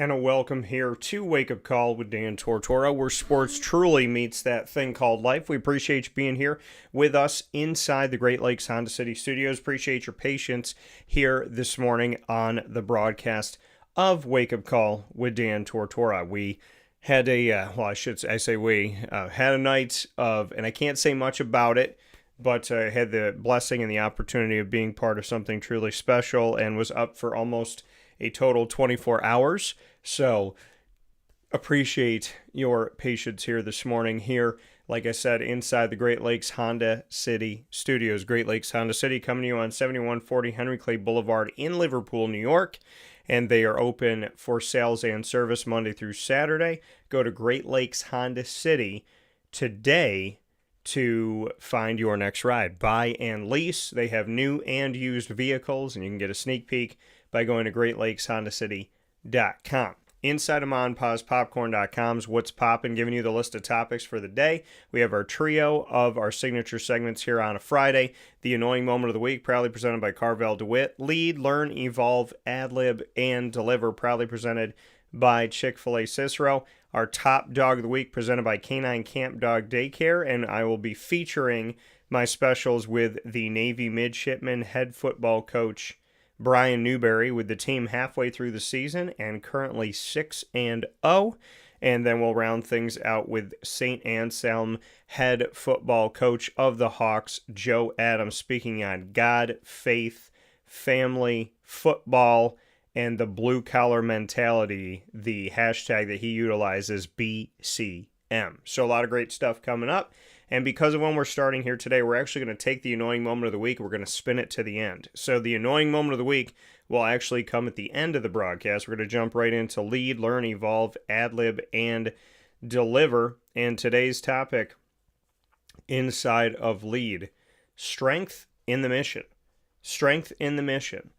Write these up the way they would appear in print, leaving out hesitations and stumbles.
and a welcome here to Wake Up Call with Dan Tortora, where sports truly meets that thing called life. We appreciate you being here with us inside the Great Lakes Honda City Studios. Appreciate your patience here this morning on the broadcast of Wake Up Call with Dan Tortora. We had had a night of, and I can't say much about it, but I had the blessing and the opportunity of being part of something truly special and was up for almost a total 24 hours. So appreciate your patience here this morning here, like I said, inside the Great Lakes Honda City Studios. Great Lakes Honda City coming to you on 7140 Henry Clay Boulevard in Liverpool, New York. And they are open for sales and service Monday through Saturday. Go to Great Lakes Honda City today to find your next ride. Buy and lease. They have new and used vehicles, and you can get a sneak peek by going to GreatLakesHondaCity.com. Inside of MonPawsPopcorn.com's What's Poppin', giving you the list of topics for the day. We have our trio of our signature segments here on a Friday. The Annoying Moment of the Week, proudly presented by Carvel DeWitt. Lead, Learn, Evolve, Ad-Lib, and Deliver, proudly presented by Chick-fil-A Cicero. Our Top Dog of the Week, presented by K-9 Kamp Dog Daycare, and I will be featuring my specials with the Navy Midshipmen head football coach Brian Newberry, with the team halfway through the season and currently 6-0. And then we'll round things out with St. Anselm head football coach of the Hawks, Joe Adams, speaking on God, faith, family, football, and the blue-collar mentality, the hashtag that he utilizes, BCM. So a lot of great stuff coming up. And because of when we're starting here today, we're actually going to take the Annoying Moment of the Week. We're going to spin it to the end. So the Annoying Moment of the Week will actually come at the end of the broadcast. We're going to jump right into Lead, Learn, Evolve, Ad-Lib, and Deliver. And today's topic, inside of Lead, strength in the mission. Strength in the mission.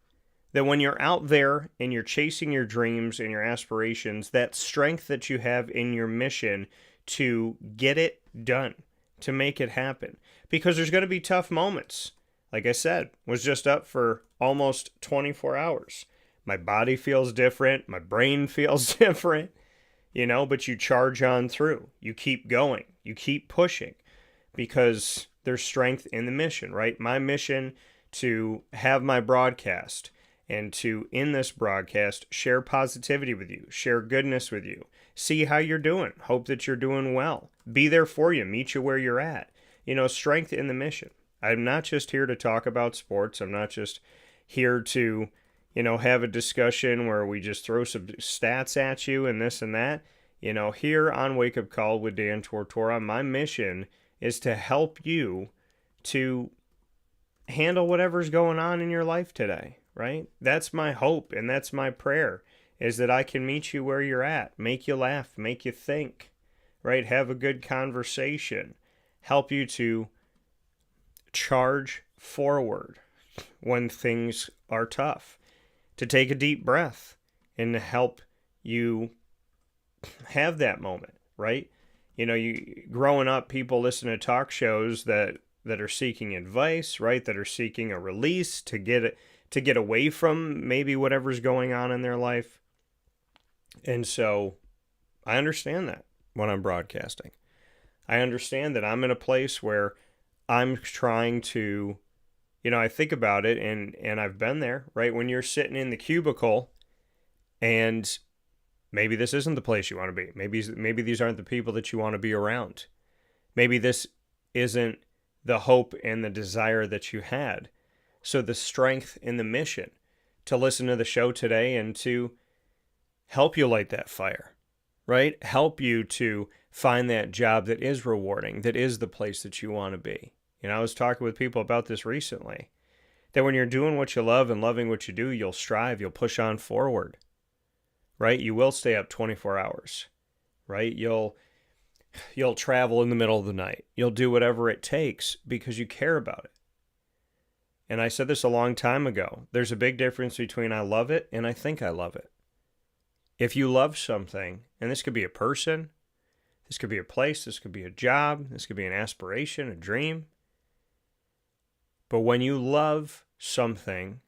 That when you're out there and you're chasing your dreams and your aspirations, that strength that you have in your mission to get it done, to make it happen. Because there's going to be tough moments. Like I said, was just up for almost 24 hours. My body feels different. My brain feels different. But you charge on through. You keep going. You keep pushing. Because there's strength in the mission, right? My mission to have my broadcast and to, in this broadcast, share positivity with you, share goodness with you, see how you're doing, hope that you're doing well, be there for you, meet you where you're at. Strength in the mission. I'm not just here to talk about sports. I'm not just here to, have a discussion where we just throw some stats at you and this and that. Here on Wake Up Call with Dan Tortora, my mission is to help you to handle whatever's going on in your life today. Right? That's my hope and that's my prayer, is that I can meet you where you're at, make you laugh, make you think, right? Have a good conversation, help you to charge forward when things are tough, to take a deep breath and to help you have that moment, right? Growing up, people listen to talk shows that are seeking advice, right? That are seeking a release to get away from maybe whatever's going on in their life. And so I understand that when I'm broadcasting. I understand that I'm in a place where I'm trying to, I think about it and I've been there, right? When you're sitting in the cubicle and maybe this isn't the place you want to be. Maybe these aren't the people that you want to be around. Maybe this isn't the hope and the desire that you had. So the strength in the mission to listen to the show today and to help you light that fire, right? Help you to find that job that is rewarding, that is the place that you want to be. I was talking with people about this recently, that when you're doing what you love and loving what you do, you'll strive, you'll push on forward, right? You will stay up 24 hours, right? You'll travel in the middle of the night. You'll do whatever it takes because you care about it. And I said this a long time ago. There's a big difference between I love it and I think I love it. If you love something, and this could be a person, this could be a place, this could be a job, this could be an aspiration, a dream. But when you love something,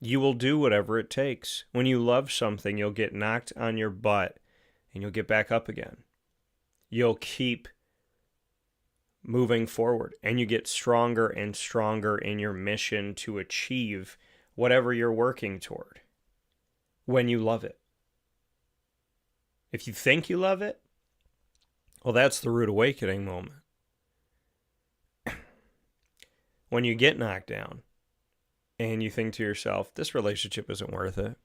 You will do whatever it takes. When you love something, you'll get knocked on your butt and you'll get back up again. You'll keep moving forward and you get stronger and stronger in your mission to achieve whatever you're working toward when you love it. If you think you love it, well, that's the rude awakening moment. When you get knocked down and you think to yourself, this relationship isn't worth it.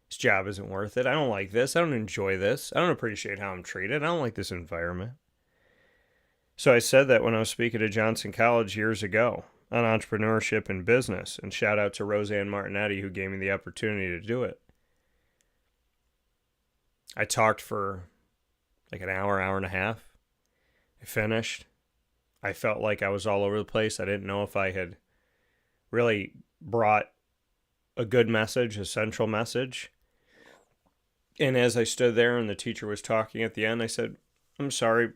This job isn't worth it. I don't like this. I don't enjoy this. I don't appreciate how I'm treated. I don't like this environment. So I said that when I was speaking at Johnson College years ago on entrepreneurship and business, and shout out to Roseanne Martinetti who gave me the opportunity to do it. I talked for like an hour and a half. I finished. I felt like I was all over the place. I didn't know if I had really brought a good message, a central message. And as I stood there and the teacher was talking at the end, I said, I'm sorry,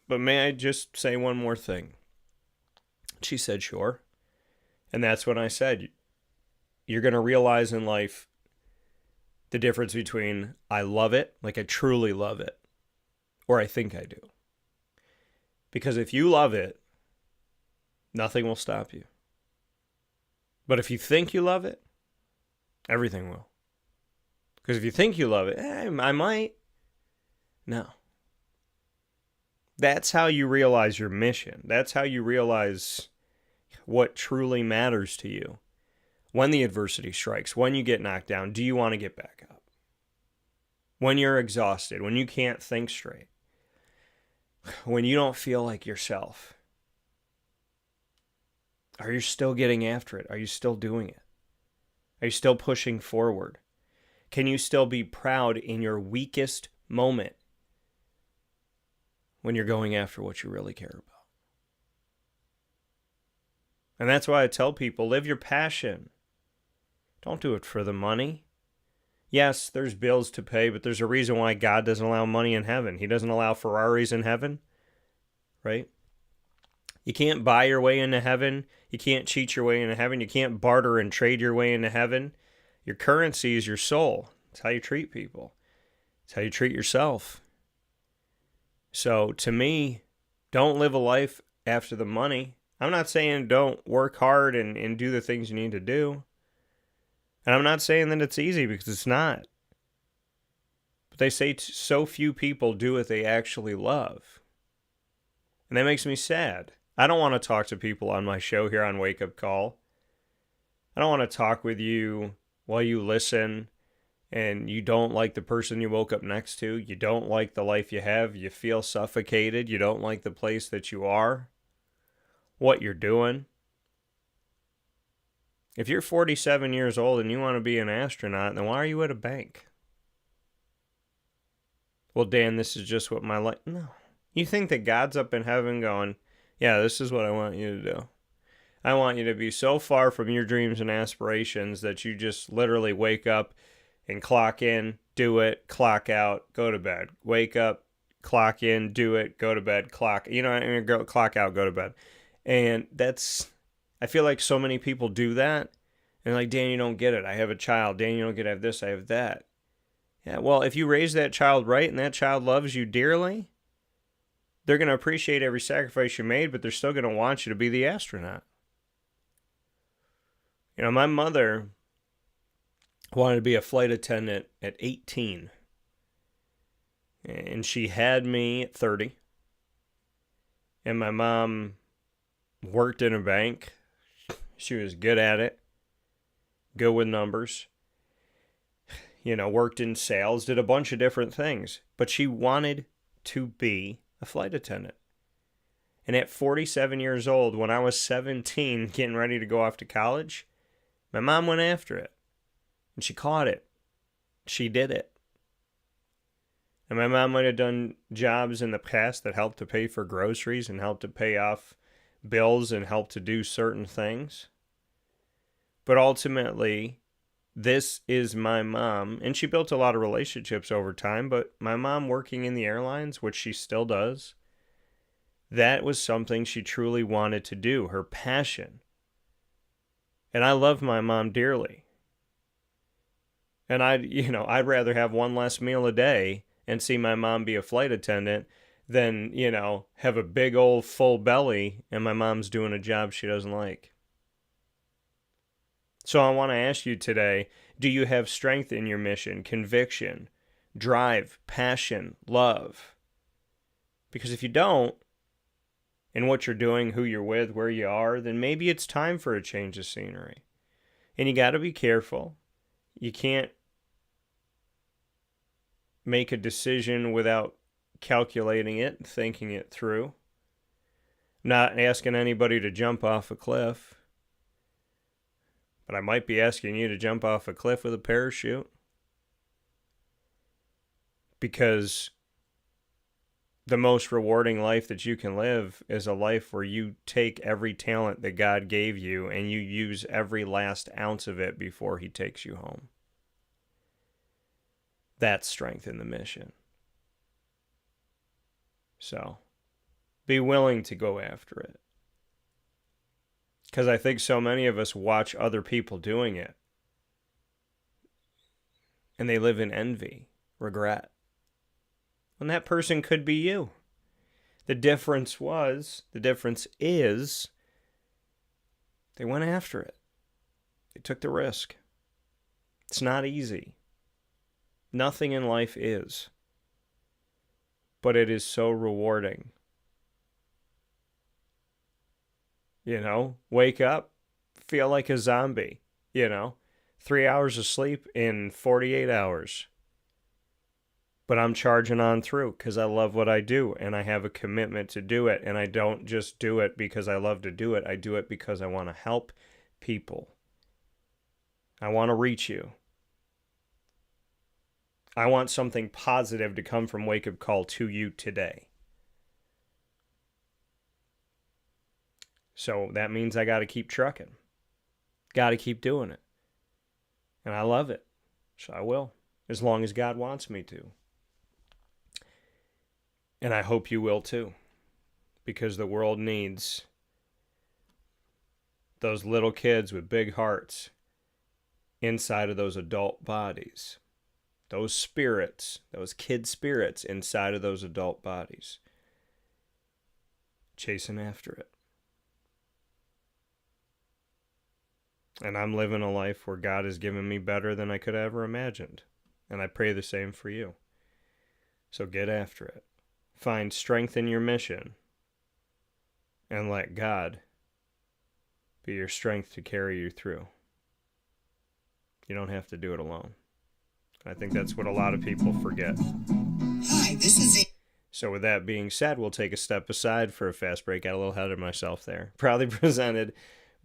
but may I just say one more thing? She said, sure. And that's when I said, you're going to realize in life the difference between I love it, like I truly love it, or I think I do. Because if you love it, nothing will stop you. But if you think you love it, everything will. Because if you think you love it, I might. No. That's how you realize your mission. That's how you realize what truly matters to you. When the adversity strikes, when you get knocked down, do you want to get back up? When you're exhausted, when you can't think straight, when you don't feel like yourself, are you still getting after it? Are you still doing it? Are you still pushing forward? Can you still be proud in your weakest moment when you're going after what you really care about? And that's why I tell people, live your passion. Don't do it for the money. Yes, there's bills to pay, but there's a reason why God doesn't allow money in heaven. He doesn't allow Ferraris in heaven, right? You can't buy your way into heaven. You can't cheat your way into heaven. You can't barter and trade your way into heaven. Your currency is your soul. It's how you treat people. It's how you treat yourself. So to me, don't live a life after the money. I'm not saying don't work hard and do the things you need to do. And I'm not saying that it's easy, because it's not. But they say so few people do what they actually love. And that makes me sad. I don't want to talk to people on my show here on Wake Up Call. I don't want to talk with you while you listen and you don't like the person you woke up next to. You don't like the life you have. You feel suffocated. You don't like the place that you are, what you're doing. If you're 47 years old and you want to be an astronaut, then why are you at a bank? Well, Dan, this is just what my life... No. You think that God's up in heaven going, yeah, this is what I want you to do. I want you to be so far from your dreams and aspirations that you just literally wake up and clock in, do it, clock out, go to bed. Wake up, clock in, do it, go to bed, clock out, go to bed. And that's... I feel like so many people do that. And like, Dan, you don't get it. I have a child. Dan, you don't get to have this. I have that. Yeah, well, if you raise that child right and that child loves you dearly, they're going to appreciate every sacrifice you made, but they're still going to want you to be the astronaut. You know, my mother wanted to be a flight attendant at 18. And she had me at 30. And my mom worked in a bank. She was good at it, good with numbers, worked in sales, did a bunch of different things, but she wanted to be a flight attendant. And at 47 years old, when I was 17, getting ready to go off to college, my mom went after it, and she caught it. She did it. And my mom might have done jobs in the past that helped to pay for groceries and helped to pay off bills and help to do certain things. But ultimately, this is my mom, and she built a lot of relationships over time, but my mom working in the airlines, which she still does, that was something she truly wanted to do, her passion. And I love my mom dearly. And I'd rather have one less meal a day and see my mom be a flight attendant than, have a big old full belly and my mom's doing a job she doesn't like. So I want to ask you today, do you have strength in your mission, conviction, drive, passion, love? Because if you don't, in what you're doing, who you're with, where you are, then maybe it's time for a change of scenery. And you got to be careful. You can't make a decision without calculating it and thinking it through. I'm not asking anybody to jump off a cliff. But I might be asking you to jump off a cliff with a parachute. Because the most rewarding life that you can live is a life where you take every talent that God gave you and you use every last ounce of it before He takes you home. That's strength in the mission. So, be willing to go after it. Because I think so many of us watch other people doing it. And they live in envy, regret. And that person could be you. The difference is, they went after it. They took the risk. It's not easy. Nothing in life is. But it is so rewarding. Wake up, feel like a zombie, 3 hours of sleep in 48 hours. But I'm charging on through because I love what I do and I have a commitment to do it. And I don't just do it because I love to do it. I do it because I want to help people. I want to reach you. I want something positive to come from Wake Up Call to you today. So that means I got to keep trucking. Got to keep doing it. And I love it. So I will, as long as God wants me to. And I hope you will too. Because the world needs those little kids with big hearts inside of those adult bodies. Those spirits, those kid spirits inside of those adult bodies. Chasing after it. And I'm living a life where God has given me better than I could have ever imagined. And I pray the same for you. So get after it. Find strength in your mission. And let God be your strength to carry you through. You don't have to do it alone. I think that's what a lot of people forget. Hi, this is So with that being said, we'll take a step aside for a fast break. Got a little ahead of myself there. Proudly presented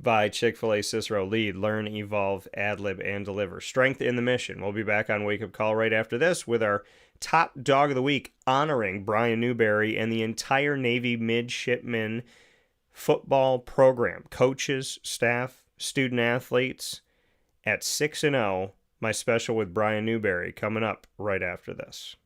by Chick-fil-A Cicero. Lead, learn, evolve, ad-lib, and deliver. Strength in the mission. We'll be back on Wake Up Call right after this with our top dog of the week, honoring Brian Newberry and the entire Navy Midshipmen football program. Coaches, staff, student athletes at 6-0. My special with Brian Newberry coming up right after this.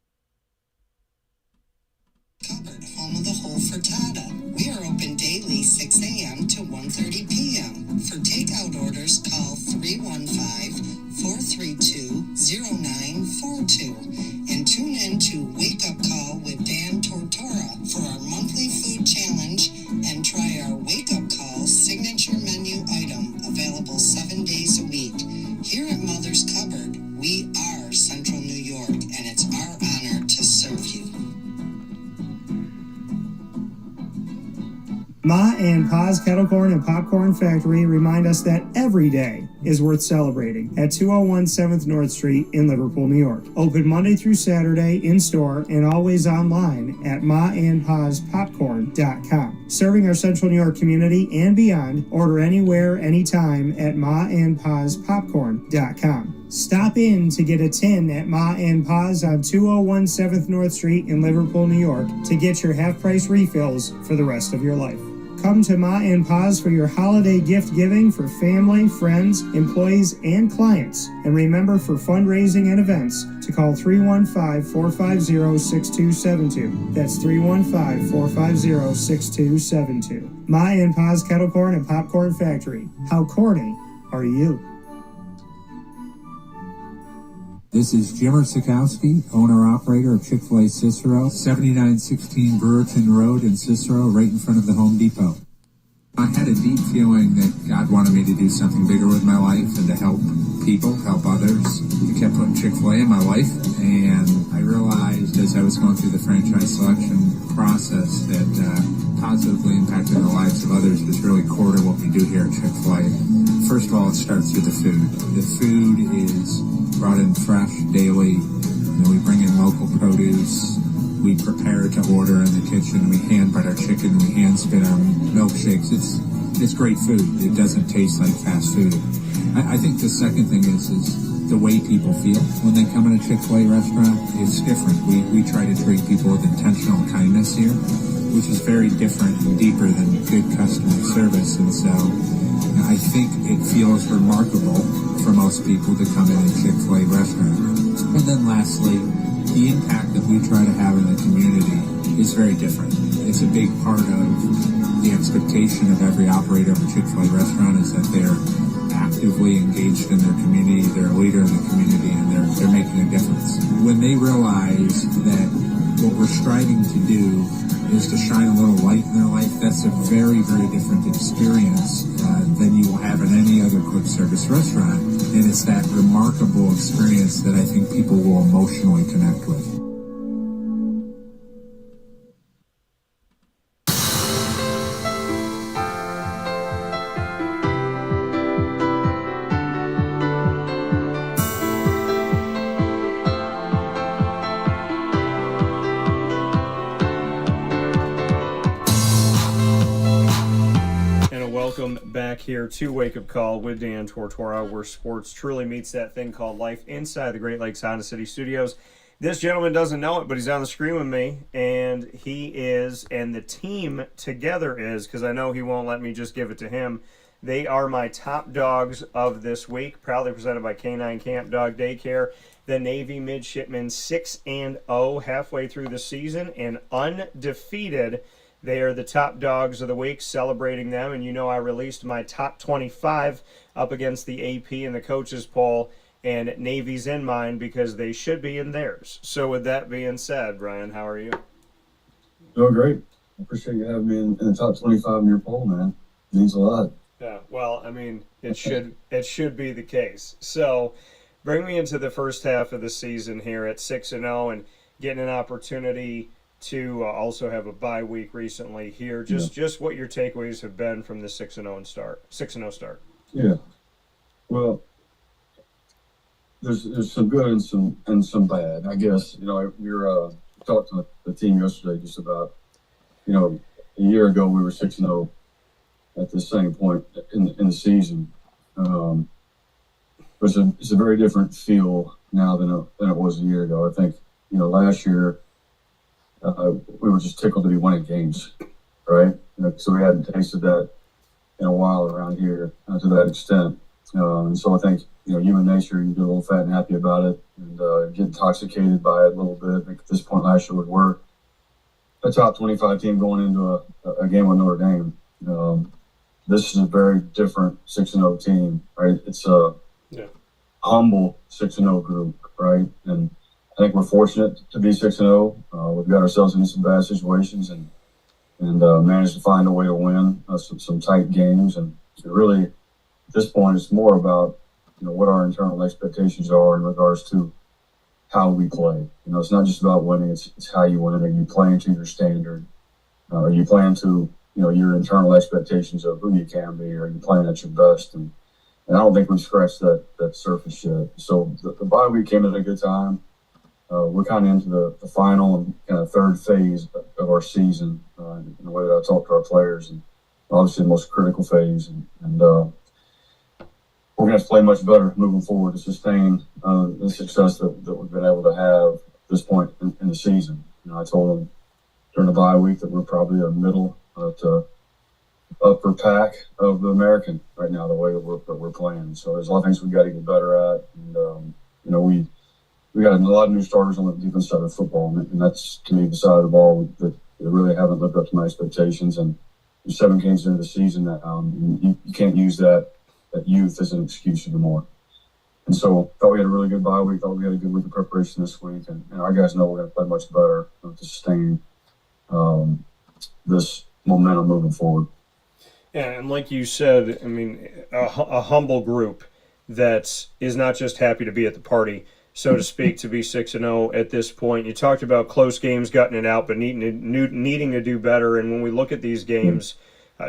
Covered, home of the whole frittata. We are open daily 6 a.m. to 1:30 p.m. For takeout orders, call 315-432-0942 and tune in to Wake Up Call with Dan Tortora for our monthly food challenge and try our Wake Up Call signature menu item available 7 days a week. Here at Mother's Cupboard, we are Central New York, and it's our honor to serve you. Ma and Pa's Kettle Corn and Popcorn Factory remind us that every day is worth celebrating at 201 7th North Street in Liverpool, New York. Open Monday through Saturday in-store and always online at maandpaspopcorn.com. Serving our Central New York community and beyond, order anywhere, anytime at maandpaspopcorn.com. Stop in to get a tin at Ma and Pa's on 201 7th North Street in Liverpool, New York to get your half-price refills for the rest of your life. Come to Ma and Pa's for your holiday gift giving for family, friends, employees, and clients. And remember, for fundraising and events, to call 315-450-6272. That's 315-450-6272. Ma and Pa's Kettle Corn and Popcorn Factory. How corny are you? This is Jimmer Sikowski, owner-operator of Chick-fil-A Cicero, 7916 Brewerton Road in Cicero, right in front of the Home Depot. I had a deep feeling that God wanted me to do something bigger with my life and to help people, help others. He kept putting Chick-fil-A in my life, and I realized as I was going through the franchise selection process that positively impacting the lives of others was really core to what we do here at Chick-fil-A. First of all, it starts with the food. The food is brought in fresh daily. We bring in local produce. We prepare to order in the kitchen. We hand bread our chicken. We hand spin our milkshakes. It's great food. It doesn't taste like fast food. I think the second thing is the way people feel when they come in a Chick-fil-A restaurant. It's different. We try to treat people with intentional kindness here, which is very different and deeper than good customer service. And so I think it feels remarkable for most people to come in a Chick-fil-A restaurant. And then lastly, the impact that we try to have in the community is very different. It's a big part of the expectation of every operator of a Chick-fil-A restaurant is that they're actively engaged in their community, they're a leader in the community, and they're making a difference. When they realize that what we're striving to do is to shine a little light in their life, that's a very, very different experience than you will have in any other quick service restaurant. And it's that remarkable experience that I think people will emotionally connect with. Welcome back here to Wake Up Call with Dan Tortora, where sports truly meets that thing called life inside the Great Lakes Honda City Studios. This gentleman doesn't know it, but he's on the screen with me, and he is, and the team together is, because I know he won't let me just give it to him, they are my top dogs of this week, proudly presented by K-9 Kamp Dog Daycare. The Navy Midshipmen 6-0 halfway through the season and undefeated. They are the top dogs of the week, celebrating them. And you know I released my top 25 up against the AP and the coaches poll, and Navy's in mine because they should be in theirs. So with that being said, Brian, how are you? Doing great. I appreciate you having me in the top 25 in your poll, man. It means a lot. Yeah, well, I mean, it should be the case. So bring me into the first half of the season here at 6-0 and getting an opportunity to also have a bye week recently here. Just what your takeaways have been from the 6-0 start. Yeah. Well, there's some good and some bad. I guess you're talked to the team yesterday just about a year ago we were 6-0 at the same point in the season. But it's a very different feel now than it was a year ago. I think last year. We were just tickled to be winning games, right? So we hadn't tasted that in a while around here to that extent. And so I think, human nature, you get a little fat and happy about it and get intoxicated by it a little bit. I think at this point last year we were a top 25 team going into a game with Notre Dame. This is a very different 6-0 team, right? It's a humble 6-0 group, right? And I think we're fortunate to be 6-0. We've got ourselves into some bad situations and managed to find a way to win some tight games. And really, at this point, it's more about what our internal expectations are in regards to how we play. It's not just about winning; it's how you win. Are you playing to your standard? Are you playing to your internal expectations of who you can be? Or are you playing at your best? And I don't think we've scratched that surface yet. So the bye week came at a good time. We're kind of into the final and kind of third phase of our season in the way that I talk to our players, and obviously the most critical phase. And we're going to have to play much better moving forward to sustain the success that we've been able to have at this point in the season. I told them during the bye week that we're probably a middle to upper pack of the American right now, the way that we're playing. So there's a lot of things we've got to get better at. And, we got a lot of new starters on the defense side of football, and that's, to me, the side of the ball that really haven't lived up to my expectations. And 7 games into the season, you can't use that youth as an excuse anymore. And so thought we had a really good bye week. Thought we had a good week of preparation this week, and our guys know we're going to play much better to sustain this momentum moving forward. Yeah, and like you said, I mean, a humble group that is not just happy to be at the party, so to speak, to be 6-0 at this point. You talked about close games, gutting it out, but needing to do better. And when we look at these games,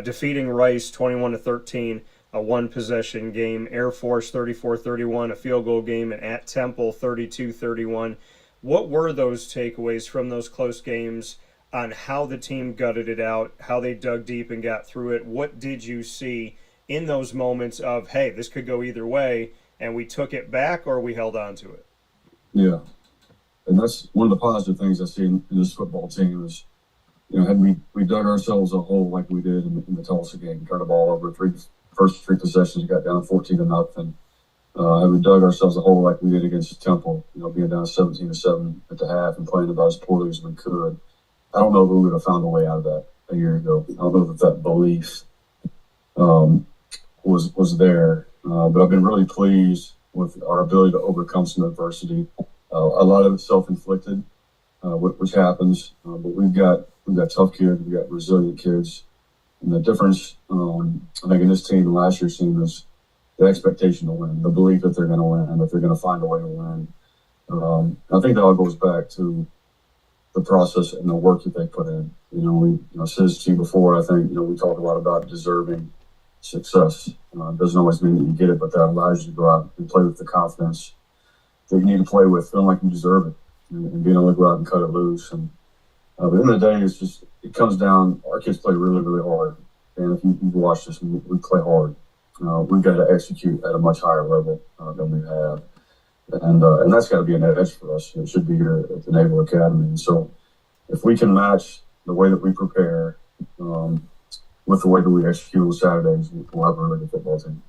defeating Rice 21-13, a one-possession game, Air Force 34-31, a field goal game, and at Temple 32-31. What were those takeaways from those close games on how the team gutted it out, how they dug deep and got through it? What did you see in those moments of, hey, this could go either way, and we took it back or we held on to it? Yeah, and that's one of the positive things I see in this football team is, had we dug ourselves a hole like we did in the Tulsa game, turned the ball over first three possessions, got down 14-0. Had we dug ourselves a hole like we did against Temple, being down 17-7 at the half and playing about as poorly as we could, I don't know if we would have found a way out of that a year ago. I don't know if that belief was there, but I've been really pleased with our ability to overcome some adversity. A lot of it's self-inflicted, which happens, but we've got tough kids, we've got resilient kids, and the difference, I think, in this team and last year's team is the expectation to win, the belief that they're going to win, that they're going to find a way to win. I think that all goes back to the process and the work that they put in. I said this to you before. I think we talk a lot about deserving success. It doesn't always mean that you get it, but that allows you to go out and play with the confidence that you need to play with, feeling like you deserve it, and being able to go out and cut it loose. And at the end of the day, it comes down. Our kids play really, really hard, and if you watch this, we play hard. We've got to execute at a much higher level than we have, and that's got to be an edge for us. It should be here at the Naval Academy. And so, if we can match the way that we prepare with the way that we execute on Saturdays, we'll have a really good football team.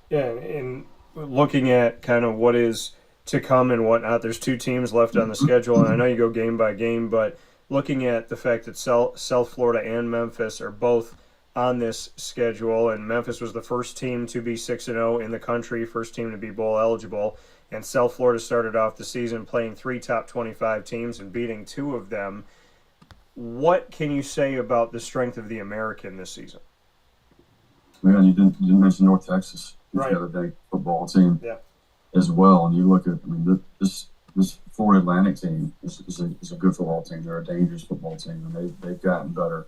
Yeah, and looking at kind of what is to come and whatnot, there's two teams left on the schedule, and I know you go game by game, but looking at the fact that South Florida and Memphis are both on this schedule, and Memphis was the first team to be 6-0 in the country, first team to be bowl eligible, and South Florida started off the season playing 3 top 25 teams and beating 2 of them. What can you say about the strength of the American this season? Man, you didn't mention North Texas. Right. The other day football team, yeah, as well. And you look at, this Florida Atlantic team is a good football team. They're a dangerous football team, and they've gotten better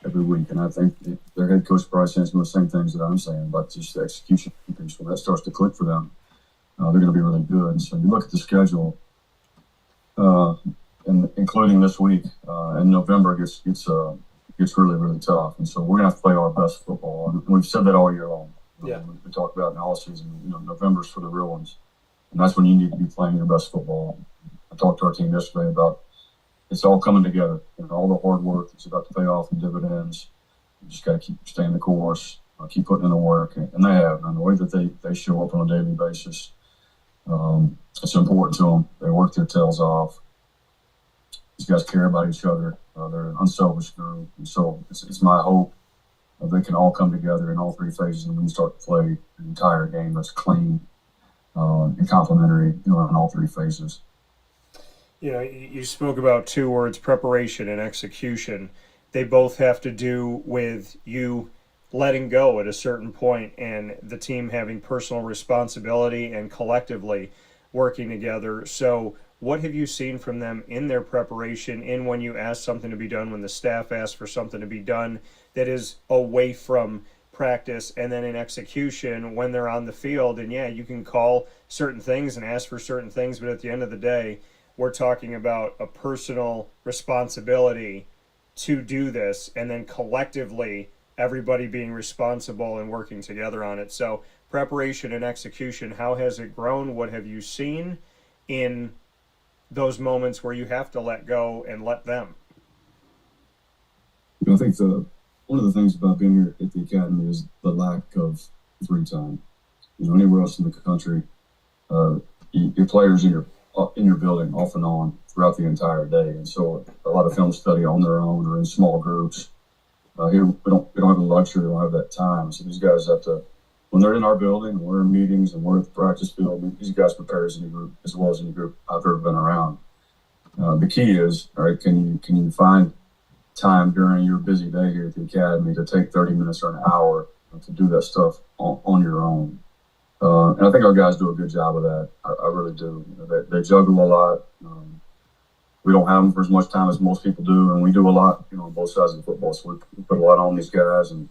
every week. And I think their head coach Bryce saying some of the same things that I'm saying about just the execution piece. When that starts to click for them, they're going to be really good. And so you look at the schedule, and including this week, in November gets really, really tough. And so we're going to have to play our best football. And we've said that all year long. Yeah. We talked about in the all season, November's for the real ones. And that's when you need to be playing your best football. I talked to our team yesterday about it's all coming together. All the hard work that's about to pay off in dividends. You just got to keep staying the course, keep putting in the work. And they have. And the way that they show up on a daily basis, it's important to them. They work their tails off. These guys care about each other. They're an unselfish group. And so it's my hope they can all come together in all 3 phases, and when you start to play an entire game that's clean and complementary, in all 3 phases. You spoke about 2 words, preparation and execution. They both have to do with you letting go at a certain point and the team having personal responsibility and collectively working together. So what have you seen from them in their preparation, in when you ask something to be done, when the staff asks for something to be done that is away from practice, and then in execution when they're on the field? And yeah, you can call certain things and ask for certain things, but at the end of the day, we're talking about a personal responsibility to do this, and then collectively everybody being responsible and working together on it. So preparation and execution, how has it grown? What have you seen in those moments where you have to let go and let them? I think one of the things about being here at the academy is the lack of free time. Anywhere else in the country, your players in your building off and on throughout the entire day, and so a lot of film study on their own or in small groups. Here we don't have the luxury, we don't have that time. So these guys have to when they're in our building and we're in meetings and we're at the practice field, these guys prepare as well as any group I've ever been around. The key is, all right, can you find time during your busy day here at the academy to take 30 minutes or an hour to do that stuff on your own? And I think our guys do a good job of that. I really do. They juggle a lot. We don't have them for as much time as most people do, and we do a lot, on both sides of the football. So we put a lot on these guys, and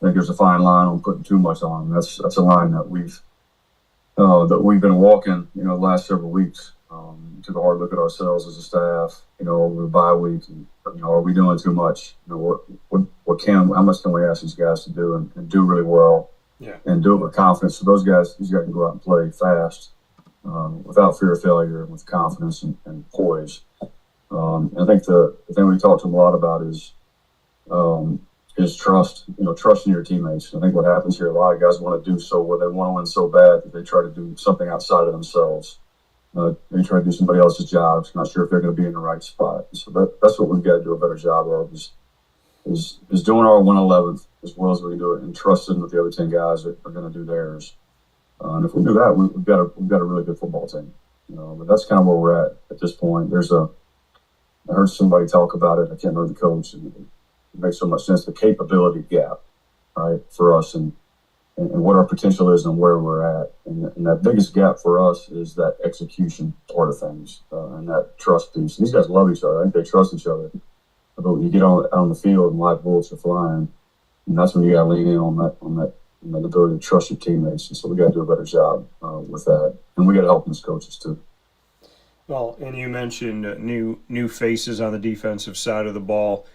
I think there's a fine line on putting too much on them. That's a line that we've been walking, the last several weeks. Took a hard look at ourselves as a staff, over the bye week, and are we doing too much? How much can we ask these guys to do and do really well, and do it with confidence? So these guys can go out and play fast, without fear of failure, with confidence and poise. And I think the thing we talked to them a lot about is trust, trusting your teammates. I think what happens here, a lot of guys want to do so well, they want to win so bad that they try to do something outside of themselves. They try to do somebody else's job, not sure if they're going to be in the right spot. So that's what we've got to do a better job of is doing our 111th as well as we can do it, and trusting that the other 10 guys are going to do theirs. And if we do that, we've got a really good football team. But that's kind of where we're at this point. I heard somebody talk about it. I can't remember the coach, and it makes so much sense. The capability gap, right, for us, and what our potential is and where we're at. And that biggest gap for us is that execution part of things, and that trust piece. These guys love each other. I think they trust each other. But when you get out on the field and live bullets are flying, and that's when you got to lean in on that ability to trust your teammates. And so we got to do a better job with that. And we got to help them as coaches too. Well, and you mentioned new faces on the defensive side of the ball.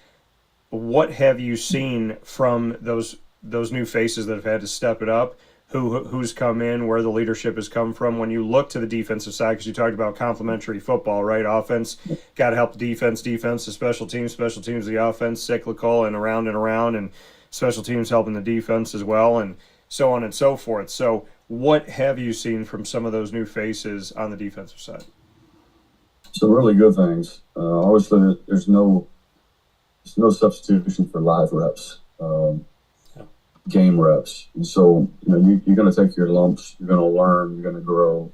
What have you seen from those new faces that have had to step it up? Who's come in, where the leadership has come from? When you look to the defensive side, because you talked about complementary football, right? Offense got to help the defense, the special teams, the offense, cyclical and around, and special teams helping the defense as well, and so on and so forth. So what have you seen from some of those new faces on the defensive side? Some really good things. Obviously, there's no substitution for live reps. Game reps. And so, you're going to take your lumps, you're going to learn, you're going to grow.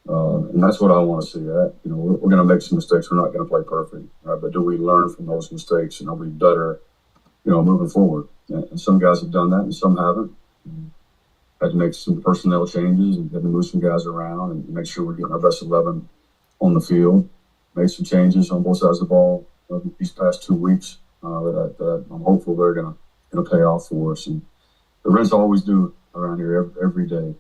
And that's what I want to see. We're going to make some mistakes. We're not going to play perfect, right? But do we learn from those mistakes and are we better, moving forward? And some guys have done that and some haven't. Had to make some personnel changes and had to move some guys around and make sure we're getting our best 11 on the field. Made some changes on both sides of the ball these past 2 weeks that I'm hopeful they're going to pay off for us. And the Reds always do around here every day.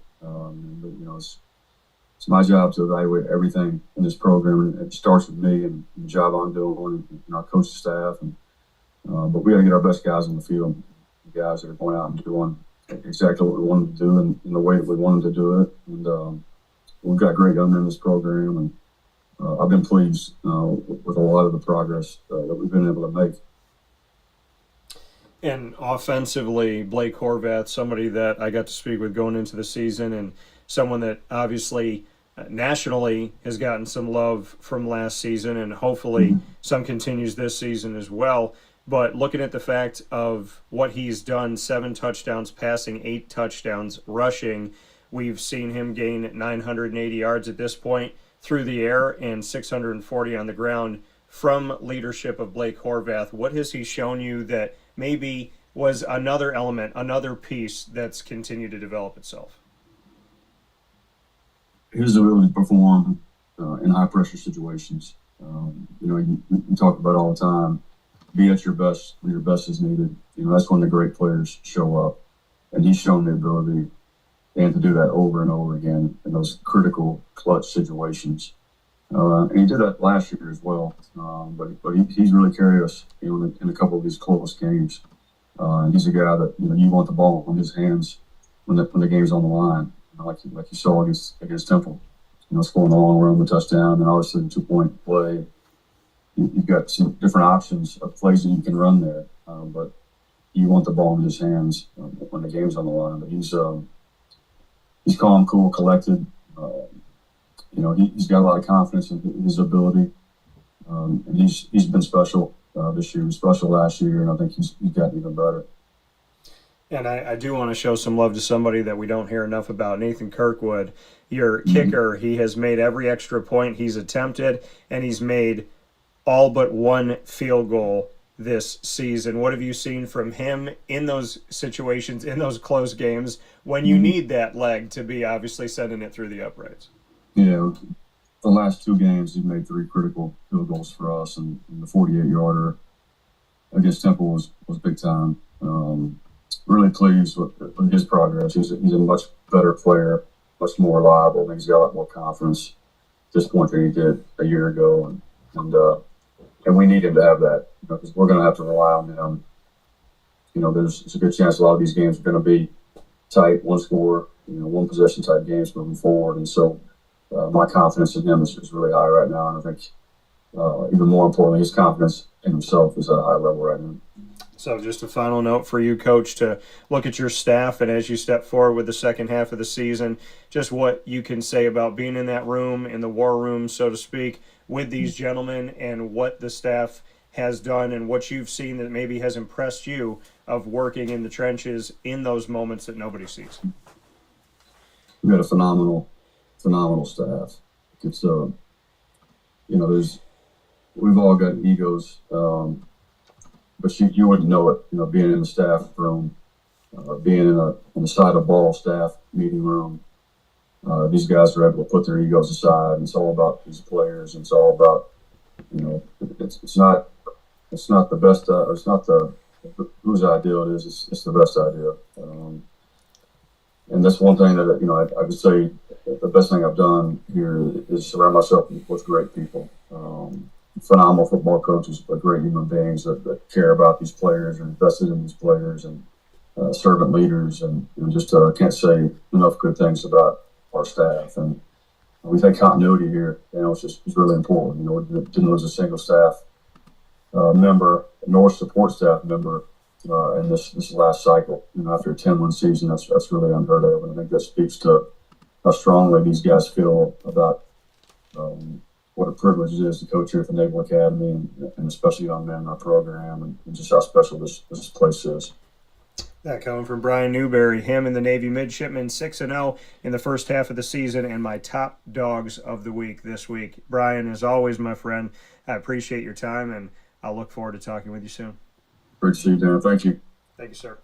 It's my job to evaluate everything in this program, and it starts with me and the job I'm doing and our coaching staff. But we got to get our best guys on the field, the guys that are going out and doing exactly what we want them to do and in the way that we want them to do it. And we've got great young men in this program, and I've been pleased with a lot of the progress that we've been able to make. And offensively, Blake Horvath, somebody that I got to speak with going into the season, and someone that obviously nationally has gotten some love from last season, and hopefully some continues this season as well. But looking at the fact of what he's done, 7 touchdowns passing, 8 touchdowns rushing, we've seen him gain 980 yards at this point through the air and 640 on the ground. From leadership of Blake Horvath, what has he shown you that maybe was another element, another piece that's continued to develop itself? His ability to perform in high-pressure situations. You talk about all the time, be at your best when your best is needed. That's when the great players show up. And he's shown the ability and to do that over and over again in those critical clutch situations. And he did that last year as well. But he's really carried us in a couple of these close games. And he's a guy that you want the ball in his hands when the game's on the line, like you saw against Temple. Scoring the long run, the touchdown, and then obviously the 2-point play. You've got some different options of plays that you can run there, but you want the ball in his hands when the game's on the line. But he's calm, cool, collected. He's got a lot of confidence in his ability, and he's been special this year. He was special last year, and I think he's gotten even better. And I do want to show some love to somebody that we don't hear enough about, Nathan Kirkwood, your kicker. He has made every extra point he's attempted, and he's made all but one field goal this season. What have you seen from him in those situations, in those close games, when you need that leg to be obviously sending it through the uprights? Yeah, the last 2 games, he made 3 critical field goals for us, and the 48-yarder against Temple was big time. Really pleased with his progress. He's a much better player, much more reliable. I think he's got a lot more confidence at this point than he did a year ago, and we need him to have that, because we're going to have to rely on him. There's a good chance a lot of these games are going to be tight, one score, one possession type games moving forward, and so my confidence in him is really high right now, and I think even more importantly, his confidence in himself is at a high level right now. So just a final note for you, Coach, to look at your staff, and as you step forward with the second half of the season, just what you can say about being in that room, in the war room, so to speak, with these gentlemen, and what the staff has done and what you've seen that maybe has impressed you of working in the trenches in those moments that nobody sees. We've got a phenomenal staff. It's we've all got egos, but you wouldn't know it, being in the staff room, being in the side of ball staff meeting room. These guys are able to put their egos aside, and it's all about these players, and it's all about, it's not the best, it's not whose idea it is, it's the best idea. And that's one thing that, I would say the best thing I've done here is surround myself with great people. Phenomenal football coaches, but great human beings that care about these players and invested in these players, and servant leaders, and just can't say enough good things about our staff. And we think continuity here, it's really important. We didn't lose a single staff member nor support staff member in this last cycle. After a 10-win season, that's really unheard of, and I think that speaks to how strongly these guys feel about what a privilege it is to coach here at the Naval Academy, and especially young men in our program, and just how special this place is. That coming from Brian Newberry, him and the Navy Midshipmen, 6-0 in the first half of the season, and my top dogs of the week this week. Brian, as always, my friend, I appreciate your time, and I'll look forward to talking with you soon. Great to see you, Dan. Thank you. Thank you, sir.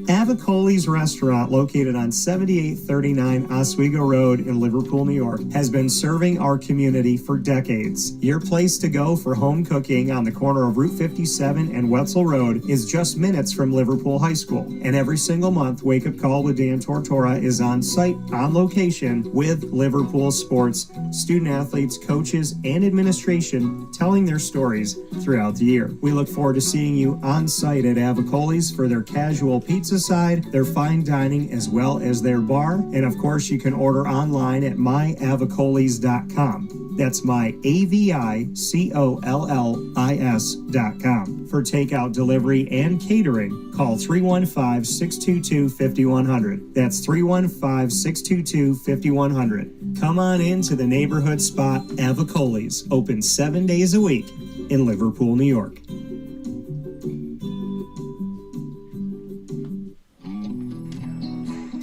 Avicoli's restaurant, located on 7839 Oswego Road in Liverpool, New York, has been serving our community for decades. Your place to go for home cooking on the corner of Route 57 and Wetzel Road is just minutes from Liverpool High School. And every single month, Wake Up Call with Dan Tortora is on site, on location, with Liverpool sports, student athletes, coaches, and administration telling their stories throughout the year. We look forward to seeing you on site at Avicoli's for their casual pizza side, their fine dining, as well as their bar. And of course, you can order online at myavicolis.com. That's myavicollis.com. For takeout, delivery, and catering, call 315-622-5100. That's 315-622-5100. Come on into the neighborhood spot, Avicoli's, open 7 days a week in Liverpool, New York.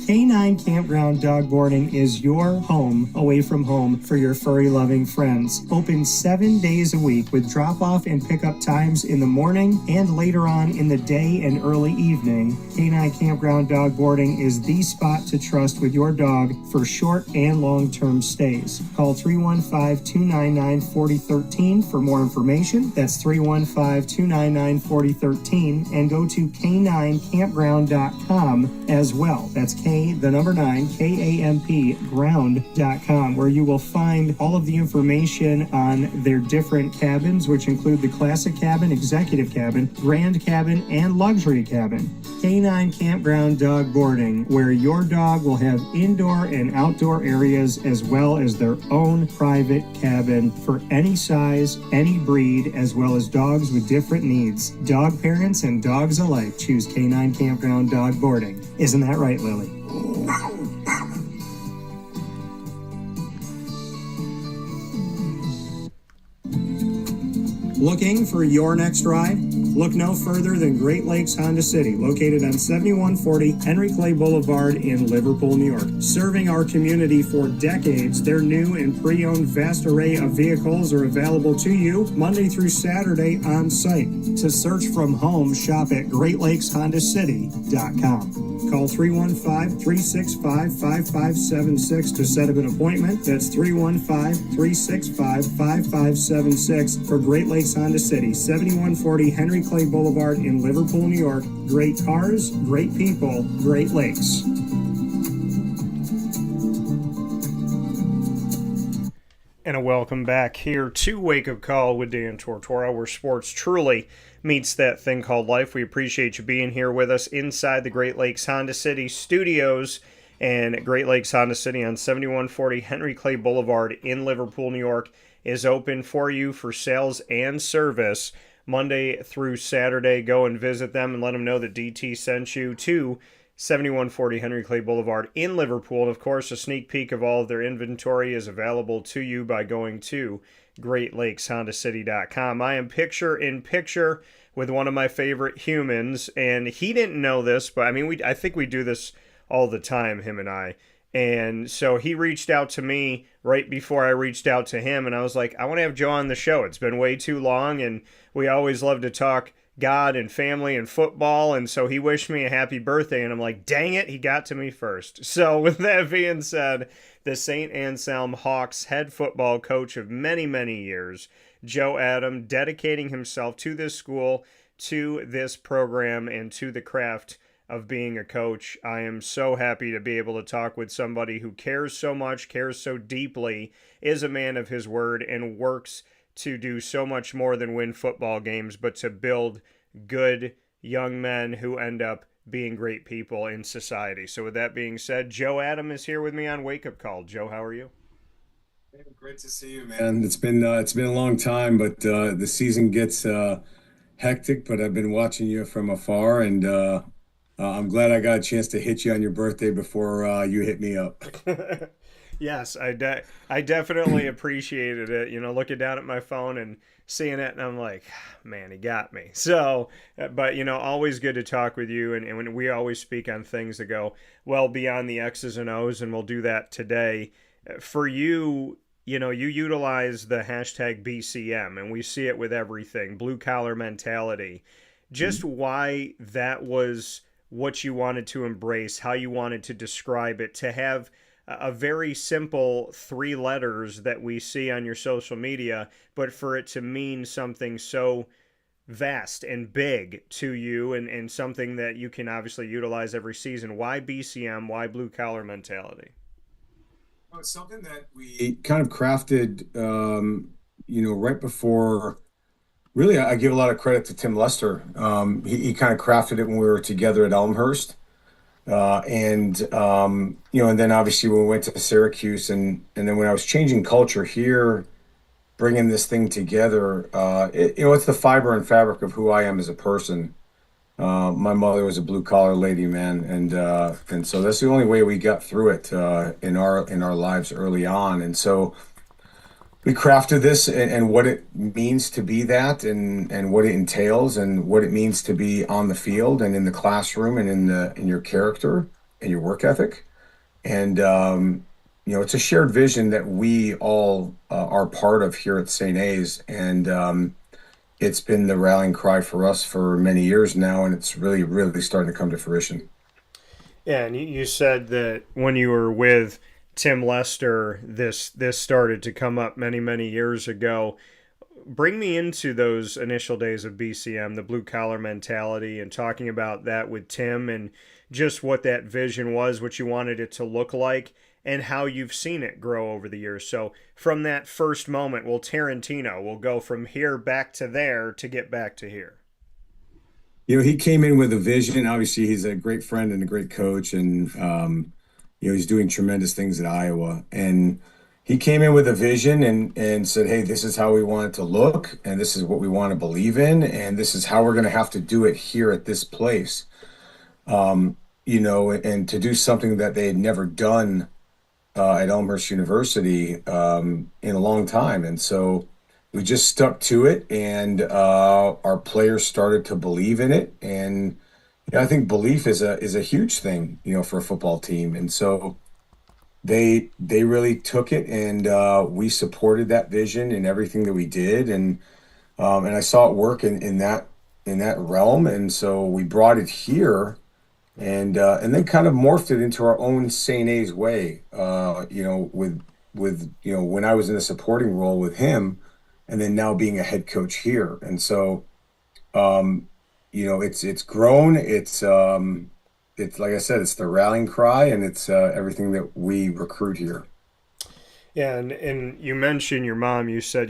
K-9 Campground Dog Boarding is your home away from home for your furry-loving friends. Open 7 days a week with drop-off and pickup times in the morning and later on in the day and early evening. K-9 Campground Dog Boarding is the spot to trust with your dog for short and long-term stays. Call 315-299-4013 for more information. That's 315-299-4013, and go to k9campground.com as well. That's K9 the number 9, KAMP where you will find all of the information on their different cabins, which include the classic cabin, executive cabin, grand cabin, and luxury cabin. K-9 Campground Dog Boarding, where your dog will have indoor and outdoor areas as well as their own private cabin for any size, any breed, as well as dogs with different needs. Dog parents and dogs alike choose K-9 Campground Dog Boarding. Isn't that right, Lily? Looking for your next ride? Look no further than Great Lakes Honda City, located on 7140 Henry Clay Boulevard in Liverpool, New York. Serving our community for decades, their new and pre-owned vast array of vehicles are available to you Monday through Saturday on site. To search from home, shop at GreatLakesHondaCity.com. Call 315-365-5576 to set up an appointment. That's 315-365-5576 for Great Lakes Honda City, 7140 Henry Clay Boulevard in Liverpool, New York. Great cars, great people, Great Lakes. And a welcome back here to Wake Up Call with Dan Tortora, where sports truly meets that thing called life. We appreciate you being here with us inside the Great Lakes Honda City studios and Great Lakes Honda City on 7140 Henry Clay Boulevard in Liverpool, New York is open for you for sales and service Monday through Saturday. Go and visit them and let them know that DT sent you to 7140 Henry Clay Boulevard in Liverpool. And of course, a sneak peek of all of their inventory is available to you by going to GreatLakesHondaCity.com. I am picture in picture with one of my favorite humans, and he didn't know this, but I think we do this all the time, him and I. And so he reached out to me right before I reached out to him, and I was like, I want to have Joe on the show. It's been way too long, and we always love to talk God and family and football, and so he wished me a happy birthday, and I'm like, dang it, he got to me first. So with that being said, the St. Anselm Hawks head football coach of many, many years, Joe Adam, dedicating himself to this school, to this program, and to the craft of being a coach. I am so happy to be able to talk with somebody who cares so much, cares so deeply, is a man of his word, and works to do so much more than win football games, but to build good young men who end up being great people in society. So with that being said, Joe Adam is here with me on Wake Up Call. Joe, how are you? Hey, great to see you, man. It's been a long time, but the season gets hectic, but I've been watching you from afar, and I'm glad I got a chance to hit you on your birthday before you hit me up. Yes, I definitely appreciated it. You know, looking down at my phone and seeing it, and I'm like, man, he got me. So, but, you know, always good to talk with you. And when we always speak on things that go well beyond the X's and O's, and we'll do that today. For you, you know, you utilize the hashtag BCM, and we see it with everything, blue collar mentality. Just why that was what you wanted to embrace, how you wanted to describe it, to have a very simple 3 letters that we see on your social media, but for it to mean something so vast and big to you, and something that you can obviously utilize every season. Why BCM? Why blue collar mentality? Well, it's something that we kind of crafted, right before. Really, I give a lot of credit to Tim Lester. He kind of crafted it when we were together at Elmhurst. And then obviously when we went to Syracuse, and then when I was changing culture here, bringing this thing together, it's the fiber and fabric of who I am as a person. My mother was a blue collar lady, man. And so that's the only way we got through it, in our lives early on. And so we crafted this and what it means to be that, and what it entails, and what it means to be on the field and in the classroom and in your character and your work ethic. And it's a shared vision that we all are part of here at St. A's, and it's been the rallying cry for us for many years now, and it's really, really starting to come to fruition. Yeah, and you said that when you were with Tim Lester, this started to come up many, many years ago. Bring me into those initial days of BCM, the blue collar mentality, and talking about that with Tim, and just what that vision was, what you wanted it to look like, and how you've seen it grow over the years. So from that first moment, well, Tarantino will go from here back to there to get back to here. He came in with a vision. Obviously, he's a great friend and a great coach, and he's doing tremendous things at Iowa. And he came in with a vision and said, "Hey, this is how we want it to look, and this is what we want to believe in, and this is how we're going to have to do it here at this place." And to do something that they had never done at Elmhurst University in a long time, and so we just stuck to it, and our players started to believe in it. And I think belief is a huge thing, for a football team. And so they really took it, and we supported that vision in everything that we did. And I saw it work in that realm. And so we brought it here, and then kind of morphed it into our own St. A's way, with when I was in a supporting role with him, and then now being a head coach here. And so, it's grown. It's like I said, it's the rallying cry, and it's everything that we recruit here. Yeah, and you mentioned your mom. You said,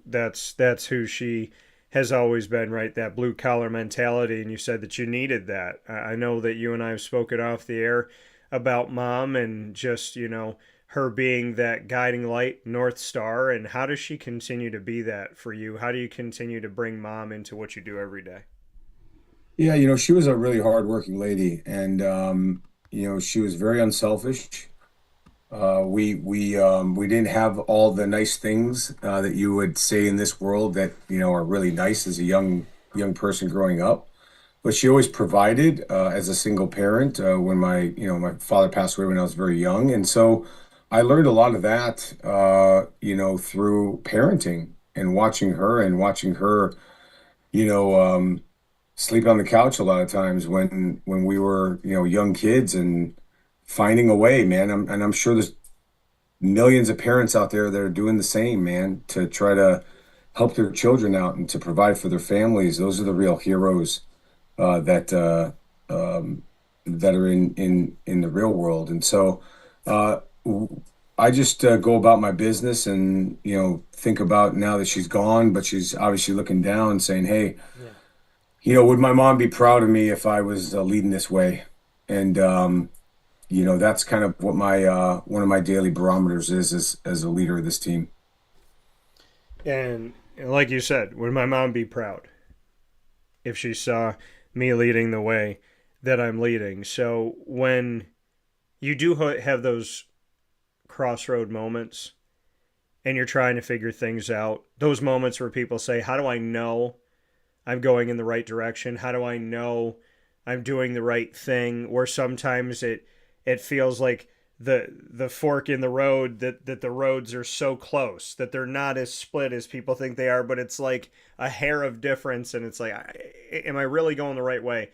that's who she has always been, right? That blue collar mentality, and you said that you needed that. I know that you and I have spoken off the air about mom and just, her being that guiding light, North Star, and how does she continue to be that for you? How do you continue to bring mom into what you do every day? Yeah, she was a really hardworking lady, and she was very unselfish. We didn't have all the nice things that you would say in this world that are really nice as a young person growing up, but she always provided as a single parent. When my father passed away when I was very young, and so I learned a lot of that, through parenting and watching her, sleep on the couch a lot of times when we were, young kids, and finding a way, man. I'm sure there's millions of parents out there that are doing the same, man, to try to help their children out and to provide for their families. Those are the real heroes that are in the real world. And so, I just go about my business and, think about now that she's gone, but she's obviously looking down saying, "Hey, would my mom be proud of me if I was leading this way?" And, that's kind of what my one of my daily barometers is as a leader of this team. And like you said, would my mom be proud if she saw me leading the way that I'm leading? So when you do have those crossroad moments and you're trying to figure things out, those moments where people say, how do I know I'm going in the right direction? How do I know I'm doing the right thing? Or sometimes it feels like the fork in the road, that the roads are so close that they're not as split as people think they are, but it's like a hair of difference, and it's like, am I really going the right way?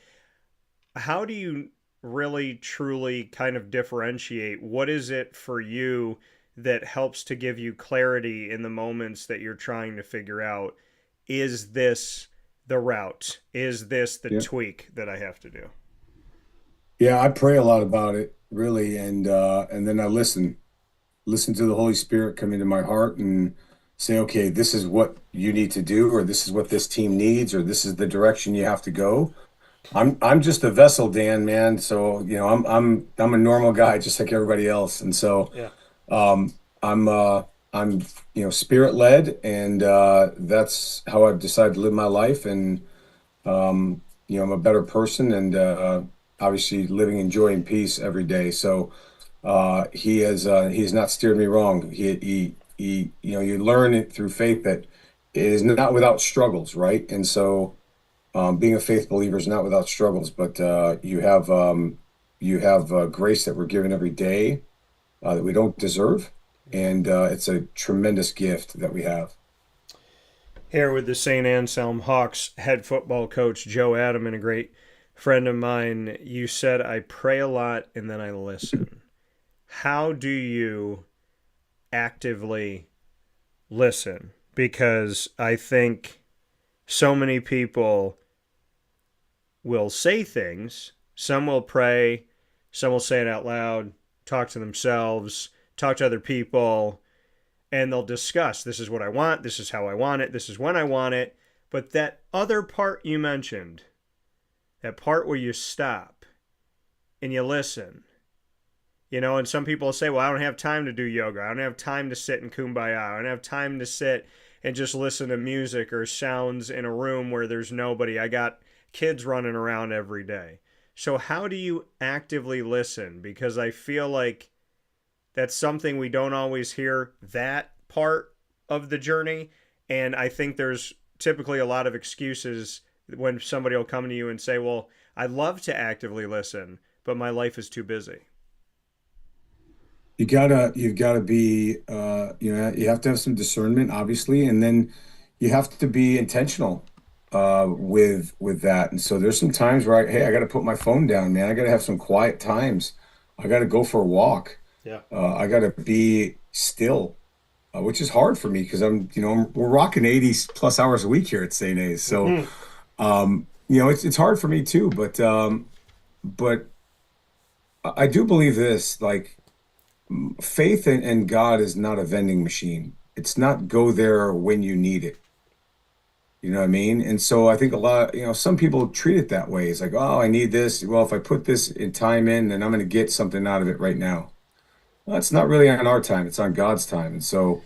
How do you really truly kind of differentiate? What is it for you that helps to give you clarity in the moments that you're trying to figure out, is this the route? Is this the tweak that I have to do? Yeah, I pray a lot about it, really, and then I listen to the Holy Spirit come into my heart and say, okay, this is what you need to do, or this is what this team needs, or this is the direction you have to go. I'm just a vessel, Dan, man. So I'm a normal guy, just like everybody else, and so I'm spirit led, and that's how I've decided to live my life, and I'm a better person, and obviously living in joy and peace every day. So he's not steered me wrong. He you learn it through faith that it is not without struggles, right? And so being a faith believer is not without struggles, but you have grace that we're given every day that we don't deserve, and it's a tremendous gift that we have. Here with the St. Anselm Hawks head football coach Joe Adam, and a great friend of mine, you said, I pray a lot and then I listen. How do you actively listen? Because I think so many people will say things, Some will pray, some will say it out loud, talk to themselves, talk to other people, and they'll discuss, this is what I want, this is how I want it, this is when I want it. But that other part you mentioned, that part where you stop and you listen, and some people will say, well, I don't have time to do yoga. I don't have time to sit in kumbaya. I don't have time to sit and just listen to music or sounds in a room where there's nobody. I got kids running around every day. So how do you actively listen? Because I feel like that's something we don't always hear, that part of the journey. And I think there's typically a lot of excuses when somebody will come to you and say, well, I'd love to actively listen, but my life is too busy. You've gotta be, you have to have some discernment, obviously, and then you have to be intentional with that. And so there's some times where I got to put my phone down, man. I got to have some quiet times. I got to go for a walk. Yeah. I got to be still, which is hard for me because we're rocking 80 plus hours a week here at St. A's. So, it's hard for me too. But I do believe this, like, faith in God is not a vending machine. It's not go there when you need it. You know what I mean? And so I think some people treat it that way. It's like, oh, I need this. Well, if I put this in time in, then I'm going to get something out of it right now. Well, it's not really on our time. It's on God's time. And so,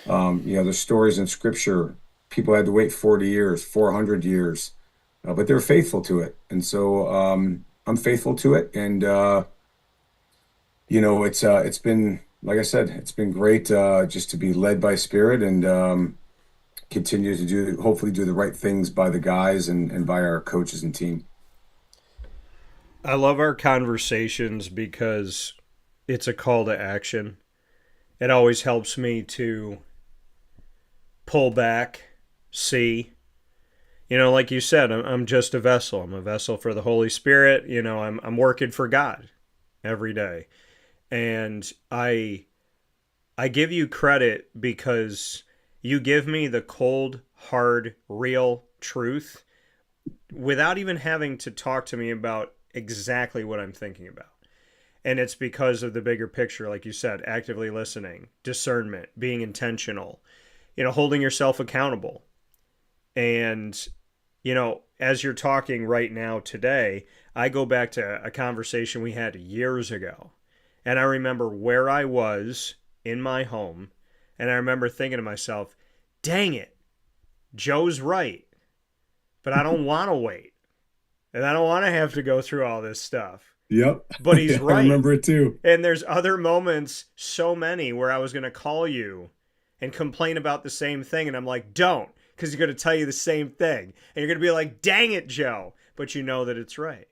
there's stories in scripture. People had to wait 40 years, 400 years, but they're faithful to it. And so I'm faithful to it. And, it's been, like I said, it's been great just to be led by Spirit and continue to hopefully do the right things by the guys and by our coaches and team. I love our conversations because it's a call to action. It always helps me to pull back, see. Like you said, I'm just a vessel. I'm a vessel for the Holy Spirit. I'm working for God every day. And I give you credit because you give me the cold, hard, real truth without even having to talk to me about exactly what I'm thinking about. And it's because of the bigger picture, like you said, actively listening, discernment, being intentional, holding yourself accountable. And, as you're talking right now today, I go back to a conversation we had years ago. And I remember where I was in my home, and I remember thinking to myself, dang it, Joe's right, but I don't want to wait. And I don't want to have to go through all this stuff. Yep. But he's right. I remember it too. And there's other moments, so many, where I was going to call you and complain about the same thing. And I'm like, don't, because he's going to tell you the same thing. And you're going to be like, dang it, Joe. But you know that it's right.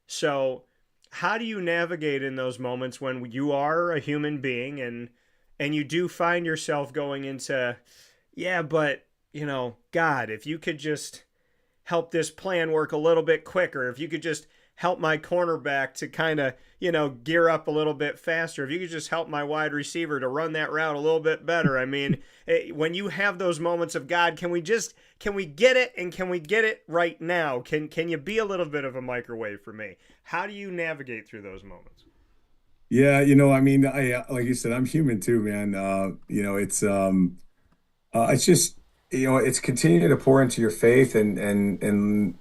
So how do you navigate in those moments when you are a human being and you do find yourself going into, yeah, but, God, if you could just help this plan work a little bit quicker, if you could just help my cornerback to kind of, gear up a little bit faster, if you could just help my wide receiver to run that route a little bit better. I mean, when you have those moments of, God, can we get it, and can we get it right now? Can you be a little bit of a microwave for me? How do you navigate through those moments? Yeah, I like you said, I'm human too, man. It's just, it's continuing to pour into your faith and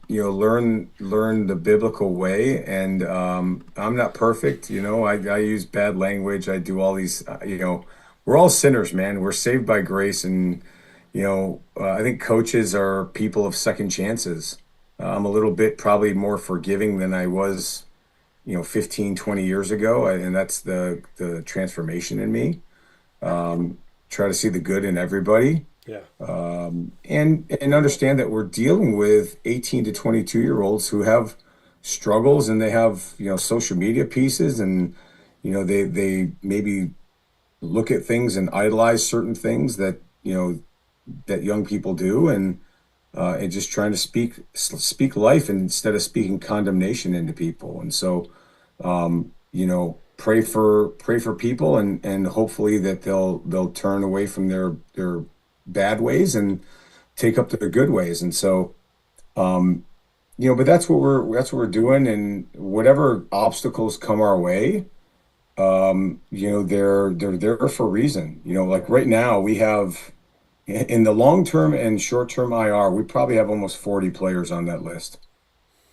learn the biblical way. And I'm not perfect, I use bad language. I do all these, we're all sinners, man. We're saved by grace. And, I think coaches are people of second chances. I'm a little bit probably more forgiving than I was, 15, 20 years ago. And that's the transformation in me. Try to see the good in everybody. Yeah. And understand that we're dealing with 18 to 22-year-olds who have struggles, and they have, social media pieces, and, they maybe look at things and idolize certain things that, that young people do, and just trying to speak life instead of speaking condemnation into people. And so, pray for people, and hopefully that they'll turn away from their bad ways and take up their good ways. And so, But that's what we're doing, and whatever obstacles come our way, they're there for a reason. Like right now we have in the long term and short term IR, we probably have almost 40 players on that list.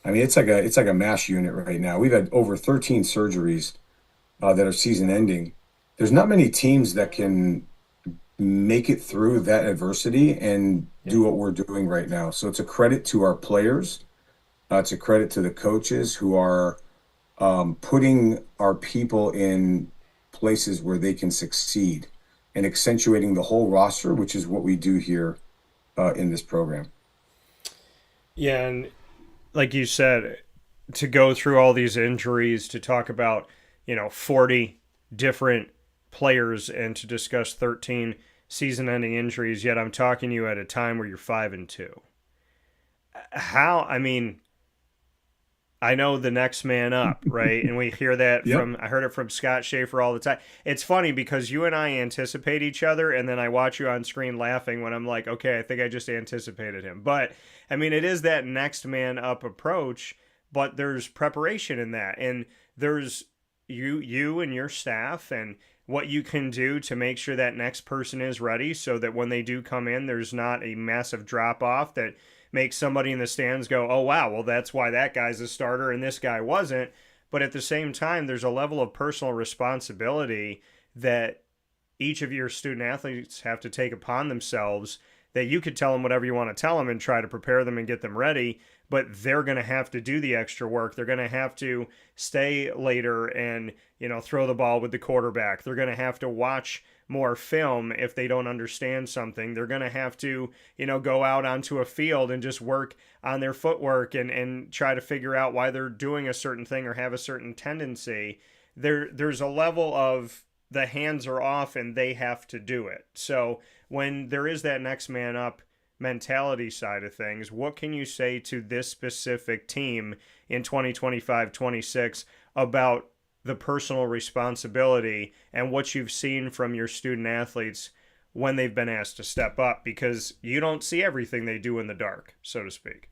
I mean, it's like a mass unit right now. We've had over 13 surgeries that are season ending. There's not many teams that can make it through that adversity and do what we're doing right now. So it's a credit to our players. It's a credit to the coaches who are putting our people in places where they can succeed and accentuating the whole roster, which is what we do here in this program. Yeah, and like you said, to go through all these injuries, to talk about, 40 different players and to discuss 13 season-ending injuries, yet I'm talking to you at a time where you're 5-2. How, I mean, I know the next man up, right? And we hear that Yep. I heard it from Scott Schaefer all the time. It's funny because you and I anticipate each other, and then I watch you on screen laughing when I'm like, okay, I think I just anticipated him. But, I mean, it is that next man up approach, but there's preparation in that. And there's you and your staff and what you can do to make sure that next person is ready so that when they do come in, there's not a massive drop off that makes somebody in the stands go, oh, wow, well, that's why that guy's a starter and this guy wasn't. But at the same time, there's a level of personal responsibility that each of your student athletes have to take upon themselves, that you could tell them whatever you want to tell them and try to prepare them and get them ready, but they're going to have to do the extra work. They're going to have to stay later and, throw the ball with the quarterback. They're going to have to watch more film if they don't understand something. They're going to have to, go out onto a field and just work on their footwork and try to figure out why they're doing a certain thing or have a certain tendency. There's a level of the hands are off and they have to do it. So when there is that next man up mentality side of things, what can you say to this specific team in 2025-26 about the personal responsibility and what you've seen from your student athletes when they've been asked to step up? Because you don't see everything they do in the dark, so to speak.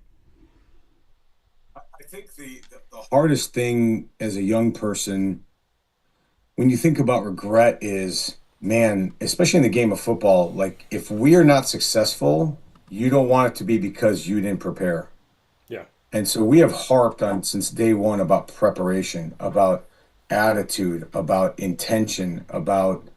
I think the hardest thing as a young person, when you think about regret, is, man, especially in the game of football, like if we are not successful, you don't want it to be because you didn't prepare. Yeah. And so we have harped on since day one about preparation, about attitude, about intention, about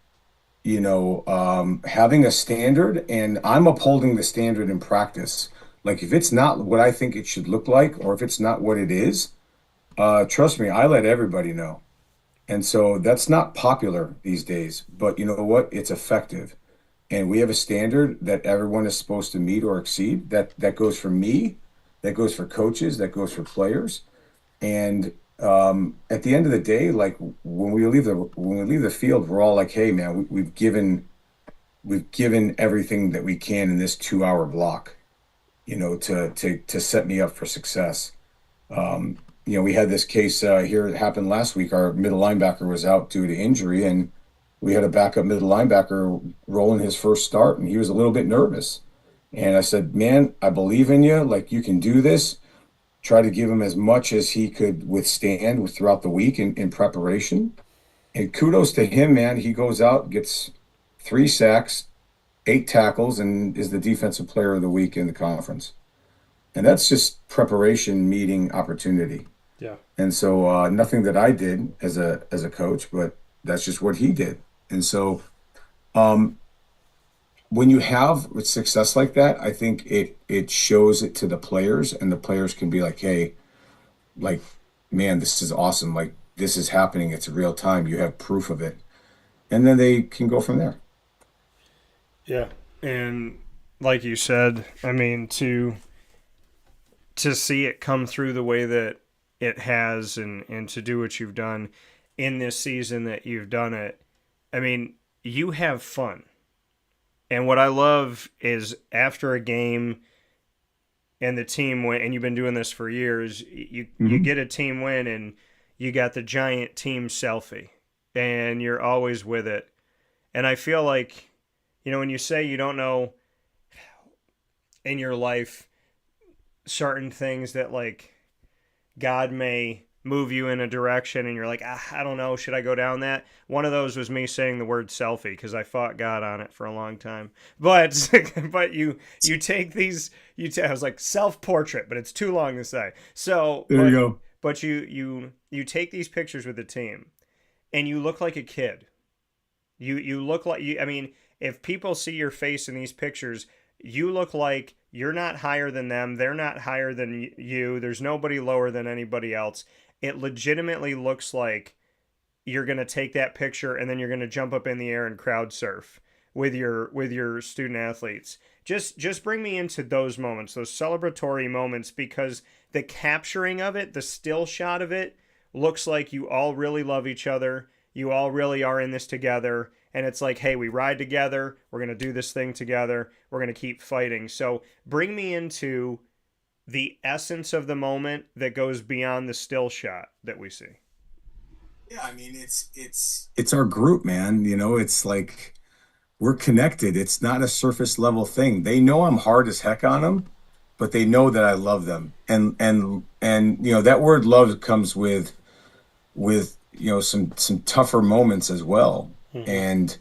having a standard, and I'm upholding the standard in practice. Like if it's not what I think it should look like, or if it's not what it is, trust me, I let everybody know. And so that's not popular these days, but you know what? It's effective. And we have a standard that everyone is supposed to meet or exceed. That goes for me, that goes for coaches, that goes for players. And at the end of the day, like when we leave the field, we're all like, "Hey, man, we've given everything that we can in this 2 hour block, to set me up for success." We had this case here. It happened last week. Our middle linebacker was out due to injury, and we had a backup middle linebacker rolling his first start, and he was a little bit nervous. And I said, "Man, I believe in you. Like you can do this." Try to give him as much as he could withstand throughout the week in preparation. And kudos to him, man. He goes out, gets 3 sacks, 8 tackles, and is the defensive player of the week in the conference. And that's just preparation meeting opportunity. Yeah. And so nothing that I did as a coach, but that's just what he did. And so when you have success like that, I think it shows it to the players, and the players can be like, "Hey, like, man, this is awesome. Like, this is happening. It's real time. You have proof of it." And then they can go from there. Yeah. And like you said, I mean, to see it come through the way that it has and to do what you've done in this season that you've done it, I mean, you have fun. And what I love is after a game and the team win, and you've been doing this for years, you get a team win and you got the giant team selfie and you're always with it. And I feel like, when you say you don't know in your life certain things that like God may move you in a direction and you're like, I don't know, should I go down that? One of those was me saying the word selfie because I fought God on it for a long time. But but you take these I was like self-portrait, but it's too long to say. So There you go. but you take these pictures with the team and you look like a kid. You look like I mean, if people see your face in these pictures, you look like you're not higher than them. They're not higher than you. There's nobody lower than anybody else. It legitimately looks like you're going to take that picture and then you're going to jump up in the air and crowd surf with your student athletes. Just bring me into those moments, those celebratory moments, because the capturing of it, the still shot of it, looks like you all really love each other. You all really are in this together. And it's like, hey, we ride together. We're going to do this thing together. We're going to keep fighting. So bring me into the essence of the moment that goes beyond the still shot that we see. Yeah, I mean, it's our group, man. You know, it's like we're connected. It's not a surface level thing. They know I'm hard as heck on them, but they know that I love them. And you know, that word love comes with you know some tougher moments as well. And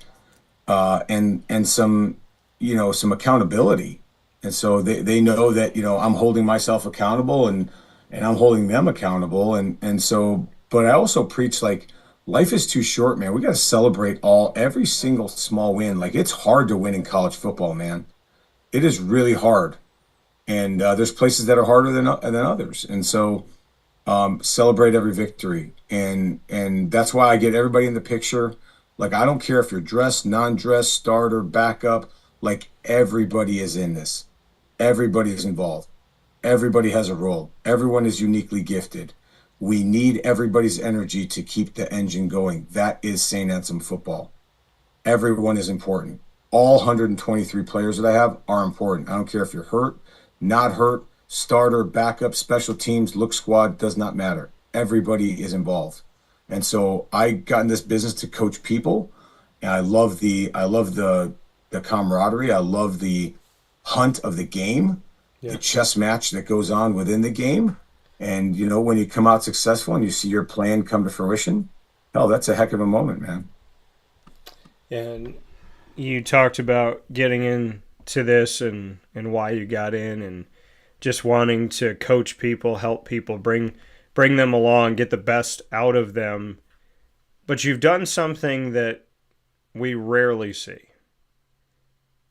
some, you know, some accountability. And so they know that, you know, I'm holding myself accountable and I'm holding them accountable. And so, but I also preach like life is too short, man. We got to celebrate every single small win. Like it's hard to win in college football, man. It is really hard. And there's places that are harder than others. And so celebrate every victory. And that's why I get everybody in the picture. Like, I don't care if you're dressed, non-dressed, starter, backup, like everybody is in this. Everybody is involved. Everybody has a role. Everyone is uniquely gifted. We need everybody's energy to keep the engine going. That is St. Anselm football. Everyone is important. All 123 players that I have are important. I don't care if you're hurt, not hurt, starter, backup, special teams, look squad, does not matter. Everybody is involved. And so I got in this business to coach people, and I love the camaraderie. I love the hunt of the game, the chess match that goes on within the game. And you know, when you come out successful and you see your plan come to fruition, hell, that's a heck of a moment, man. And you talked about getting into this and why you got in and just wanting to coach people, help people, bring them along, get the best out of them. But you've done something that we rarely see.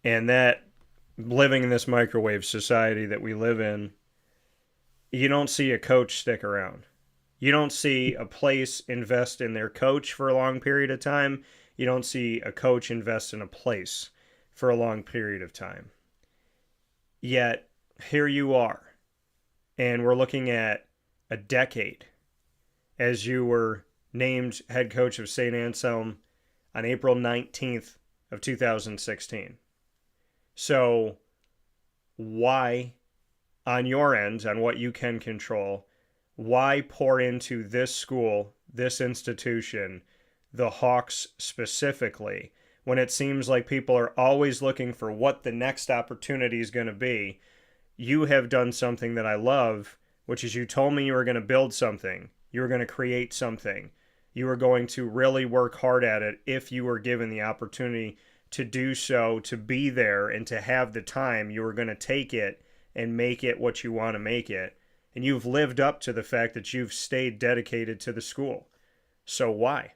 And that, living in this microwave society that we live in, you don't see a coach stick around. You don't see a place invest in their coach for a long period of time. You don't see a coach invest in a place for a long period of time. Yet, here you are. And we're looking at a decade as you were named head coach of St. Anselm on April 19th of 2016. So why, on your end, on what you can control, why pour into this school, this institution, the Hawks specifically, when it seems like people are always looking for what the next opportunity is going to be? You have done something that I love, which is you told me you were going to build something. You were going to create something. You were going to really work hard at it if you were given the opportunity to do so, to be there and to have the time. You were going to take it and make it what you want to make it. And you've lived up to the fact that you've stayed dedicated to the school. So why?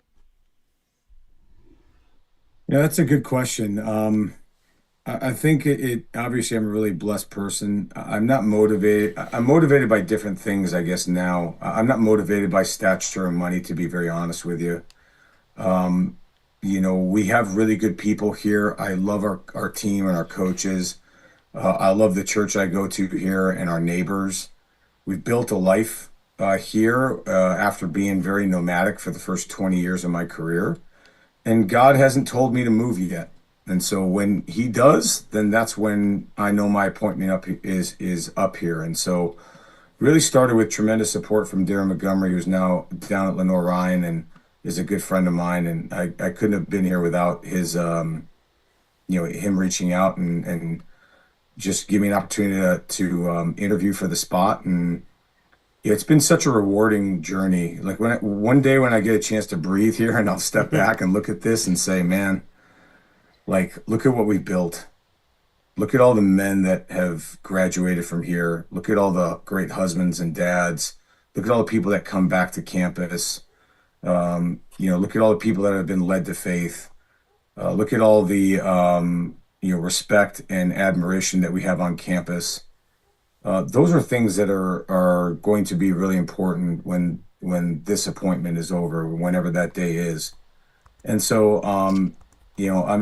Yeah, that's a good question. I think it obviously I'm a really blessed person. I'm not motivated. I'm motivated by different things, I guess now. I'm not motivated by stature and money, to be very honest with you. You know, we have really good people here. I love our team and our coaches. I love the church I go to here and our neighbors. We've built a life here after being very nomadic for the first 20 years of my career. And God hasn't told me to move yet. And so when he does, then that's when I know my appointment is up here. And so really started with tremendous support from Darren Montgomery, who's now down at Lenore Ryan and is a good friend of mine. And I couldn't have been here without his, you know, him reaching out and just give me an opportunity to interview for the spot. And yeah, it's been such a rewarding journey. Like one day when I get a chance to breathe here and I'll step back and look at this and say, man, like, look at what we built. Look at all the men that have graduated from here. Look at all the great husbands and dads. Look at all the people that come back to campus. Look at all the people that have been led to faith. Look at all the respect and admiration that we have on campus. Those are things that are going to be really important when this appointment is over, whenever that day is. And so, I'm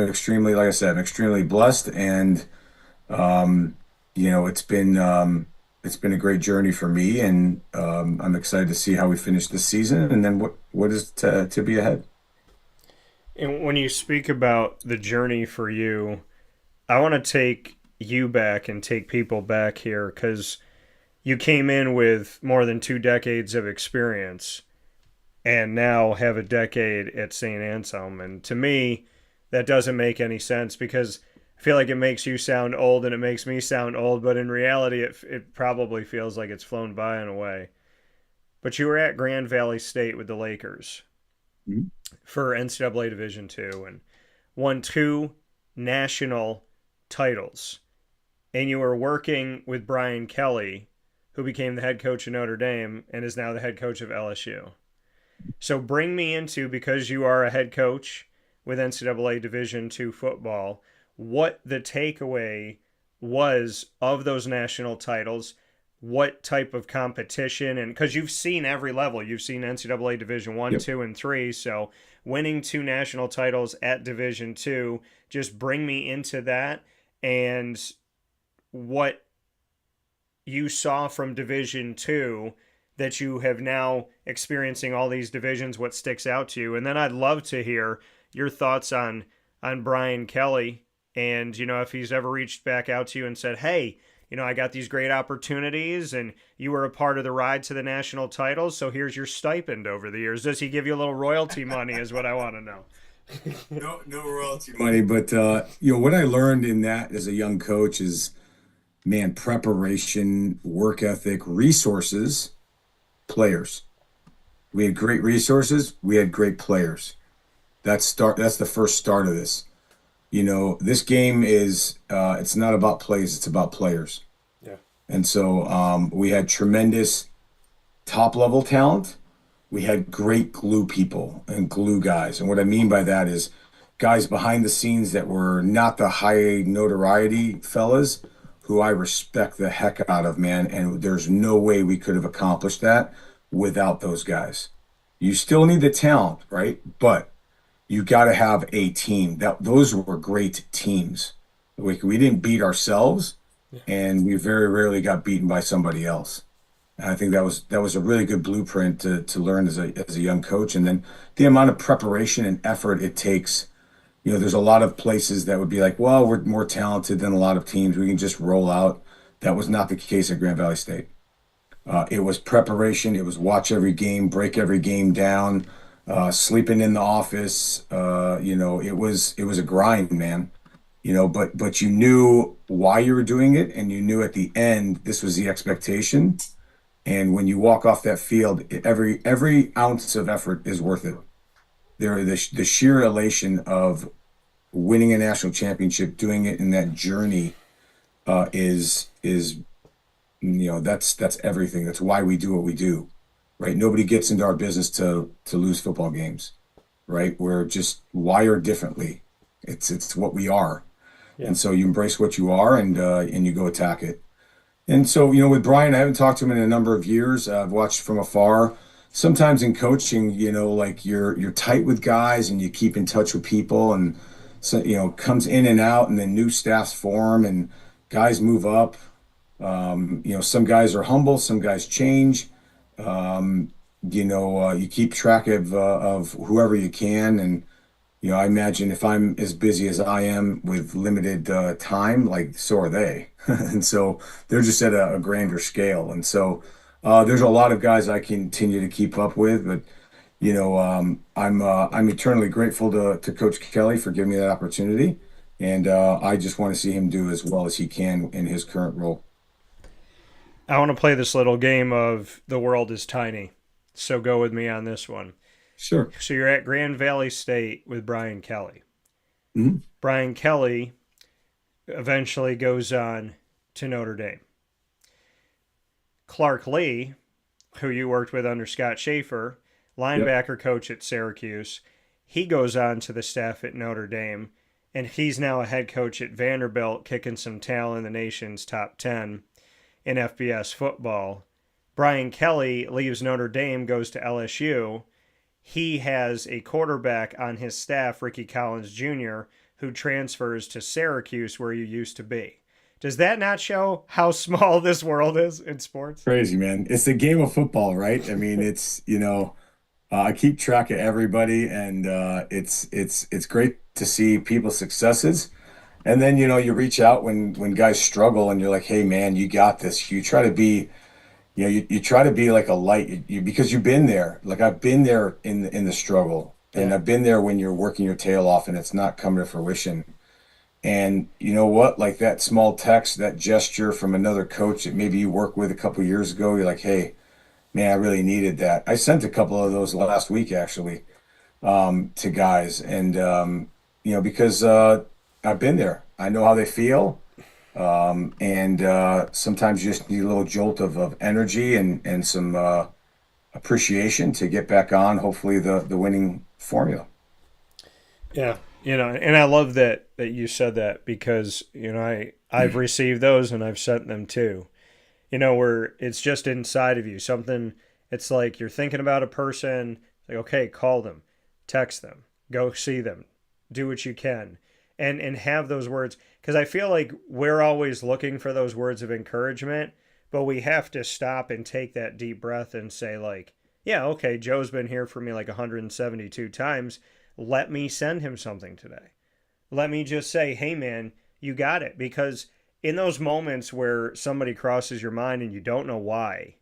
extremely, like I said, I'm extremely blessed, and it's been a great journey for me, and I'm excited to see how we finish this season, and then what is to be ahead. And when you speak about the journey for you, I want to take you back and take people back here, because you came in with more than 2 decades of experience and now have a decade at St. Anselm. And to me, that doesn't make any sense, because I feel like it makes you sound old and it makes me sound old, but in reality, it probably feels like it's flown by in a way. But you were at Grand Valley State with the Lakers for NCAA Division II and won 2 national titles. And you were working with Brian Kelly, who became the head coach of Notre Dame and is now the head coach of LSU. So bring me into, because you are a head coach with NCAA Division II football, what the takeaway was of those national titles, what type of competition, and because you've seen every level, you've seen NCAA Division I, Yep. 2, and 3, so winning 2 national titles at Division II, just bring me into that and what you saw from Division II that you have now experiencing all these divisions, what sticks out to you. And then I'd love to hear your thoughts on Brian Kelly, and if he's ever reached back out to you and said, hey, I got these great opportunities and you were a part of the ride to the national titles, so here's your stipend over the years. Does he give you a little royalty money is what I want to know. No royalty money, but what I learned in that as a young coach is, man, preparation, work ethic, resources, players. We had great resources, we had great players. That's the first start of this. This game is it's not about plays, it's about players. Yeah. And so we had tremendous top level talent. We had great glue people and glue guys. And what I mean by that is guys behind the scenes that were not the high notoriety fellas, who I respect the heck out of, man. And there's no way we could have accomplished that without those guys. You still need the talent, right? But you got to have a team. Those were great teams. We didn't beat ourselves, and we very rarely got beaten by somebody else. And I think that was a really good blueprint to learn as a young coach. And then the amount of preparation and effort it takes. There's a lot of places that would be like, well, we're more talented than a lot of teams, we can just roll out. That was not the case at Grand Valley State. It was preparation. It was watch every game, break every game down, sleeping in the office. It was a grind, man. But you knew why you were doing it, and you knew at the end this was the expectation. And when you walk off that field, every ounce of effort is worth it. The sheer elation of winning a national championship, doing it in that journey, is that's everything. That's why we do what we do, right? Nobody gets into our business to lose football games, right? We're just wired differently. It's what we are. Yeah. And so you embrace what you are, and you go attack it. And so, with Brian, I haven't talked to him in a number of years. I've watched from afar. Sometimes in coaching, like you're tight with guys and you keep in touch with people, and so, comes in and out, and then new staffs form and guys move up. Some guys are humble, some guys change. You keep track of whoever you can. And, I imagine if I'm as busy as I am with limited time, like so are they. And so they're just at a grander scale. And so there's a lot of guys I continue to keep up with, but I'm eternally grateful to Coach Kelly for giving me that opportunity. And I just want to see him do as well as he can in his current role. I want to play this little game of the world is tiny. So go with me on this one. Sure. So you're at Grand Valley State with Brian Kelly. Mm-hmm. Brian Kelly eventually goes on to Notre Dame. Clark Lee, who you worked with under Scott Schaefer, linebacker coach at Syracuse, he goes on to the staff at Notre Dame, and he's now a head coach at Vanderbilt, kicking some tail in the nation's top 10 in FBS football. Brian Kelly leaves Notre Dame, goes to LSU. He has a quarterback on his staff, Ricky Collins Jr., who transfers to Syracuse, where you used to be. Does that not show how small this world is in sports? Crazy, man. It's the game of football, right? I mean, it's, I keep track of everybody, and it's great to see people's successes. And then, you reach out when guys struggle and you're like, hey, man, you got this. You try to be, you try to be like a light because you've been there. Like I've been there in the struggle, and I've been there when you're working your tail off and it's not coming to fruition. And you know what? Like that small text, that gesture from another coach that maybe you worked with a couple of years ago, you're like, hey, man, I really needed that. I sent a couple of those last week, actually, to guys. And, because I've been there. I know how they feel. And sometimes you just need a little jolt of energy and some appreciation to get back on, hopefully, the winning formula. Yeah. And I love that you said that because, I've received those and I've sent them too. Where it's just inside of you. Something, it's like you're thinking about a person, like, okay, call them, text them, go see them, do what you can, and have those words. Because I feel like we're always looking for those words of encouragement, but we have to stop and take that deep breath and say, like, yeah, okay, Joe's been here for me like 172 times. Let me send him something today. Let me just say, hey, man, you got it. Because in those moments where somebody crosses your mind and you don't know why,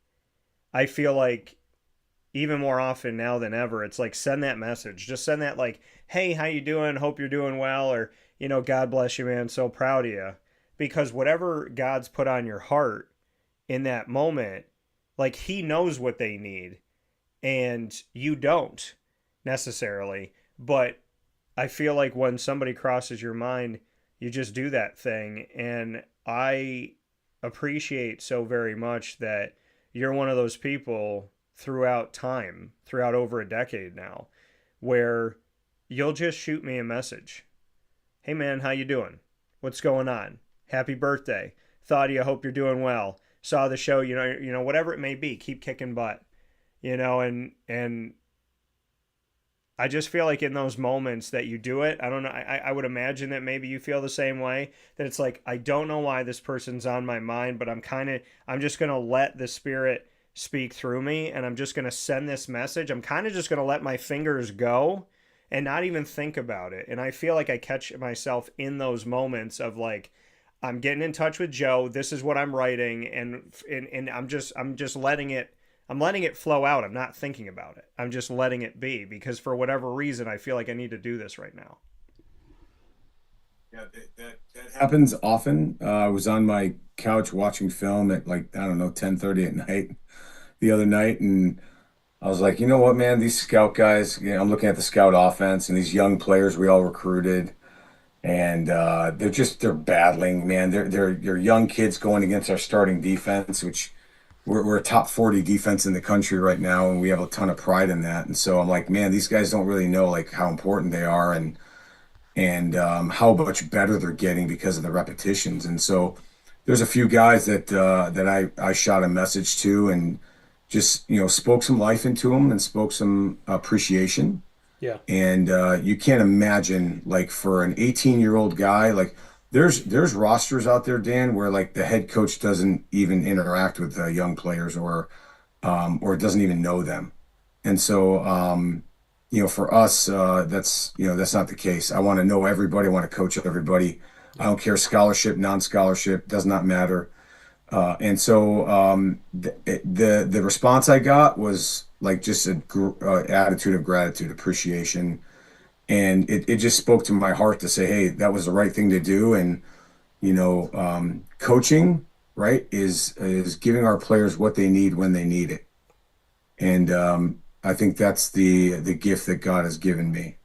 I feel like even more often now than ever, it's like send that message. Just send that like, hey, how you doing? Hope you're doing well. Or, God bless you, man. So proud of you. Because whatever God's put on your heart in that moment, like he knows what they need and you don't necessarily. But I feel like when somebody crosses your mind, you just do that thing. And I appreciate so very much that you're one of those people throughout time, throughout over a decade now, where you'll just shoot me a message. Hey, man, how you doing? What's going on? Happy birthday. Thought of you. Hope you're doing well. Saw the show, whatever it may be. Keep kicking butt, and I just feel like in those moments that you do it, I don't know, I would imagine that maybe you feel the same way, that it's like, I don't know why this person's on my mind, but I'm just going to let the Spirit speak through me, and I'm just going to send this message. I'm kind of just going to let my fingers go and not even think about it. And I feel like I catch myself in those moments of like, I'm getting in touch with Joe, this is what I'm writing, and I'm just letting it flow out. I'm not thinking about it. I'm just letting it be because for whatever reason, I feel like I need to do this right now. Yeah, that happens often. I was on my couch watching film at 10:30 at night the other night. And I was like, you know what, man, these scout guys, I'm looking at the scout offense and these young players we all recruited. And they're battling, man. They're young kids going against our starting defense, which we're a top 40 defense in the country right now, and we have a ton of pride in that. And so I'm like, man, these guys don't really know like how important they are and how much better they're getting because of the repetitions. And so there's a few guys that I shot a message to and just spoke some life into them and spoke some appreciation. Yeah. And you can't imagine, like, for an 18-year-old guy, like there's rosters out there, Dan, where like the head coach doesn't even interact with young players or doesn't even know them. And so for us, that's not the case. I want to know everybody. I want to coach everybody. I don't care scholarship, non-scholarship, does not matter. And so the response I got was like just a attitude of gratitude, appreciation, And it just spoke to my heart to say, hey, that was the right thing to do. And, coaching, right, is giving our players what they need when they need it. And I think that's the gift that God has given me.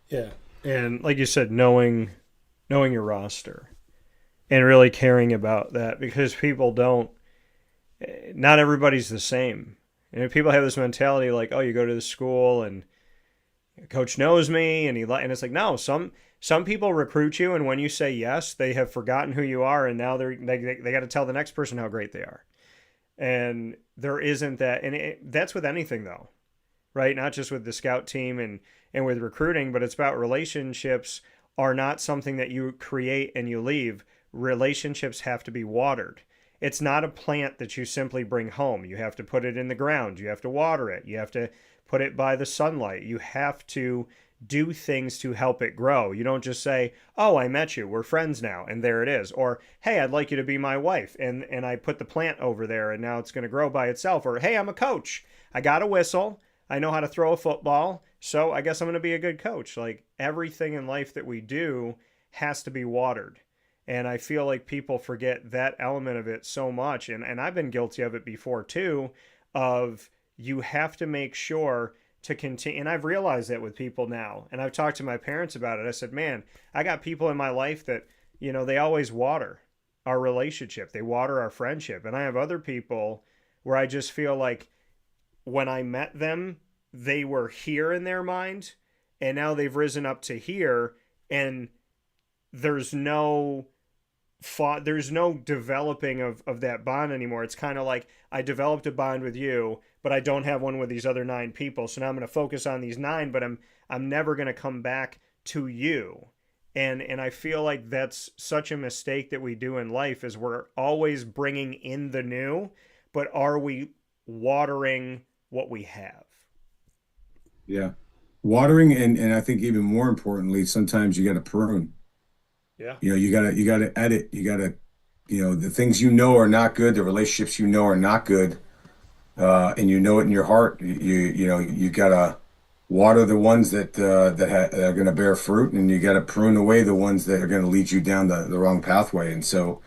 Yeah. And like you said, knowing your roster and really caring about that, because people don't, not everybody's the same. And people have this mentality like, oh, you go to the school and coach knows me and and it's like, no, some people recruit you, and when you say yes, they have forgotten who you are, and now they got to tell the next person how great they are. And there isn't that, and that's with anything though, right? Not just with the scout team and with recruiting, but it's about relationships are not something that you create and you leave. Relationships have to be watered. It's not a plant that you simply bring home. You have to put it in the ground. You have to water it. You have to put it by the sunlight. You have to do things to help it grow. You don't just say, oh, I met you, we're friends now, and there it is. Or, hey, I'd like you to be my wife, and I put the plant over there, and now it's going to grow by itself. Or, hey, I'm a coach. I got a whistle. I know how to throw a football, so I guess I'm going to be a good coach. Like, everything in life that we do has to be watered. And I feel like people forget that element of it so much. And I've been guilty of it before too, of you have to make sure to continue. And I've realized that with people now. And I've talked to my parents about it. I said, man, I got people in my life that, they always water our relationship. They water our friendship. And I have other people where I just feel like when I met them, they were here in their mind. And now they've risen up to here. And there's no developing of that bond anymore. It's kind of like I developed a bond with you, but I don't have one with these other 9 people. So now I'm going to focus on these 9, but I'm never going to come back to you. And I feel like that's such a mistake that we do in life, is we're always bringing in the new, but are we watering what we have? Yeah. Watering, and I think even more importantly, sometimes you got to prune. Yeah. You gotta edit. You gotta, the things are not good, the relationships are not good, and it in your heart. You gotta water the ones that are gonna bear fruit, and you gotta prune away the ones that are gonna lead you down the wrong pathway. And so,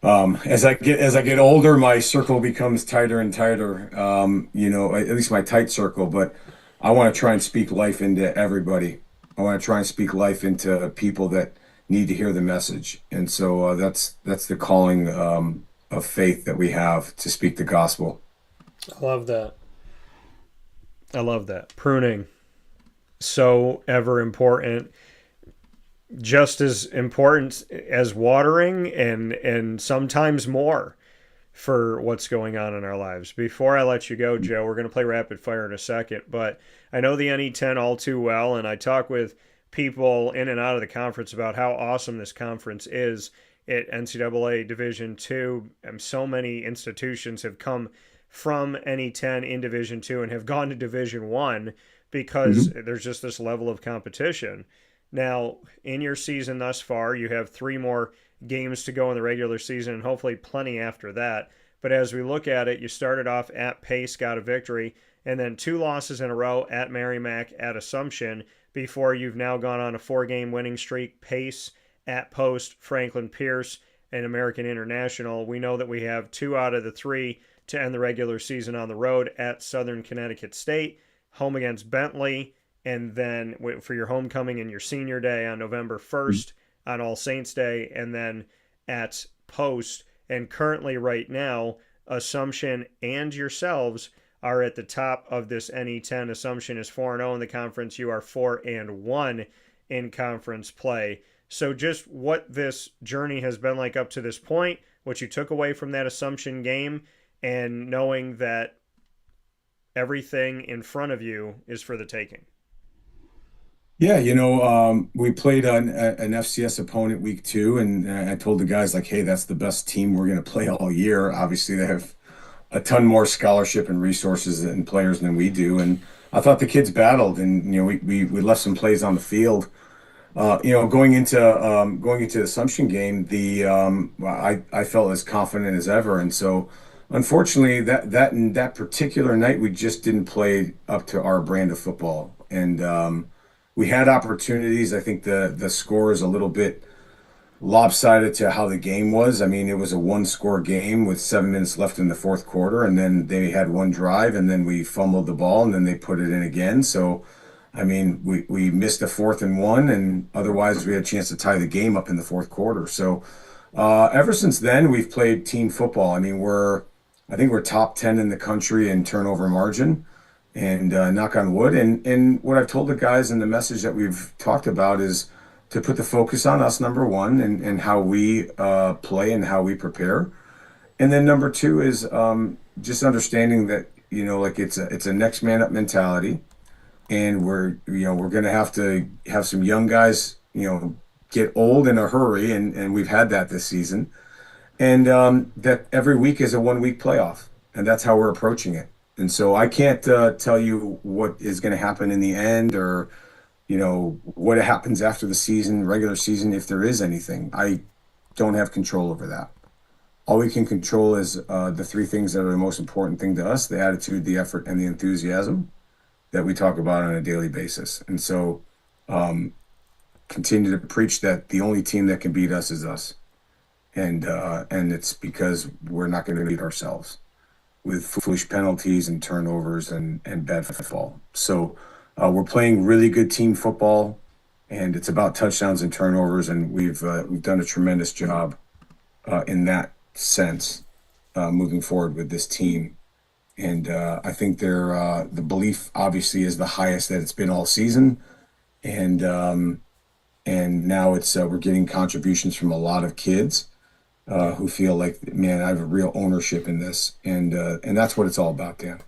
as I get older, my circle becomes tighter and tighter. At least my tight circle. But I want to try and speak life into everybody. I want to try and speak life into people that need to hear the message. And so that's the calling of faith that we have, to speak the gospel. I love that. Pruning, so ever important, just as important as watering, and sometimes more for what's going on in our lives. Before I let you go, Joe, we're going to play rapid fire in a second, but I know the NE10 all too well, and I talk with people in and out of the conference about how awesome this conference is at NCAA Division II. And so many institutions have come from NE10 in Division II and have gone to Division I because there's just this level of competition. Now, in your season thus far, you have 3 more games to go in the regular season and hopefully plenty after that. But as we look at it, you started off at Pace, got a victory, and then 2 losses in a row at Merrimack, at Assumption, before you've now gone on a 4-game winning streak. Pace, at Post, Franklin Pierce, and American International. We know that we have 2 out of the 3 to end the regular season on the road, at Southern Connecticut State, home against Bentley, and then for your homecoming and your senior day on November 1st on All Saints Day, and then at Post. And currently right now, Assumption and yourselves are at the top of this NE10. Assumption is 4-0 in the conference. You are 4-1 in conference play. So just what this journey has been like up to this point, what you took away from that Assumption game, and knowing that everything in front of you is for the taking. Yeah, we played an FCS opponent week 2, and I told the guys, like, hey, that's the best team we're going to play all year. Obviously, they have a ton more scholarship and resources and players than we do. And I thought the kids battled, and we left some plays on the field. Going into the Assumption game, I felt as confident as ever. And so, unfortunately, that particular night we just didn't play up to our brand of football. And we had opportunities. I think the score is a little bit lopsided to how the game was. I mean, it was a one-score game with 7 minutes left in the fourth quarter, and then they had one drive, and then we fumbled the ball, and then they put it in again. So, I mean, we missed a 4th and 1, and otherwise we had a chance to tie the game up in the fourth quarter. So, ever since then, we've played team football. I mean, I think we're top 10 in the country in turnover margin, and knock on wood. And what I've told the guys and the message that we've talked about is to put the focus on us, number one, and how we play and how we prepare. And then number two is just understanding that, like it's a next man up mentality. And we're going to have some young guys, get old in a hurry. And we've had that this season. And that every week is a 1-week playoff. And that's how we're approaching it. And so I can't tell you what is going to happen in the end, or what happens after the season, regular season, if there is anything. I don't have control over that. All we can control is the three things that are the most important thing to us: the attitude, the effort, and the enthusiasm that we talk about on a daily basis. And so continue to preach that the only team that can beat us is us. And it's because we're not going to beat ourselves with foolish penalties and turnovers and bad football. So we're playing really good team football, and it's about touchdowns and turnovers, and we've done a tremendous job in that sense moving forward with this team. And I think the belief obviously is the highest that it's been all season, and now it's we're getting contributions from a lot of kids who feel like, man, I have a real ownership in this, and that's what it's all about, Dan.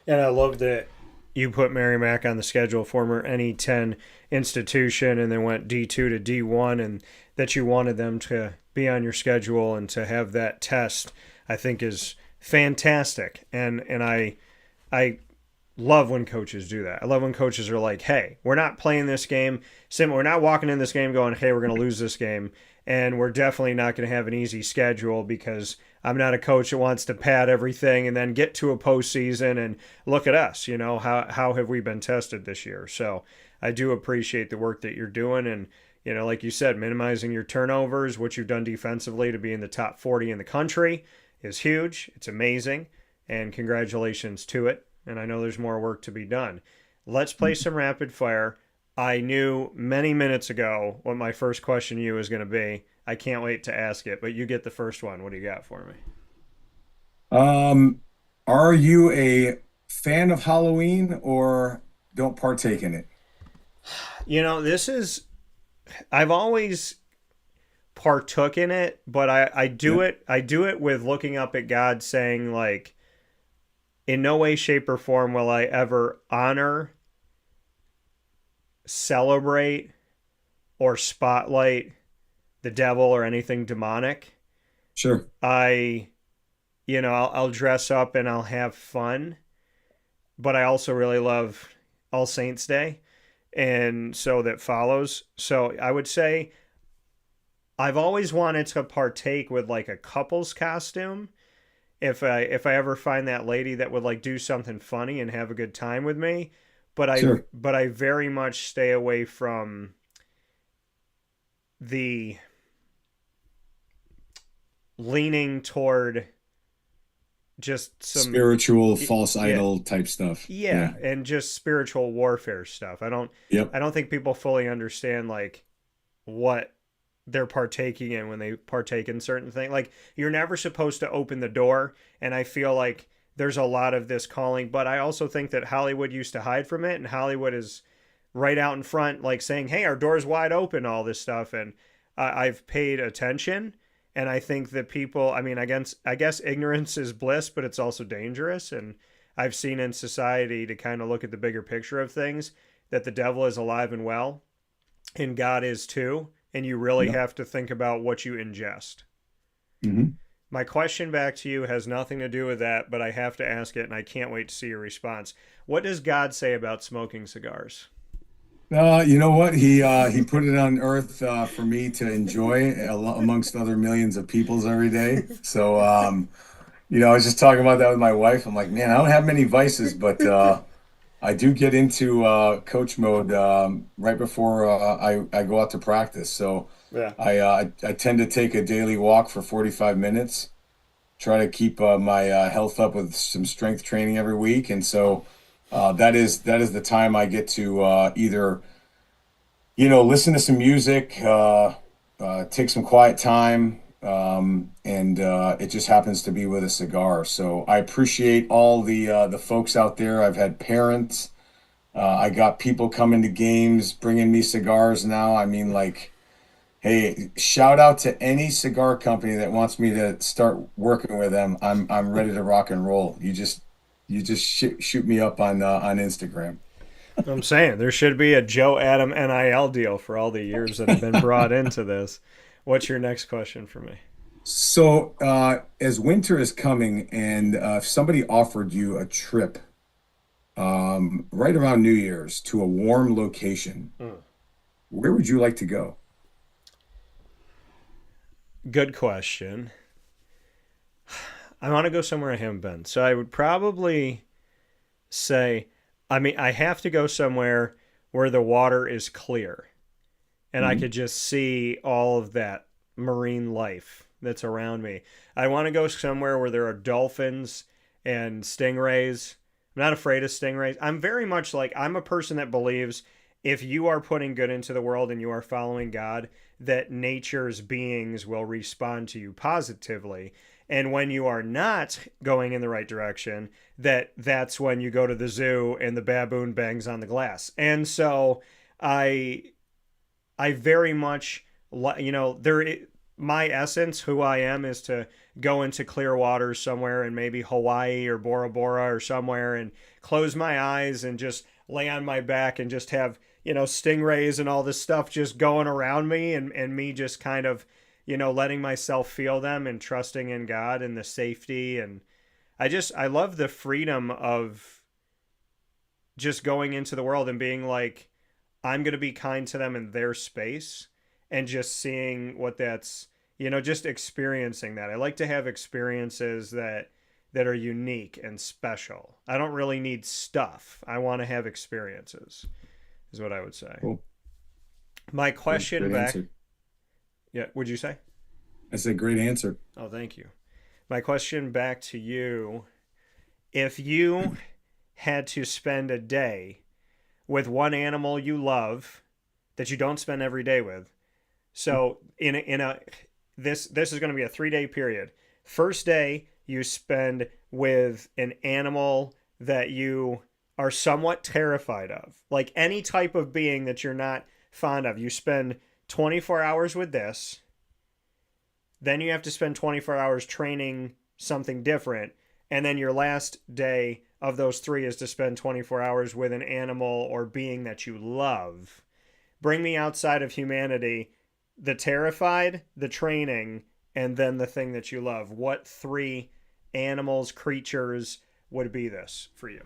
And I love that you put Merrimack on the schedule, former NE10 institution, and then went D2 to D1, and that you wanted them to be on your schedule and to have that test, I think is fantastic. And I love when coaches do that. I love when coaches are like, hey, we're not playing this game. We're not walking in this game going, hey, we're going to lose this game. And we're definitely not going to have an easy schedule, because I'm not a coach that wants to pad everything and then get to a postseason and look at us, how have we been tested this year? So I do appreciate the work that you're doing. And, like you said, minimizing your turnovers, what you've done defensively to be in the top 40 in the country is huge. It's amazing. And congratulations to it. And I know there's more work to be done. Let's play some rapid fire. I knew many minutes ago what my first question to you was going to be. I can't wait to ask it, but you get the first one. What do you got for me? Are you a fan of Halloween or don't partake in it? I've always partook in it, but I do it with looking up at God, saying, like, in no way, shape, or form will I ever honor, celebrate, or spotlight the devil or anything demonic. Sure. I'll dress up and I'll have fun, but I also really love All Saints Day, and so that follows. So I would say I've always wanted to partake with like a couple's costume. If I ever find that lady that would like do something funny and have a good time with me, but I very much stay away from the leaning toward just some spiritual false idol type stuff. Yeah, and just spiritual warfare stuff. I don't think people fully understand like what they're partaking in when they partake in certain things. Like, you're never supposed to open the door, and I feel like there's a lot of this calling, but I also think that Hollywood used to hide from it, and Hollywood is right out in front, like saying, hey, our door's wide open, all this stuff. And I've paid attention, and I think that people, I guess ignorance is bliss, but it's also dangerous. And I've seen in society, to kind of look at the bigger picture of things, that the devil is alive and well, and God is too. And you really have to think about what you ingest. Mm-hmm. My question back to you has nothing to do with that, but I have to ask it, and I can't wait to see your response. What does God say about smoking cigars? You know what? He put it on earth for me to enjoy amongst other millions of peoples every day. So, I was just talking about that with my wife. I'm like, man, I don't have many vices, but I do get into coach mode right before I go out to practice. So Yeah. I tend to take a daily walk for 45 minutes, try to keep my health up with some strength training every week. And so that is the time I get to either, listen to some music, take some quiet time, and it just happens to be with a cigar. So I appreciate all the folks out there. I've had parents. I got people coming to games, bringing me cigars now. I mean, like, hey, shout out to any cigar company that wants me to start working with them. I'm ready to rock and roll. You just shoot me up on Instagram. I'm saying there should be a Joe Adam NIL deal for all the years that have been brought into this. What's your next question for me? So, as winter is coming, and if somebody offered you a trip right around New Year's to a warm location, where would you like to go? Good question. I want to go somewhere I haven't been. So I would probably say, I mean, I have to go somewhere where the water is clear and I could just see all of that marine life that's around me. I want to go somewhere where there are dolphins and stingrays. I'm not afraid of stingrays. I'm very much like, I'm a person that believes if you are putting good into the world and you are following God, that nature's beings will respond to you positively. And when you are not going in the right direction, that's when you go to the zoo and the baboon bangs on the glass. And so I very much, my essence, who I am, is to go into clear waters somewhere in maybe Hawaii or Bora Bora or somewhere and close my eyes and just lay on my back and just have, stingrays and all this stuff just going around me and me just kind of, letting myself feel them and trusting in God and the safety. And I love the freedom of just going into the world and being like, I'm going to be kind to them in their space and just seeing what that's, just experiencing that. I like to have experiences that are unique and special. I don't really need stuff. I want to have experiences, is what I would say. Cool. My question Great back. answer. Yeah, would you say? I said great answer. Oh, thank you. My question back to you. If you had to spend a day with one animal you love that you don't spend every day with, so this is going to be a 3-day period. First day you spend with an animal that you are somewhat terrified of, like any type of being that you're not fond of. You spend 24 hours with this. Then you have to spend 24 hours training something different. And then your last day of those 3 is to spend 24 hours with an animal or being that you love. Bring me outside of humanity, the terrified, the training, and then the thing that you love. What 3 animals, creatures would be this for you?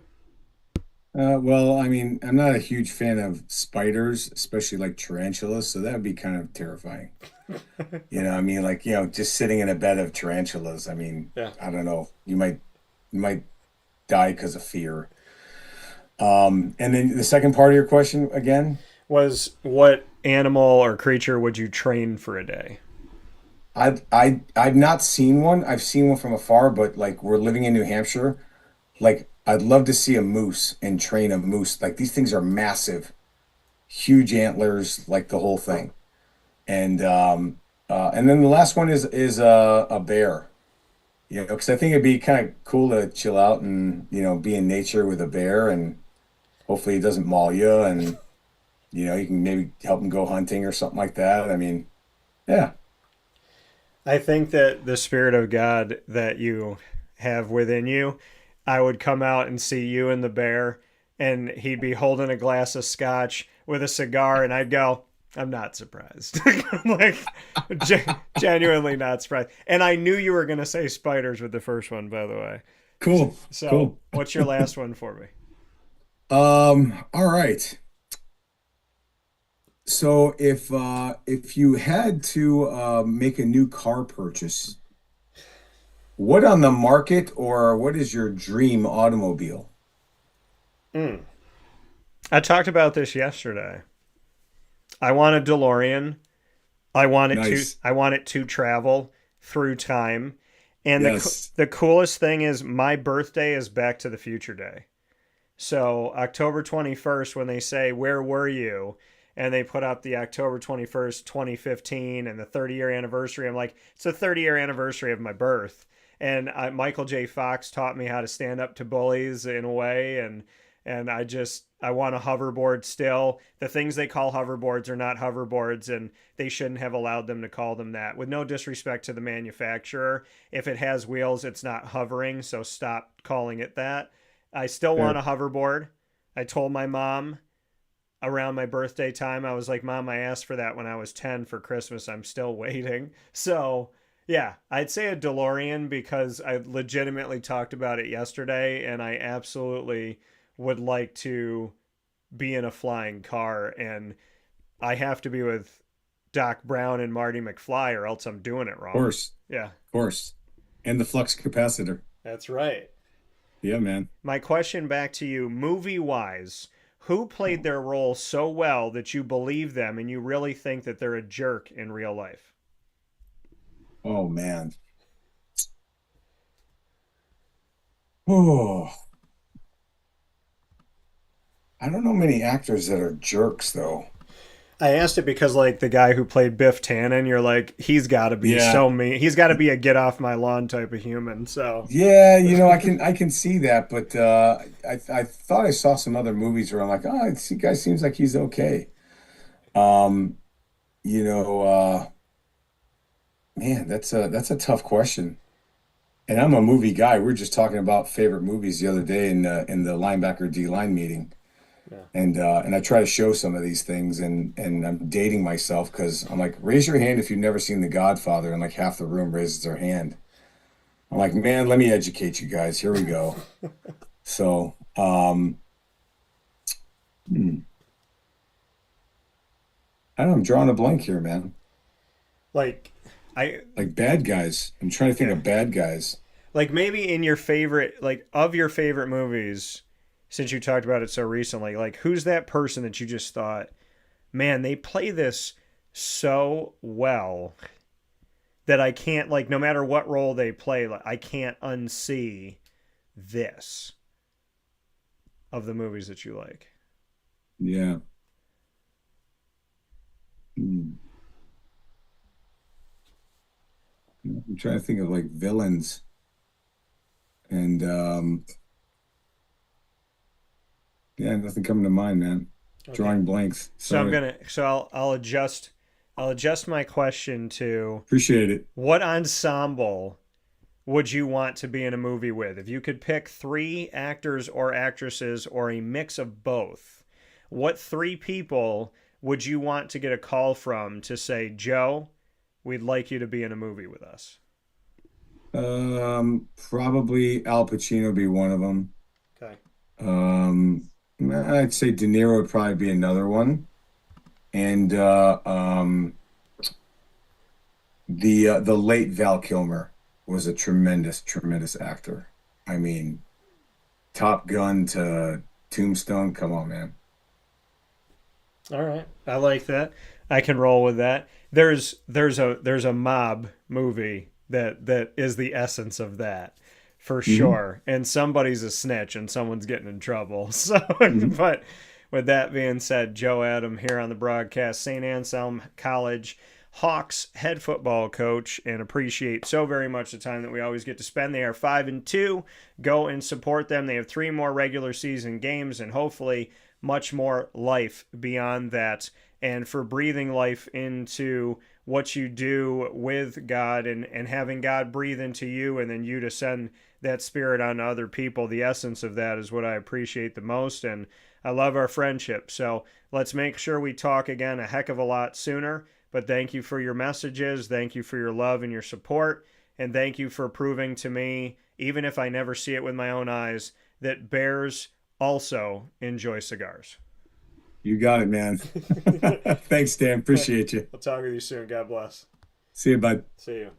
Well, I mean, I'm not a huge fan of spiders, especially like tarantulas, so that would be kind of terrifying. I mean, like, just sitting in a bed of tarantulas. I mean, Yeah. I don't know. You might die because of fear. And then the second part of your question again? Was what animal or creature would you train for a day? I've not seen one. I've seen one from afar, but like we're living in New Hampshire, like I'd love to see a moose and train a moose. Like these things are massive, huge antlers, like the whole thing. And then the last one is a bear. Because I think it'd be kind of cool to chill out and be in nature with a bear, and hopefully he doesn't maul you, and you can maybe help him go hunting or something like that. I mean, yeah. I think that the Spirit of God that you have within you, I would come out and see you and the bear, and he'd be holding a glass of scotch with a cigar, and I'd go, I'm not surprised. Like, genuinely not surprised. And I knew you were going to say spiders with the first one, by the way. Cool. So, Cool. What's your last one for me? All right. So if you had to make a new car purchase, what on the market or what is your dream automobile? I talked about this yesterday. I want a DeLorean. Nice. I want it to travel through time. And Yes. the coolest thing is my birthday is Back to the Future Day. So October 21st, when they say, "Where were you?" and they put up the October 21st, 2015 and the 30-year anniversary, I'm like, it's the 30-year anniversary of my birth. And Michael J. Fox taught me how to stand up to bullies in a way. And I want a hoverboard still. The things they call hoverboards are not hoverboards, and they shouldn't have allowed them to call them that. With no disrespect to the manufacturer, if it has wheels, it's not hovering, so stop calling it that. I still want Sure. a hoverboard. I told my mom around my birthday time, I was like, "Mom, I asked for that when I was 10 for Christmas. I'm still waiting." So, yeah, I'd say a DeLorean because I legitimately talked about it yesterday and I absolutely would like to be in a flying car. And I have to be with Doc Brown and Marty McFly or else I'm doing it Of wrong. course. Yeah, Of course. And the flux capacitor. that's right. Yeah, man. My question back to you, movie wise, who played their role so well that you believe them and you really think that they're a jerk in real life? Oh, man. Oh, I don't know many actors that are jerks, though. I asked it because, like, the guy who played Biff Tannen, you're like, he's got to be Yeah. so mean. He's got to be a get off my lawn type of human. So, Yeah, I can see that, but I thought I saw some other movies where I'm like, oh, this guy seems like he's okay. Um, you know, man, that's a tough question. And I'm a movie guy. We were just talking about favorite movies the other day in the linebacker D line meeting, yeah. and I try to show some of these things, and I'm dating myself because I'm like, raise your hand if you've never seen The Godfather, and like half the room raises their hand. I'm like, man, let me educate you guys. Here we go. So, hmm, I don't know, I'm drawing a blank here, man. Like, I, Like bad guys. I'm trying to think yeah. of bad guys. Like, maybe in your favorite, like, of your favorite movies, since you talked about it so recently, like, who's that person that you just thought, man, they play this so well that I can't, like, no matter what role they play, like, I can't unsee this of the movies that you like. Yeah. Hmm. I'm trying to think of like villains and yeah, nothing coming to mind, man. Okay. Drawing blanks. So I'm Sorry. gonna so I'll adjust my question to Appreciate it. what ensemble would you want to be in a movie with? If you could pick three actors or actresses or a mix of both, what three people would you want to get a call from to say, "Joe, we'd like you to be in a movie with us"? Probably Al Pacino be one of them. Okay. Um, I'd say De Niro would probably be another one. And the late Val Kilmer was a tremendous, tremendous actor. I mean, Top Gun to Tombstone. Come on, man. All right. I like that. I can roll with that. There's a mob movie that is the essence of that for Hmm. sure. And somebody's a snitch and someone's getting in trouble. So Hmm. but with that being said, Joe Adam here on the broadcast, St. Anselm College Hawks head football coach, and appreciate so very much the time that we always get to spend. They are 5-2. Go and support them. They have three more regular season games and hopefully much more life beyond that. And for breathing life into what you do with God and having God breathe into you and then you to send that spirit on other people. The essence of that is what I appreciate the most. And I love our friendship. So let's make sure we talk again a heck of a lot sooner. But thank you for your messages. Thank you for your love and your support. And thank you for proving to me, even if I never see it with my own eyes, that bears also enjoy cigars. You got it, man. Thanks, Dan. Appreciate you. I'll talk with you soon. God bless. See you, bud. See you.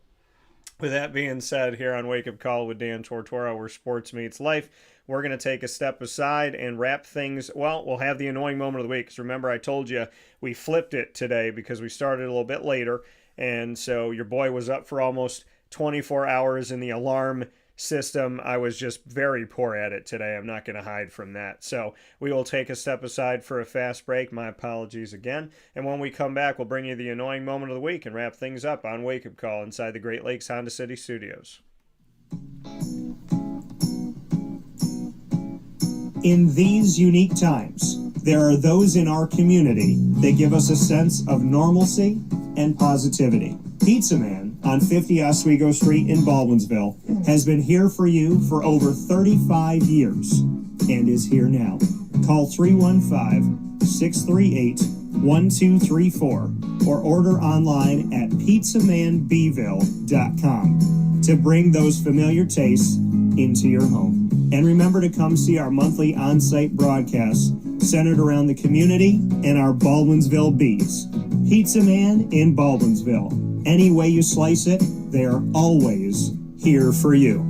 With that being said, here on Wake Up Call with Dan Tortora, where sports meets life, we're going to take a step aside and wrap things. Well, we'll have the annoying moment of the week. Because remember, I told you we flipped it today because we started a little bit later. And so your boy was up for almost 24 hours in the alarm system. I was just very poor at it today. I'm not going to hide from that. So we will take a step aside for a fast break. My apologies again. And when we come back, we'll bring you the annoying moment of the week and wrap things up on Wake Up Call inside the Great Lakes Honda City Studios. In these unique times, there are those in our community that give us a sense of normalcy and positivity. Pizza Man on 50 Oswego Street in Baldwinsville has been here for you for over 35 years and is here now. Call 315-638-1234 or order online at pizzamanbville.com to bring those familiar tastes into your home. And remember to come see our monthly on-site broadcasts centered around the community and our Baldwinsville Bees. Pizza Man in Baldwinsville. Any way you slice it, they are always here for you.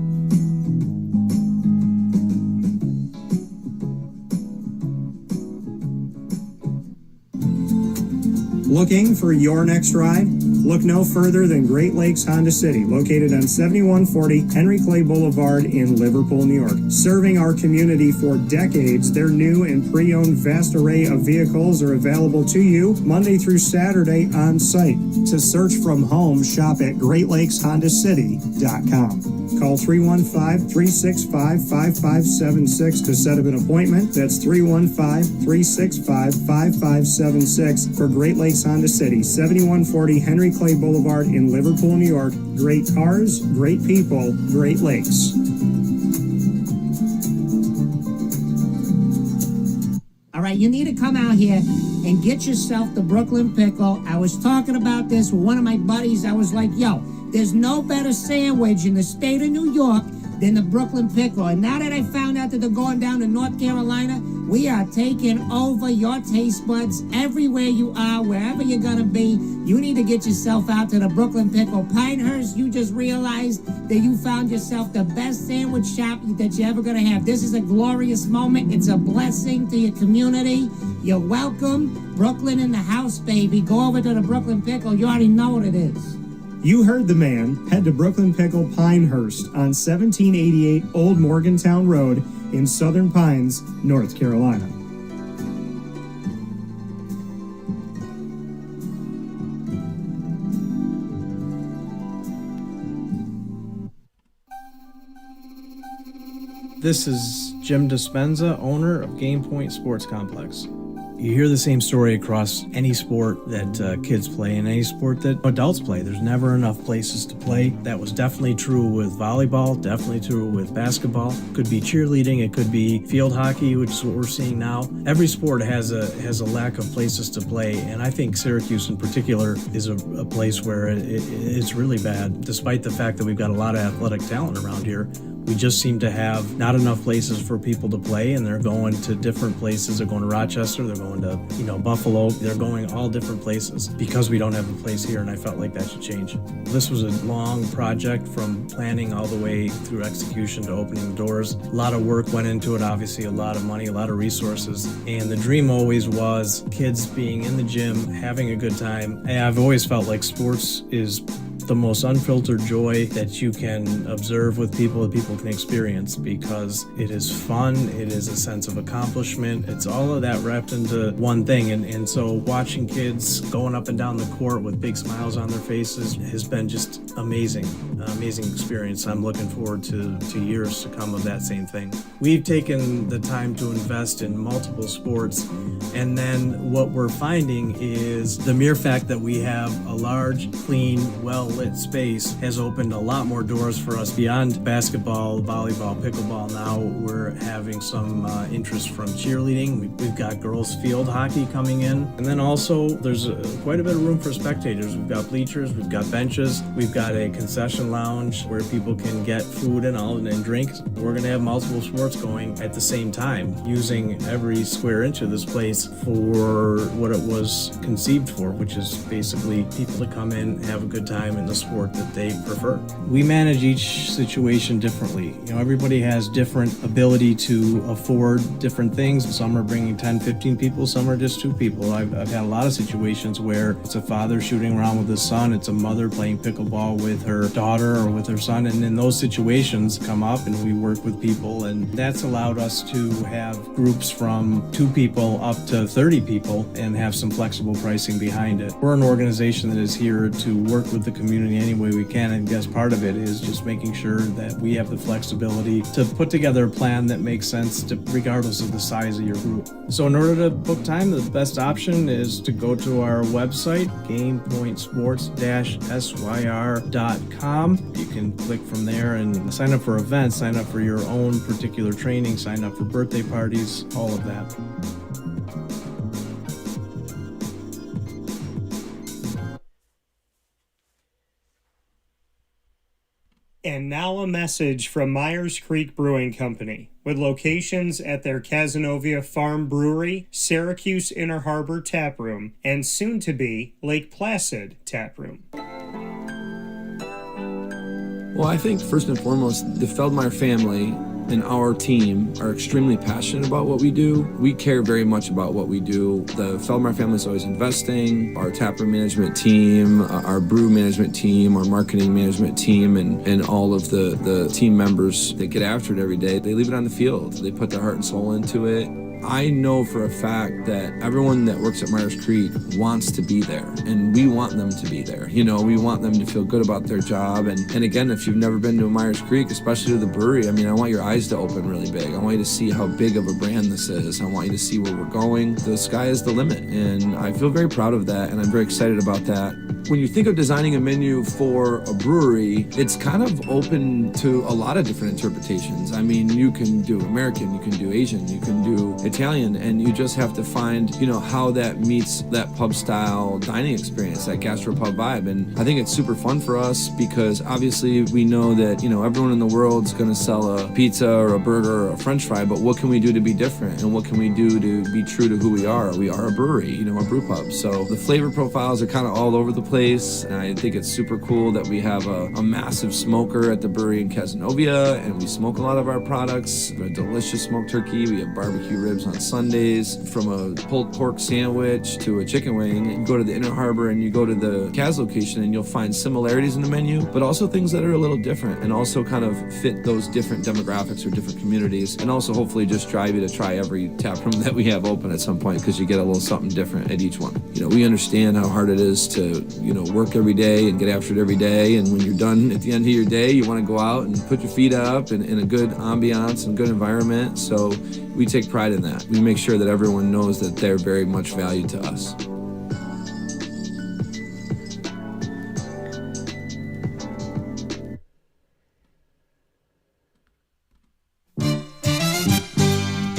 Looking for your next ride? Look no further than Great Lakes Honda City, located on 7140 Henry Clay Boulevard in Liverpool, New York. Serving our community for decades, their new and pre-owned vast array of vehicles are available to you Monday through Saturday on site. To search from home, shop at GreatLakesHondaCity.com. Call 315-365-5576 to set up an appointment. That's 315-365-5576 for Great Lakes Honda City, 7140 Henry Clay Boulevard in Liverpool, New York. Great cars, great people, Great Lakes. All right, you need to come out here and get yourself the Brooklyn Pickle. I was talking about this with one of my buddies. I was like, yo, there's no better sandwich in the state of New York than the Brooklyn Pickle. And now that I found out that they're going down to North Carolina, we are taking over your taste buds everywhere you are, wherever you're going to be. You need to get yourself out to the Brooklyn Pickle. Pinehurst, you just realized that you found yourself the best sandwich shop that you're ever going to have. This is a glorious moment. It's a blessing to your community. You're welcome. Brooklyn in the house, baby. Go over to the Brooklyn Pickle. You already know what it is. You heard the man. Head to Brooklyn Pickle Pinehurst on 1788 Old Morgantown Road in Southern Pines, North Carolina. This is Jim Dispenza, owner of Game Point Sports Complex. You hear the same story across any sport that kids play and any sport that adults play. There's never enough places to play. That was definitely true with volleyball, definitely true with basketball. Could be cheerleading, it could be field hockey, which is what we're seeing now. Every sport has a lack of places to play, and I think Syracuse in particular is a place where it's really bad. Despite the fact that we've got a lot of athletic talent around here, we just seem to have not enough places for people to play, and they're going to different places. They're going to Rochester, they're going to, Buffalo. They're going all different places because we don't have a place here, and I felt like that should change. This was a long project from planning all the way through execution to opening doors. A lot of work went into it, obviously a lot of money, a lot of resources, and the dream always was kids being in the gym, having a good time. And I've always felt like sports is the most unfiltered joy that you can observe with people, that people can experience, because it is fun, it is a sense of accomplishment, it's all of that wrapped into one thing. And so watching kids going up and down the court with big smiles on their faces has been just amazing experience. I'm looking forward to years to come of that same thing. We've taken the time to invest in multiple sports, and then what we're finding is the mere fact that we have a large, clean, well-lit space has opened a lot more doors for us beyond basketball, volleyball, pickleball. Now we're having some interest from cheerleading. We've got girls field hockey coming in, and then also there's quite a bit of room for spectators. We've got bleachers, we've got benches, we've got a concession lounge where people can get food and drinks. We're going to have multiple sports going at the same time, using every square inch of this place for what it was conceived for, which is basically people to come in, have a good time, and the sport that they prefer. We manage each situation differently. Everybody has different ability to afford different things. Some are bringing 10, 15 people, some are just 2 people. I've had a lot of situations where it's a father shooting around with his son, it's a mother playing pickleball with her daughter or with her son, and then those situations come up and we work with people, and that's allowed us to have groups from 2 people up to 30 people and have some flexible pricing behind it. We're an organization that is here to work with the community any way we can, and I guess part of it is just making sure that we have the flexibility to put together a plan that makes sense regardless of the size of your group. So in order to book time, the best option is to go to our website, gamepointsports-syr.com. You can click from there and sign up for events, sign up for your own particular training, sign up for birthday parties, all of that. And now a message from Myers Creek Brewing Company, with locations at their Cazenovia Farm Brewery, Syracuse Inner Harbor Tap Room, and soon-to-be Lake Placid Tap Room. Well, I think first and foremost, the Feldmeyer family and our team are extremely passionate about what we do. We care very much about what we do. The Feldmeyer family is always investing. Our taproom management team, our brew management team, our marketing management team, and all of the team members that get after it every day, they leave it on the field. They put their heart and soul into it. I know for a fact that everyone that works at Myers Creek wants to be there, and we want them to be there. We want them to feel good about their job. And again, if you've never been to Myers Creek, especially to the brewery, I want your eyes to open really big. I want you to see how big of a brand this is. I want you to see where we're going. The sky is the limit, and I feel very proud of that, and I'm very excited about that. When you think of designing a menu for a brewery, it's kind of open to a lot of different interpretations. You can do American, you can do Asian, you can do Italian, and you just have to find, how that meets that pub style dining experience, that gastropub vibe. And I think it's super fun for us because obviously we know that, everyone in the world's going to sell a pizza or a burger or a French fry, but what can we do to be different? And what can we do to be true to who we are? We are a brewery, a brew pub. So the flavor profiles are kind of all over the place. And I think it's super cool that we have a massive smoker at the brewery in Cazenovia, and we smoke a lot of our products. A delicious smoked turkey. We have barbecue ribs on Sundays, from a pulled pork sandwich to a chicken wing. You go to the Inner Harbor and you go to the Kaz location and you'll find similarities in the menu, but also things that are a little different and also kind of fit those different demographics or different communities, and also hopefully just drive you to try every tap room that we have open at some point, because you get a little something different at each one. We understand how hard it is to, work every day and get after it every day, and when you're done at the end of your day, you want to go out and put your feet up in a good ambiance and good environment. So we take pride in that. We make sure that everyone knows that they're very much valued to us.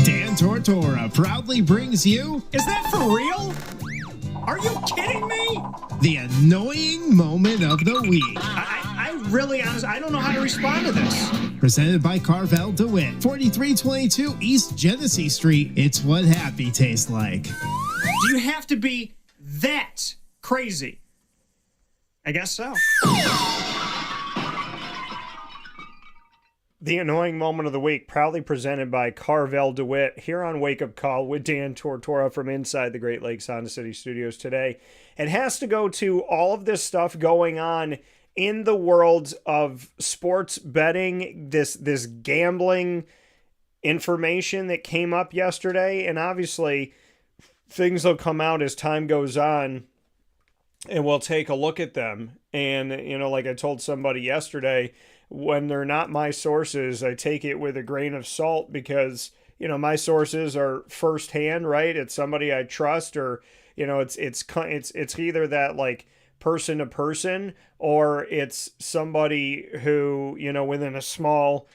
Dan Tortora proudly brings you... Is that for real? Are you kidding me? The annoying moment of the week. I really, honestly, I don't know how to respond to this. Presented by Carvel DeWitt, 4322 East Genesee Street. It's what happy tastes like. Do you have to be that crazy? I guess so. The annoying moment of the week, proudly presented by Carvel DeWitt, here on Wake Up Call with Dan Tortora from inside the Great Lakes Honda City Studios today. It has to go to all of this stuff going on in the world of sports betting, this gambling information that came up yesterday, and obviously things will come out as time goes on, and we'll take a look at them. And, like I told somebody yesterday, when they're not my sources, I take it with a grain of salt, because, my sources are firsthand, right? It's somebody I trust, or, it's either that like person to person, or it's somebody who, within a small,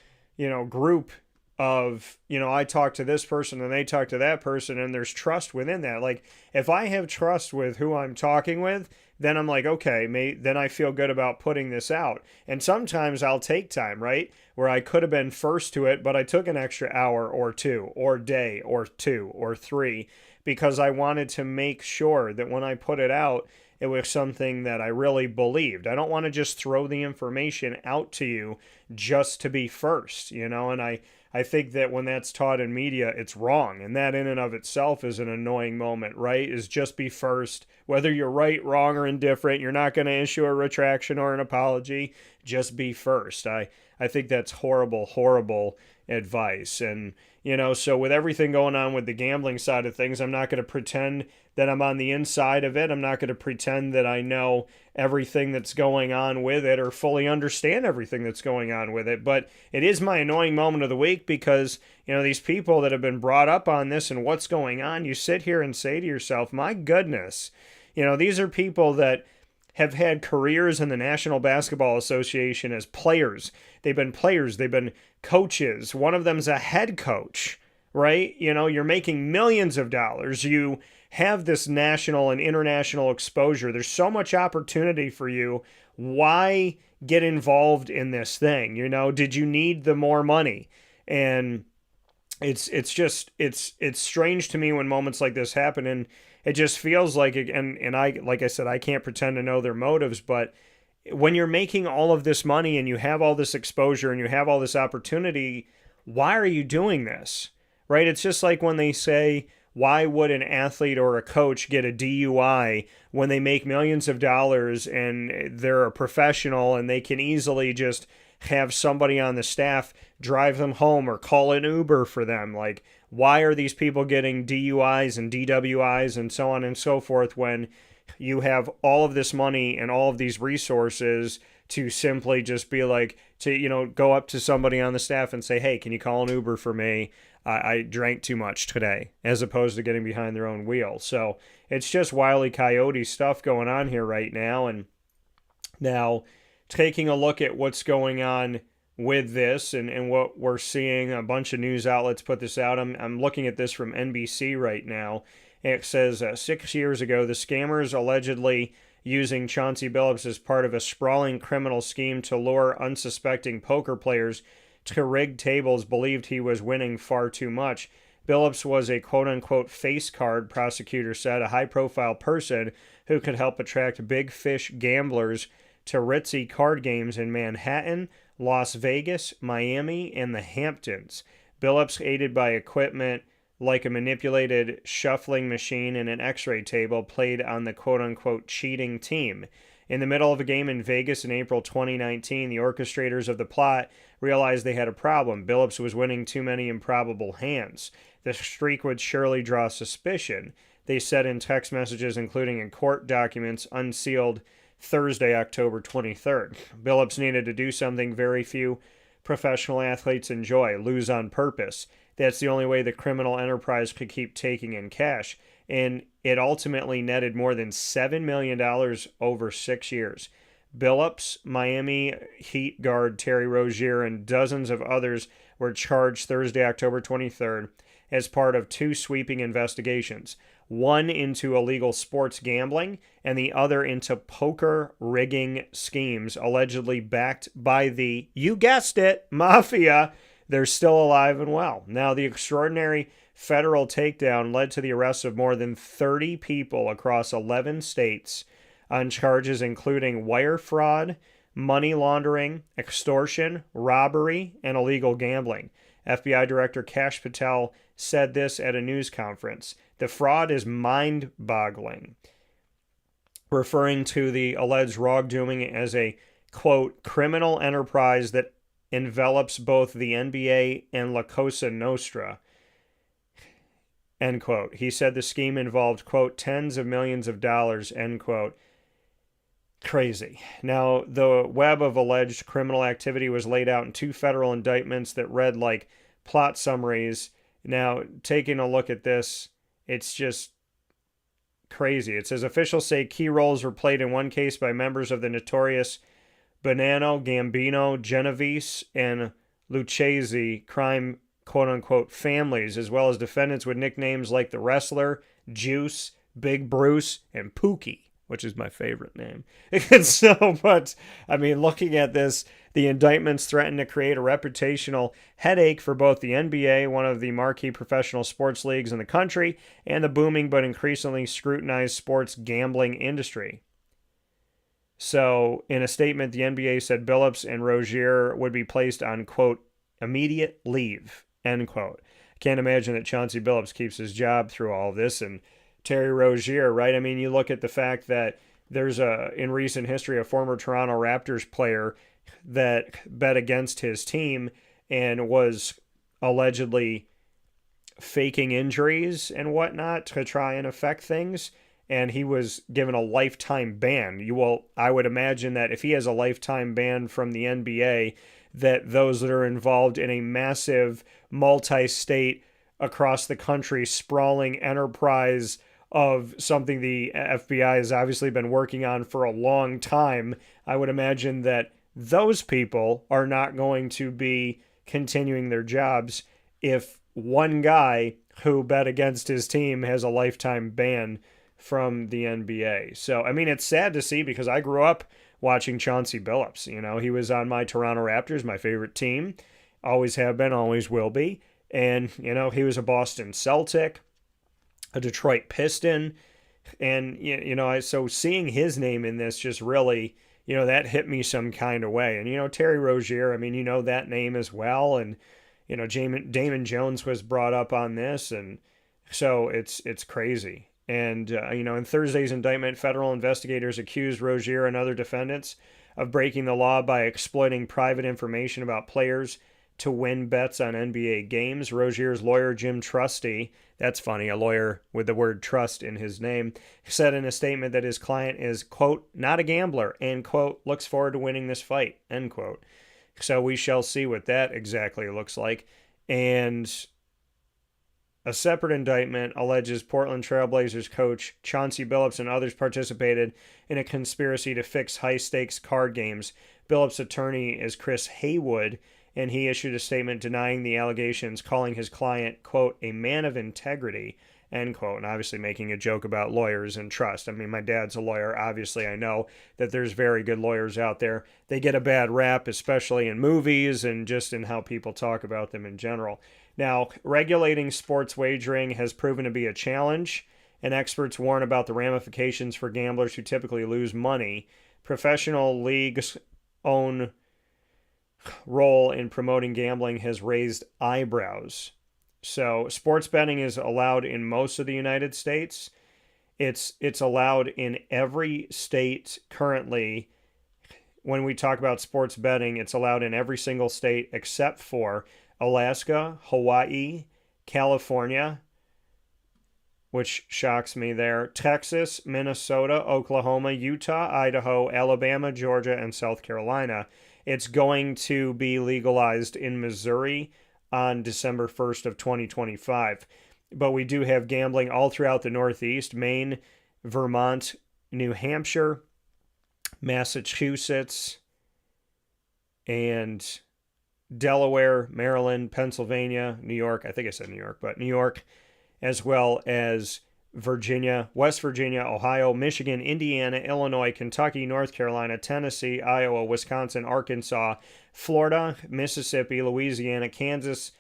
group of, I talk to this person and they talk to that person, and there's trust within that. Like, if I have trust with who I'm talking with, then I'm like, okay, then I feel good about putting this out. And sometimes I'll take time, right? Where I could have been first to it, but I took an extra hour or two, or day, or 2 or 3, because I wanted to make sure that when I put it out, it was something that I really believed. I don't want to just throw the information out to you just to be first, and I think that when that's taught in media, it's wrong. And that in and of itself is an annoying moment, right? Is just be first. Whether you're right, wrong, or indifferent, you're not going to issue a retraction or an apology. Just be first. I think that's horrible, horrible advice. And, so with everything going on with the gambling side of things, I'm not going to pretend that I'm on the inside of it. I'm not going to pretend that I know everything that's going on with it or fully understand everything that's going on with it. But it is my annoying moment of the week because, these people that have been brought up on this and what's going on, you sit here and say to yourself, my goodness, these are people that have had careers in the National Basketball Association as players. They've been players. They've been coaches. One of them's a head coach, right? You're making millions of dollars. You have this national and international exposure. There's so much opportunity for you. Why get involved in this thing? Did you need the more money? And it's strange to me when moments like this happen, and it just feels like, and I, like I said, I can't pretend to know their motives, but when you're making all of this money and you have all this exposure and you have all this opportunity, why are you doing this? Right? It's just like when they say, why would an athlete or a coach get a DUI when they make millions of dollars and they're a professional and they can easily just have somebody on the staff drive them home or call an Uber for them? Like, why are these people getting DUIs and DWIs and so on and so forth when you have all of this money and all of these resources to simply just be like, to, go up to somebody on the staff and say, hey, can you call an Uber for me? I drank too much today, as opposed to getting behind their own wheel. So it's just Wile E. Coyote stuff going on here right now. And now taking a look at what's going on with this and what we're seeing, a bunch of news outlets put this out. I'm looking at this from NBC right now. It says 6 years ago, the scammers allegedly using Chauncey Billups as part of a sprawling criminal scheme to lure unsuspecting poker players to rig tables believed he was winning far too much. Billups was a quote-unquote face card, prosecutor said, a high-profile person who could help attract big fish gamblers to ritzy card games in Manhattan, Las Vegas, Miami, and the Hamptons. Billups, aided by equipment like a manipulated shuffling machine and an x-ray table, played on the quote-unquote cheating team. In the middle of a game in Vegas in April 2019, the orchestrators of the plot realized they had a problem. Billups was winning too many improbable hands. The streak would surely draw suspicion, they said in text messages, including in court documents unsealed Thursday, October 23rd. Billups needed to do something very few professional athletes enjoy, lose on purpose. That's the only way the criminal enterprise could keep taking in cash. And it ultimately netted more than $7 million over 6 years. Billups, Miami Heat guard Terry Rozier, and dozens of others were charged Thursday, October 23rd, as part of two sweeping investigations. One into illegal sports gambling and the other into poker rigging schemes allegedly backed by the, you guessed it, mafia. They're still alive and well. Now, the extraordinary federal takedown led to the arrest of more than 30 people across 11 states on charges including wire fraud, money laundering, extortion, robbery, and illegal gambling. FBI Director Kash Patel said this at a news conference. The fraud is mind-boggling, referring to the alleged wrongdoing as a, quote, criminal enterprise that envelops both the NBA and La Cosa Nostra, end quote. He said the scheme involved, quote, tens of millions of dollars, end quote. Crazy. Now, the web of alleged criminal activity was laid out in two federal indictments that read like plot summaries. Now, taking a look at this, it's just crazy. It says officials say key roles were played in one case by members of the notorious Bonanno, Gambino, Genovese, and Lucchese crime quote-unquote families, as well as defendants with nicknames like the Wrestler, Juice, Big Bruce, and Pookie, which is my favorite name. And so, but, I mean, looking at this, The indictments threaten to create a reputational headache for both the NBA, one of the marquee professional sports leagues in the country, and the booming but increasingly scrutinized sports gambling industry. So, in a statement, the NBA said Billups and Rozier would be placed on, quote, immediate leave, end quote. I can't imagine that Chauncey Billups keeps his job through all of this. And Terry Rozier, right? I mean, you look at the fact that there's in recent history, a former Toronto Raptors player that bet against his team and was allegedly faking injuries and whatnot to try and affect things. And he was given a lifetime ban. I would imagine that if he has a lifetime ban from the NBA, that those that are involved in a massive multi-state across the country sprawling enterprise of something the FBI has obviously been working on for a long time, I would imagine that those people are not going to be continuing their jobs if one guy who bet against his team has a lifetime ban from the NBA. So, I mean, it's sad to see because I grew up watching Chauncey Billups. You know, he was on my Toronto Raptors, my favorite team. Always have been, always will be. And, you know, he was a Boston Celtic, a Detroit Piston. And, so seeing his name in this just really, that hit me some kind of way. And, Terry Rozier, I mean, that name as well. And, Damon Jones was brought up on this. And so it's crazy. And, in Thursday's indictment, federal investigators accused Rozier and other defendants of breaking the law by exploiting private information about players to win bets on NBA games. Rozier's lawyer, Jim Trusty, that's funny, a lawyer with the word trust in his name, said in a statement that his client is, quote, not a gambler, and, quote, looks forward to winning this fight, end quote. So we shall see what that exactly looks like. And a separate indictment alleges Portland Trailblazers coach Chauncey Billups and others participated in a conspiracy to fix high-stakes card games. Billups' attorney is Chris Haywood, and he issued a statement denying the allegations, calling his client, quote, a man of integrity, end quote, and obviously making a joke about lawyers and trust. I mean, my dad's a lawyer. Obviously, I know that there's very good lawyers out there. They get a bad rap, especially in movies and just in how people talk about them in general. Now, regulating sports wagering has proven to be a challenge, and experts warn about the ramifications for gamblers who typically lose money. Professional leagues' own role in promoting gambling has raised eyebrows. So, sports betting is allowed in most of the United States. It's allowed in every state currently. When we talk about sports betting, it's allowed in every single state except for Alaska, Hawaii, California, which shocks me there, Texas, Minnesota, Oklahoma, Utah, Idaho, Alabama, Georgia, and South Carolina. It's going to be legalized in Missouri on December 1st of 2025. But we do have gambling all throughout the Northeast, Maine, Vermont, New Hampshire, Massachusetts, and Delaware, Maryland, Pennsylvania, New York. I think I said New York, but New York, as well as Virginia, West Virginia, Ohio, Michigan, Indiana, Illinois, Kentucky, North Carolina, Tennessee, Iowa, Wisconsin, Arkansas, Florida, Mississippi, Louisiana, Kansas,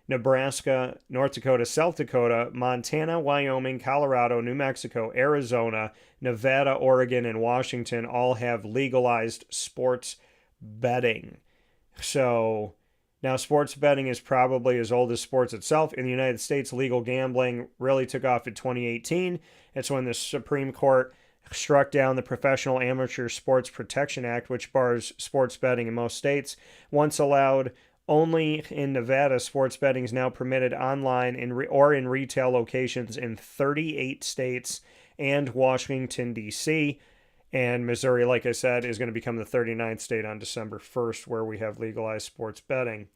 Nebraska, North Dakota, South Dakota, Montana, Wyoming, Colorado, New Mexico, Arizona, Nevada, Oregon, and Washington all have legalized sports betting. So now, sports betting is probably as old as sports itself. In the United States, legal gambling really took off in 2018. It's when the Supreme Court struck down the Professional Amateur Sports Protection Act, which bars sports betting in most states. Once allowed only in Nevada, sports betting is now permitted online or in retail locations in 38 states and Washington, D.C., and Missouri, like I said, is going to become the 39th state on December 1st, where we have legalized sports betting.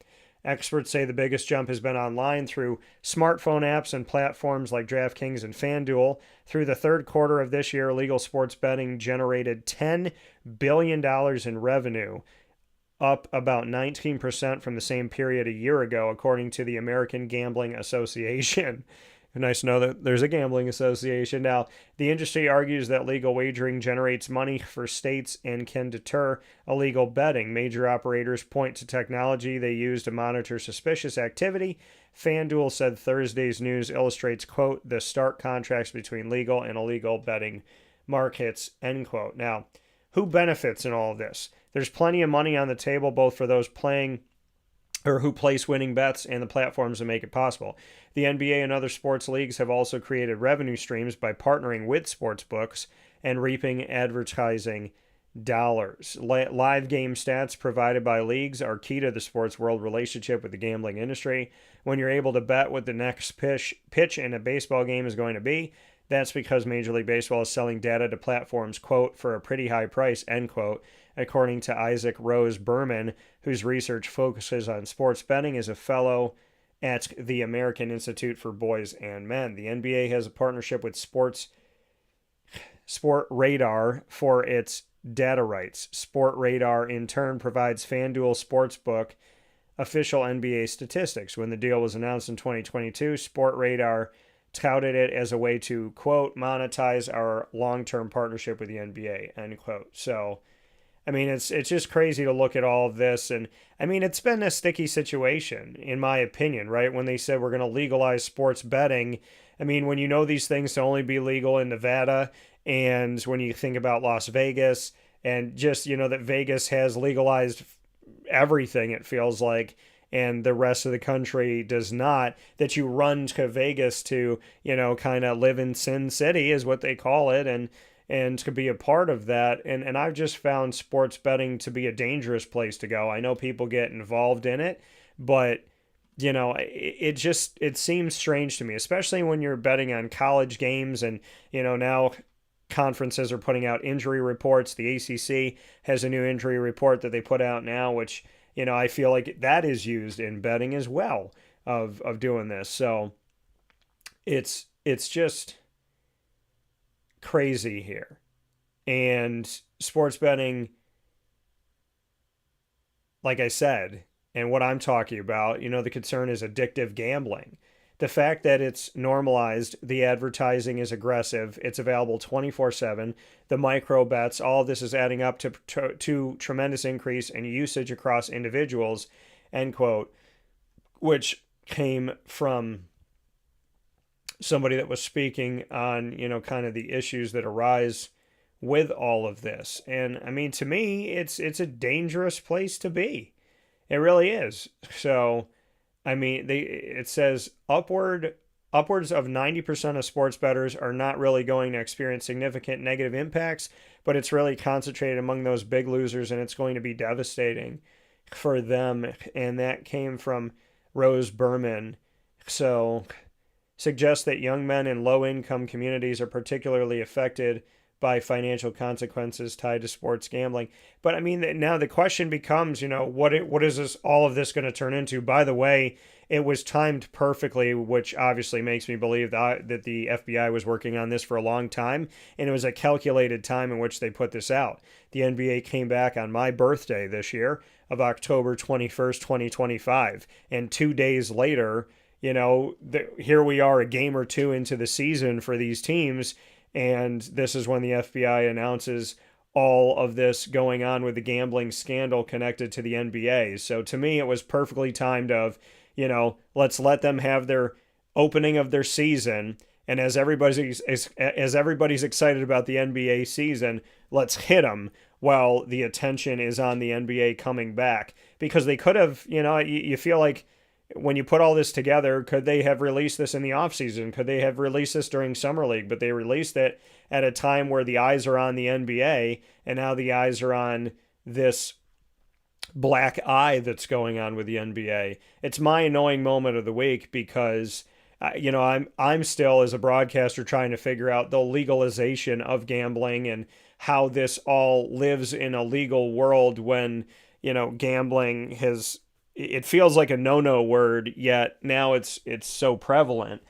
Experts say the biggest jump has been online through smartphone apps and platforms like DraftKings and FanDuel. Through the third quarter of this year, legal sports betting generated $10 billion in revenue, up about 19% from the same period a year ago, according to the American Gambling Association. Nice to know that there's a gambling association. Now, the industry argues that legal wagering generates money for states and can deter illegal betting. Major operators point to technology they use to monitor suspicious activity. FanDuel said Thursday's news illustrates, quote, the stark contrast between legal and illegal betting markets, end quote. Now, who benefits in all of this? There's plenty of money on the table, both for those playing or who place winning bets and the platforms that make it possible. The NBA and other sports leagues have also created revenue streams by partnering with sports books and reaping advertising dollars. Live game stats provided by leagues are key to the sports world relationship with the gambling industry. When you're able to bet what the next pitch in a baseball game is going to be, that's because Major League Baseball is selling data to platforms, quote, for a pretty high price, end quote, according to Isaac Rose Berman, whose research focuses on sports betting, is a fellow at the American Institute for Boys and Men. The NBA has a partnership with Sport Radar for its data rights. Sport Radar, in turn, provides FanDuel Sportsbook official NBA statistics. When the deal was announced in 2022, Sport Radar touted it as a way to, quote, monetize our long-term partnership with the NBA, end quote. So, I mean, it's just crazy to look at all of this. And, I mean, it's been a sticky situation, in my opinion, right? When they said we're going to legalize sports betting, I mean, when you know these things to only be legal in Nevada, and when you think about Las Vegas, and just, you know, that Vegas has legalized everything, it feels like, and the rest of the country does not, that you run to Vegas to, you know, kind of live in Sin City is what they call it, and to be a part of that. And I've just found sports betting to be a dangerous place to go. I know people get involved in it, but, you know, it seems strange to me, especially when you're betting on college games. And, you know, now conferences are putting out injury reports. The ACC has a new injury report that they put out now, which, you know, I feel like that is used in betting as well of doing this. So it's just crazy here. And sports betting, like I said, and what I'm talking about, you know, the concern is addictive gambling. The fact that it's normalized, the advertising is aggressive, it's available 24/7, the micro bets, all of this is adding up to tremendous increase in usage across individuals, end quote, which came from somebody that was speaking on, you know, kind of the issues that arise with all of this. And I mean, to me, it's a dangerous place to be. It really is. So, I mean, it says upwards of 90% of sports bettors are not really going to experience significant negative impacts, but it's really concentrated among those big losers, and it's going to be devastating for them. And that came from Rose Berman. So, suggests that young men in low-income communities are particularly affected by financial consequences tied to sports gambling. But I mean, now the question becomes, you know, what is this, all of this going to turn into? By the way, it was timed perfectly, which obviously makes me believe that the FBI was working on this for a long time, and it was a calculated time in which they put this out. The NBA came back on my birthday this year of October 21st, 2025, and 2 days later, you know, here we are a game or two into the season for these teams, and this is when the FBI announces all of this going on with the gambling scandal connected to the NBA. So to me, it was perfectly timed of, you know, let's let them have their opening of their season. And as everybody's excited about the NBA season, let's hit them while the attention is on the NBA coming back. Because they could have, you know, you feel like when you put all this together, could they have released this in the offseason? Could they have released this during Summer League? But they released it at a time where the eyes are on the NBA, and now the eyes are on this black eye that's going on with the NBA. It's my annoying moment of the week because, you know, I'm still, as a broadcaster, trying to figure out the legalization of gambling and how this all lives in a legal world when, you know, gambling has... It feels like a no-no word, yet now it's so prevalent.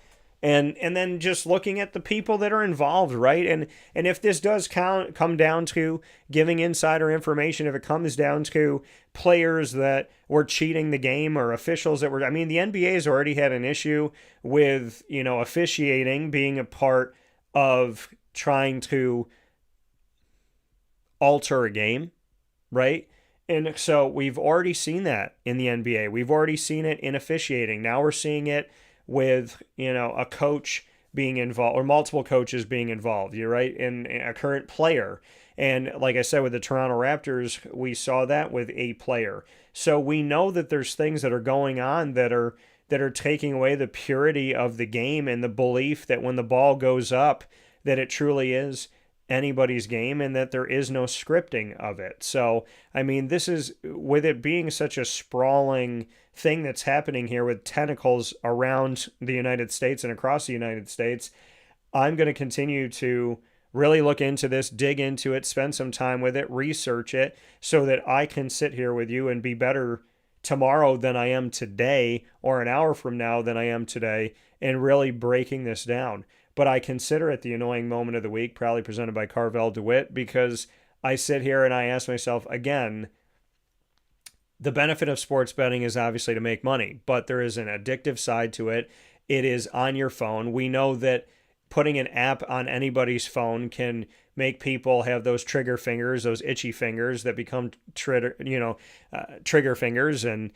And then just looking at the people that are involved, right? And if this does come down to giving insider information, if it comes down to players that were cheating the game or officials that were, I mean, the NBA has already had an issue with, officiating being a part of trying to alter a game, right? And so we've already seen that in the NBA. We've already seen it in officiating. Now we're seeing it with, a coach being involved or multiple coaches being involved, you're right, in a current player. And like I said, with the Toronto Raptors, we saw that with a player. So we know that there's things that are going on that are taking away the purity of the game and the belief that when the ball goes up, that it truly is anybody's game and that there is no scripting of it. So, I mean, this is, with it being such a sprawling thing that's happening here with tentacles around the United States and across the United States, I'm going to continue to really look into this, dig into it, spend some time with it, research it, so that I can sit here with you and be better tomorrow than I am today, or an hour from now than I am today, and really breaking this down. But I consider it the annoying moment of the week, proudly presented by Carvel DeWitt, because I sit here and I ask myself, again, the benefit of sports betting is obviously to make money, but there is an addictive side to it. It is on your phone. We know that putting an app on anybody's phone can make people have those trigger fingers, those itchy fingers that become trigger fingers, and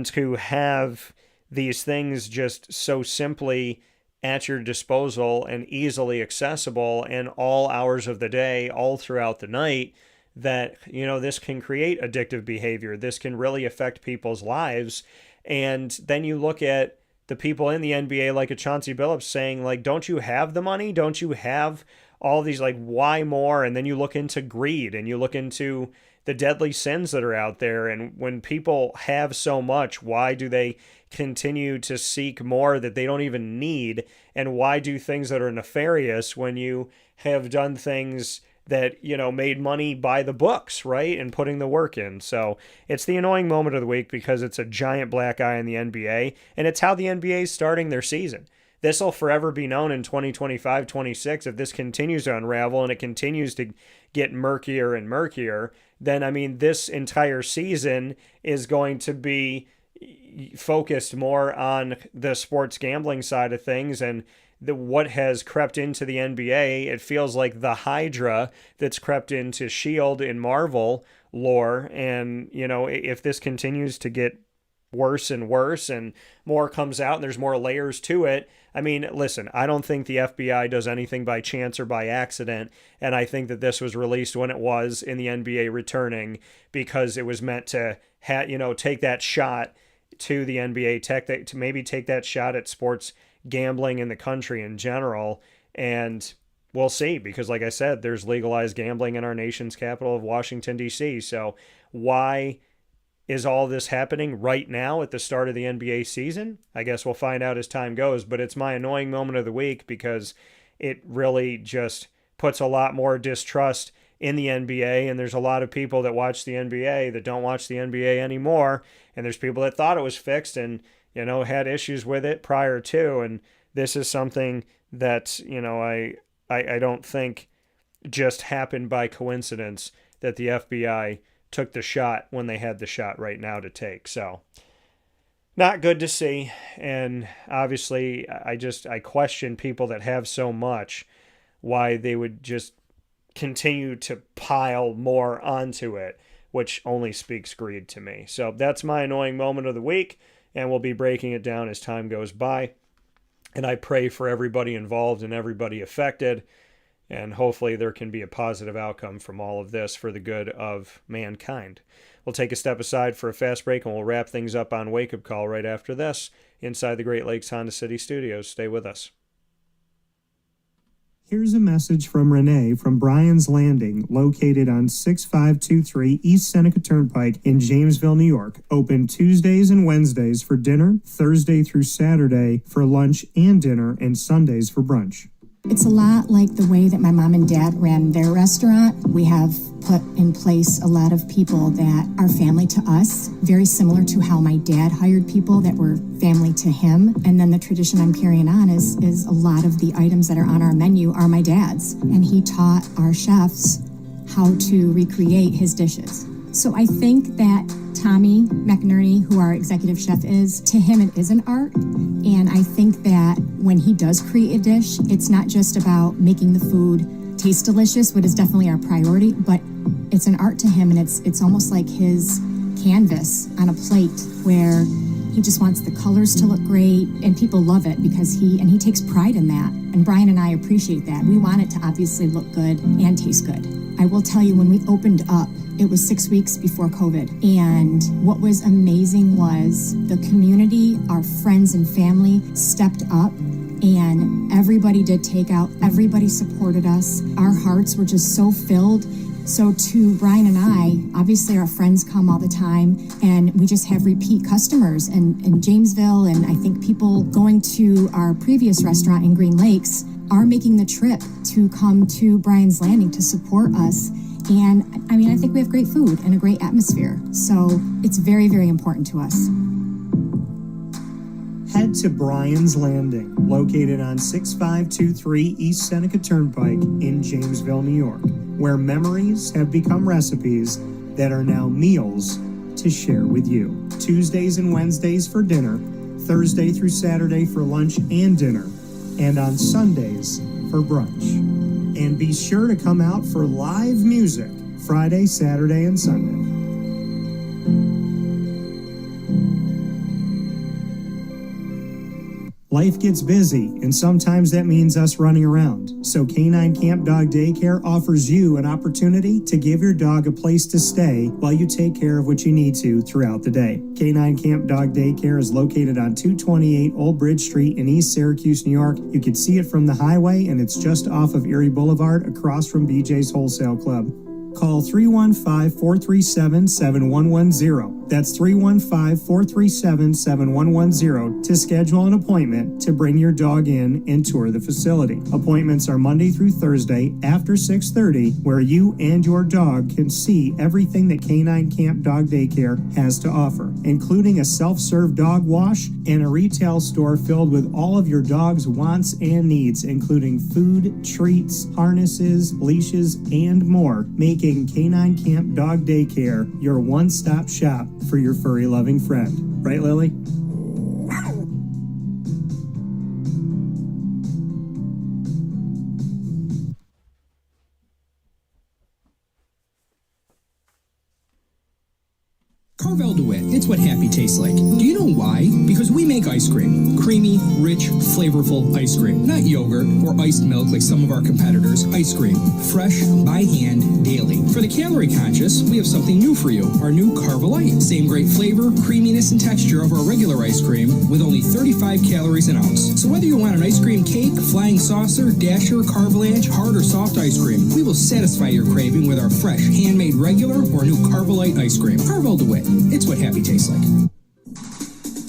to have these things just so simply at your disposal and easily accessible in all hours of the day, all throughout the night, that, this can create addictive behavior. This can really affect people's lives. And then you look at the people in the NBA, like a Chauncey Billups, saying, like, don't you have the money? Don't you have all these, like, why more? And then you look into greed and you look into the deadly sins that are out there. And when people have so much, why do they continue to seek more that they don't even need? And why do things that are nefarious when you have done things that, made money by the books, right? And putting the work in. So it's the annoying moment of the week because it's a giant black eye in the NBA, and it's how the NBA is starting their season. This will forever be known in 2025, 26. If this continues to unravel and it continues to get murkier and murkier, then, I mean, this entire season is going to be focused more on the sports gambling side of things and what has crept into the NBA. It feels like the Hydra that's crept into S.H.I.E.L.D. in Marvel lore. And, if this continues to get worse and worse and more comes out and there's more layers to it, I mean, listen, I don't think the FBI does anything by chance or by accident. And I think that this was released when it was in the NBA returning because it was meant to take that shot to the NBA, to maybe take that shot at sports gambling in the country in general. And we'll see, because like I said, there's legalized gambling in our nation's capital of Washington, D.C. So why is all this happening right now at the start of the NBA season? I guess we'll find out as time goes, but it's my annoying moment of the week because it really just puts a lot more distrust in the NBA, and there's a lot of people that watch the NBA that don't watch the NBA anymore, and there's people that thought it was fixed and had issues with it prior to, and this is something that I don't think just happened by coincidence that the FBI took the shot when they had the shot right now to take. So not good to see. And obviously I question people that have so much, why they would just continue to pile more onto it, which only speaks greed to me. So that's my annoying moment of the week, and we'll be breaking it down as time goes by. And I pray for everybody involved and everybody affected, and hopefully there can be a positive outcome from all of this for the good of mankind. We'll take a step aside for a fast break, and we'll wrap things up on Wake Up Call right after this inside the Great Lakes Honda City Studios. Stay with us. Here's a message from Renee from Bryan's Landing, located on 6523 East Seneca Turnpike in Jamesville, New York. Open Tuesdays and Wednesdays for dinner, Thursday through Saturday for lunch and dinner, and Sundays for brunch. It's a lot like the way that my mom and dad ran their restaurant. We have put in place a lot of people that are family to us, very similar to how my dad hired people that were family to him. And then the tradition I'm carrying on is a lot of the items that are on our menu are my dad's. And he taught our chefs how to recreate his dishes. So I think that Tommy McNerney, who our executive chef is, to him it is an art. And I think that when he does create a dish, it's not just about making the food taste delicious, which is definitely our priority, but it's an art to him, and it's almost like his canvas on a plate where he just wants the colors to look great, and people love it because he takes pride in that. And Brian and I appreciate that. We want it to obviously look good and taste good. I will tell you, when we opened up, it was 6 weeks before COVID. And what was amazing was the community, our friends and family stepped up, and everybody did takeout. Everybody supported us. Our hearts were just so filled. So to Brian and I, obviously our friends come all the time, and we just have repeat customers in Jamesville, and I think people going to our previous restaurant in Green Lakes are making the trip to come to Brian's Landing to support us. And I mean, I think we have great food and a great atmosphere. So it's very, very important to us. Head to Brian's Landing, located on 6523 East Seneca Turnpike in Jamesville, New York, where memories have become recipes that are now meals to share with you. Tuesdays and Wednesdays for dinner, Thursday through Saturday for lunch and dinner, and on Sundays for brunch. And be sure to come out for live music Friday, Saturday, and Sunday. Life gets busy, and sometimes that means us running around. So K-9 Kamp Dog Daycare offers you an opportunity to give your dog a place to stay while you take care of what you need to throughout the day. K-9 Kamp Dog Daycare is located on 228 Old Bridge Street in East Syracuse, New York. You can see it from the highway, and it's just off of Erie Boulevard across from BJ's Wholesale Club. Call 315-437-7110. That's 315-437-7110 to schedule an appointment to bring your dog in and tour the facility. Appointments are Monday through Thursday after 6:30, where you and your dog can see everything that K-9 Kamp Dog Daycare has to offer, including a self-serve dog wash and a retail store filled with all of your dog's wants and needs, including food, treats, harnesses, leashes, and more, making K-9 Kamp Dog Daycare your one-stop shop for your furry-loving friend. Right, Lily? Carvel DeWitt, it's what happy tastes like. Do you know why? Because we make ice cream. Creamy, rich, flavorful ice cream. Not yogurt or iced milk like some of our competitors. Ice cream. Fresh, by hand, daily. For the calorie conscious, we have something new for you. Our new Carvelite. Same great flavor, creaminess, and texture of our regular ice cream with only 35 calories an ounce. So whether you want an ice cream cake, flying saucer, dasher, carvelange, hard or soft ice cream, we will satisfy your craving with our fresh, handmade regular or new Carvelite ice cream. Carvel DeWitt. It's what happy tastes like.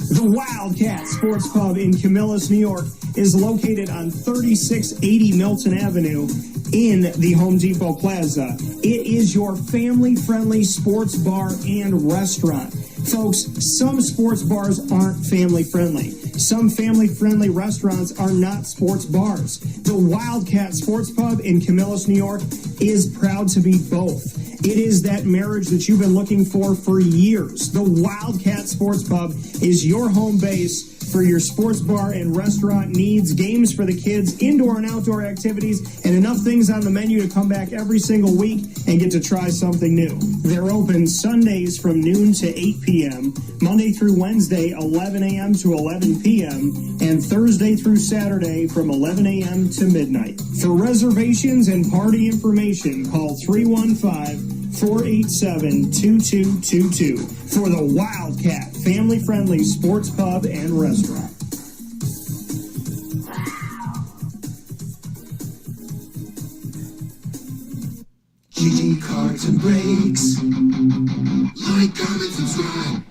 The Wildcat Sports Pub in Camillus, New York is located on 3680 Milton Avenue in the Home Depot Plaza. It is your family-friendly sports bar and restaurant. Folks, some sports bars aren't family-friendly. Some family-friendly restaurants are not sports bars. The Wildcat Sports Pub in Camillus, New York is proud to be both. It is that marriage that you've been looking for years. The Wildcat Sports Pub is your home base for your sports bar and restaurant needs, games for the kids, indoor and outdoor activities, and enough things on the menu to come back every single week and get to try something new. They're open Sundays from noon to 8 p.m., Monday through Wednesday, 11 a.m. to 11 p.m., and Thursday through Saturday from 11 a.m. to midnight. For reservations and party information, call 315-487-2222 for the Wildcat family-friendly sports pub and restaurant. GG Cards and Breaks. Like, comment, subscribe.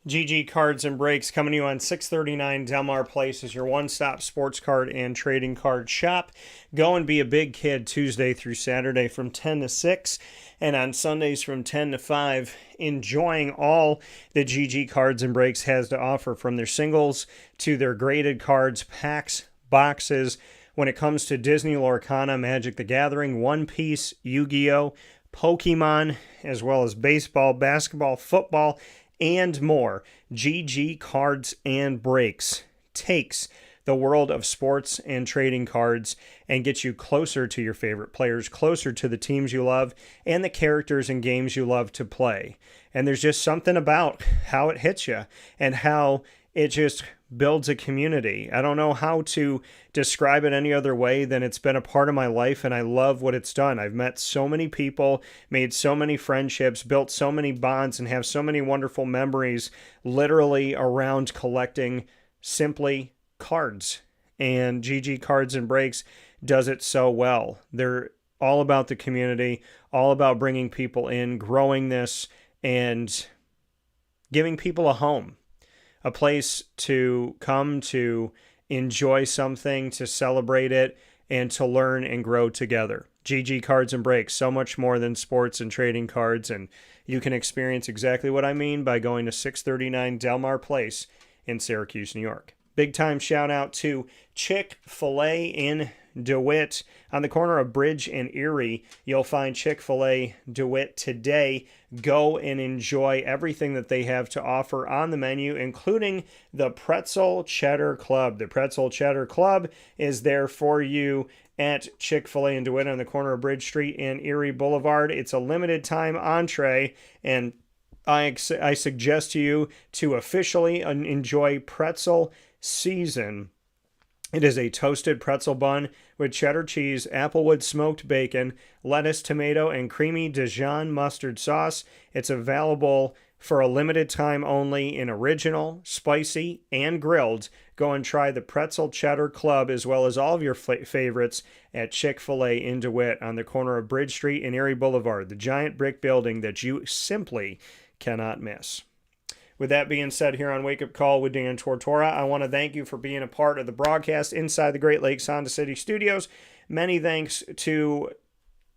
GG Cards and Breaks coming to you on 639 Delmar Place is your one-stop sports card and trading card shop. Go and be a big kid Tuesday through Saturday from 10 to 6 and on Sundays from 10 to 5, enjoying all that GG Cards and Breaks has to offer, from their singles to their graded cards, packs, boxes. When it comes to Disney, Lorcana, Magic the Gathering, One Piece, Yu-Gi-Oh!, Pokemon, as well as baseball, basketball, football, and more, GG Cards and Breaks takes the world of sports and trading cards and gets you closer to your favorite players, closer to the teams you love, and the characters and games you love to play. And there's just something about how it hits you and how it just builds a community. I don't know how to describe it any other way than it's been a part of my life, and I love what it's done. I've met so many people, made so many friendships, built so many bonds, and have so many wonderful memories literally around collecting simply cards. And GG Cards and Breaks does it so well. They're all about the community, all about bringing people in, growing this, and giving people a home. A place to come to enjoy something, to celebrate it, and to learn and grow together. GG Cards and Breaks, so much more than sports and trading cards, and you can experience exactly what I mean by going to 639 Delmar Place in Syracuse, New York. Big time shout out to Chick-fil-A in DeWitt. On the corner of Bridge and Erie, you'll find Chick-fil-A DeWitt today. Go and enjoy everything that they have to offer on the menu, including the Pretzel Cheddar Club. The Pretzel Cheddar Club is there for you at Chick-fil-A in DeWitt on the corner of Bridge Street and Erie Boulevard. It's a limited time entree, and I suggest to you to officially enjoy pretzel season. It is a toasted pretzel bun with cheddar cheese, applewood smoked bacon, lettuce, tomato, and creamy Dijon mustard sauce. It's available for a limited time only in original, spicy, and grilled. Go and try the Pretzel Cheddar Club as well as all of your favorites at Chick-fil-A in DeWitt on the corner of Bridge Street and Erie Boulevard, the giant brick building that you simply cannot miss. With that being said, here on Wake Up Call with Dan Tortora, I want to thank you for being a part of the broadcast inside the Great Lakes Honda City Studios. Many thanks to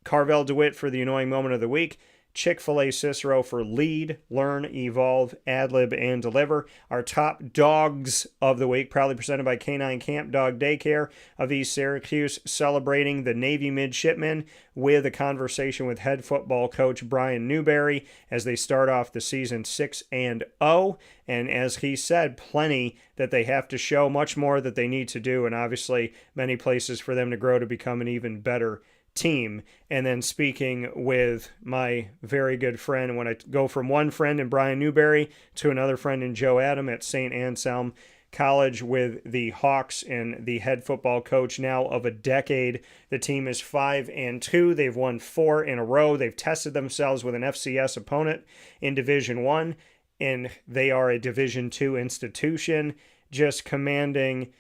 Carvel DeWitt for the annoying moment of the week, Chick-fil-A Cicero for lead, learn, evolve, ad-lib, and deliver. Our top dogs of the week, proudly presented by K-9 Kamp Dog Daycare of East Syracuse, celebrating the Navy Midshipmen with a conversation with head football coach Brian Newberry as they start off the season 6-0. And as he said, plenty that they have to show, much more that they need to do, and obviously many places for them to grow to become an even better team. And then speaking with my very good friend, when I go from one friend in Brian Newberry to another friend in Joe Adam at St. Anselm College with the Hawks and the head football coach now of a decade. The team is 5-2. They've won 4 in a row. They've tested themselves with an FCS opponent in Division I, and they are a Division II institution, just commanding,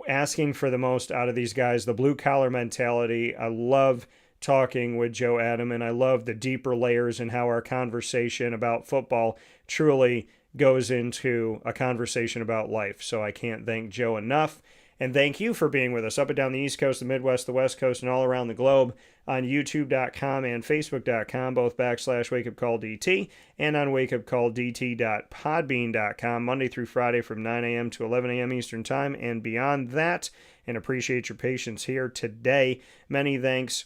asking for the most out of these guys, the blue-collar mentality. I love talking with Joe Adam, and I love the deeper layers and how our conversation about football truly goes into a conversation about life. So I can't thank Joe enough. And thank you for being with us up and down the East Coast, the Midwest, the West Coast, and all around the globe on YouTube.com and Facebook.com, both /WakeUpCallDT, and on WakeUpCallDT.podbean.com, Monday through Friday from 9 a.m. to 11 a.m. Eastern Time and beyond that. And appreciate your patience here today. Many thanks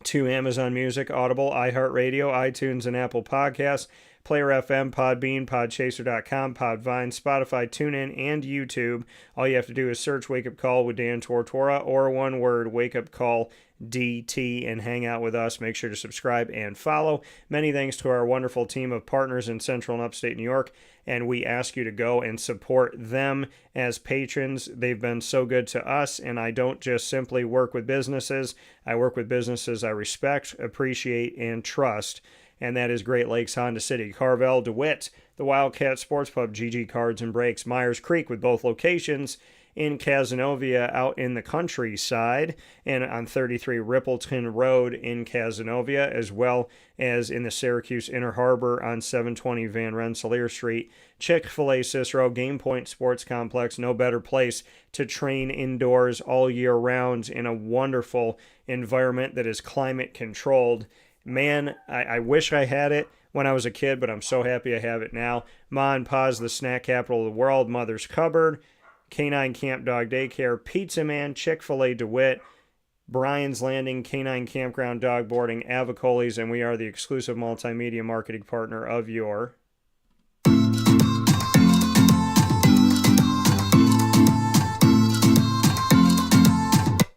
to Amazon Music, Audible, iHeartRadio, iTunes, and Apple Podcasts, Player FM, Podbean, Podchaser.com, Podvine, Spotify, TuneIn, and YouTube. All you have to do is search Wake Up Call with Dan Tortora, or one word, Wake Up Call DT, and hang out with us. Make sure to subscribe and follow. Many thanks to our wonderful team of partners in Central and Upstate New York, and we ask you to go and support them as patrons. They've been so good to us, and I don't just simply work with businesses. I work with businesses I respect, appreciate, and trust, and that is Great Lakes Honda City, Carvel DeWitt, the Wildcat Sports Pub, GG Cards and Breaks, Myers Creek with both locations, in Cazenovia out in the countryside, and on 33 Rippleton Road in Cazenovia, as well as in the Syracuse Inner Harbor on 720 Van Rensselaer Street. Chick-fil-A Cicero, Game Point Sports Complex, no better place to train indoors all year round in a wonderful environment that is climate controlled. Man, I wish I had it when I was a kid, but I'm so happy I have it now. Ma and Pa's, the snack capital of the world, Mother's Cupboard, K-9 Kamp Dog Daycare, Pizza Man, Chick-fil-A DeWitt, Brian's Landing, K-9 Campground Dog Boarding, Avicoli's, and we are the exclusive multimedia marketing partner of your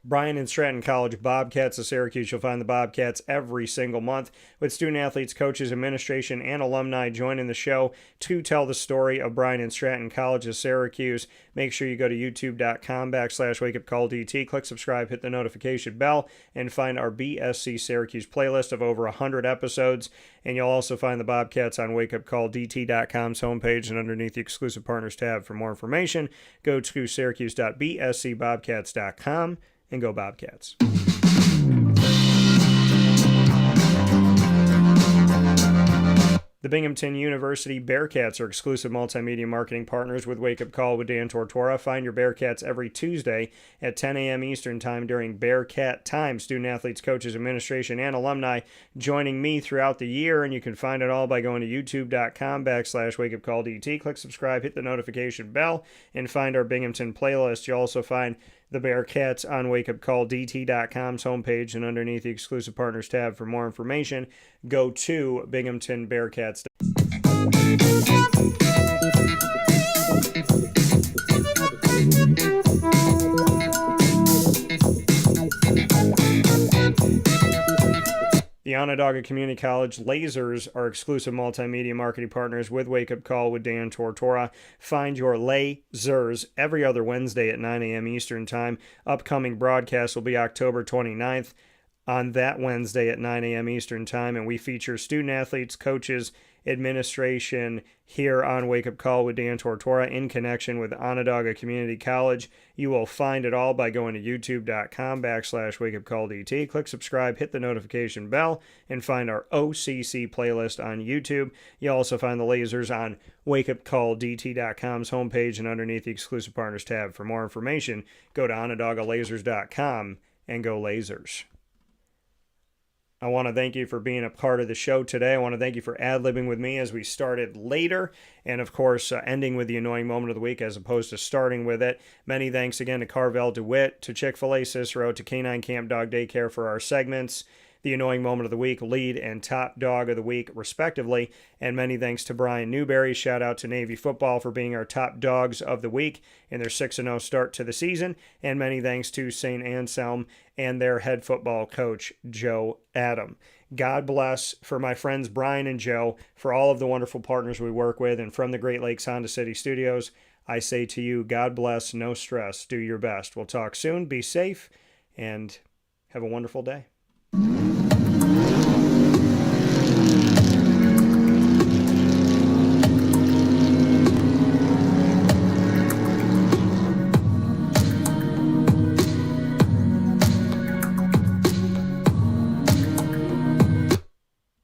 Bryan and Stratton College Bobcats of Syracuse. You'll find the Bobcats every single month with student athletes, coaches, administration, and alumni joining the show to tell the story of Bryan and Stratton College of Syracuse. Make sure you go to youtube.com/wakeupcalldt, click subscribe, hit the notification bell, and find our BSC Syracuse playlist of over 100 episodes. And you'll also find the Bobcats on wakeupcalldt.com's homepage and underneath the exclusive partners tab. For more information, go to syracuse.bscbobcats.com. And go Bobcats. The Binghamton University Bearcats are exclusive multimedia marketing partners with Wake Up Call with Dan Tortora. Find your Bearcats every Tuesday at 10 a.m. Eastern Time during Bearcat Time. Student athletes, coaches, administration, and alumni joining me throughout the year. And you can find it all by going to youtube.com/wakeupcalldt. Click subscribe, hit the notification bell, and find our Binghamton playlist. You'll also find the Bearcats on wakeupcalldt.com's homepage, and underneath the exclusive partners tab. For more information, go to Binghamton Bearcats. The Onondaga Community College Lasers are exclusive multimedia marketing partners with Wake Up Call with Dan Tortora. Find your Lasers every other Wednesday at 9 a.m. Eastern Time. Upcoming broadcast will be October 29th on that Wednesday at 9 a.m. Eastern Time, and we feature student athletes, coaches, administration here on Wake Up Call with Dan Tortora in connection with Onondaga Community College. You will find it all by going to youtube.com/wakeupcalldt. Click subscribe, hit the notification bell, and find our OCC playlist on YouTube. You'll also find the Lasers on wakeupcalldt.com's homepage and underneath the exclusive partners tab. For more information, go to onondagalazers.com and go Lasers. I want to thank you for being a part of the show today. I want to thank you for ad-libbing with me as we started later. And, of course, ending with the annoying moment of the week as opposed to starting with it. Many thanks again to Carvel DeWitt, to Chick-fil-A Cicero, to K-9 Kamp Dog Daycare for our segments, the annoying moment of the week, lead, and top dog of the week, respectively. And many thanks to Brian Newberry. Shout out to Navy football for being our top dogs of the week in their 6-0 start to the season. And many thanks to St. Anselm and their head football coach, Joe Adam. God bless for my friends Brian and Joe, for all of the wonderful partners we work with. And from the Great Lakes Honda City Studios, I say to you, God bless, no stress, do your best. We'll talk soon. Be safe and have a wonderful day.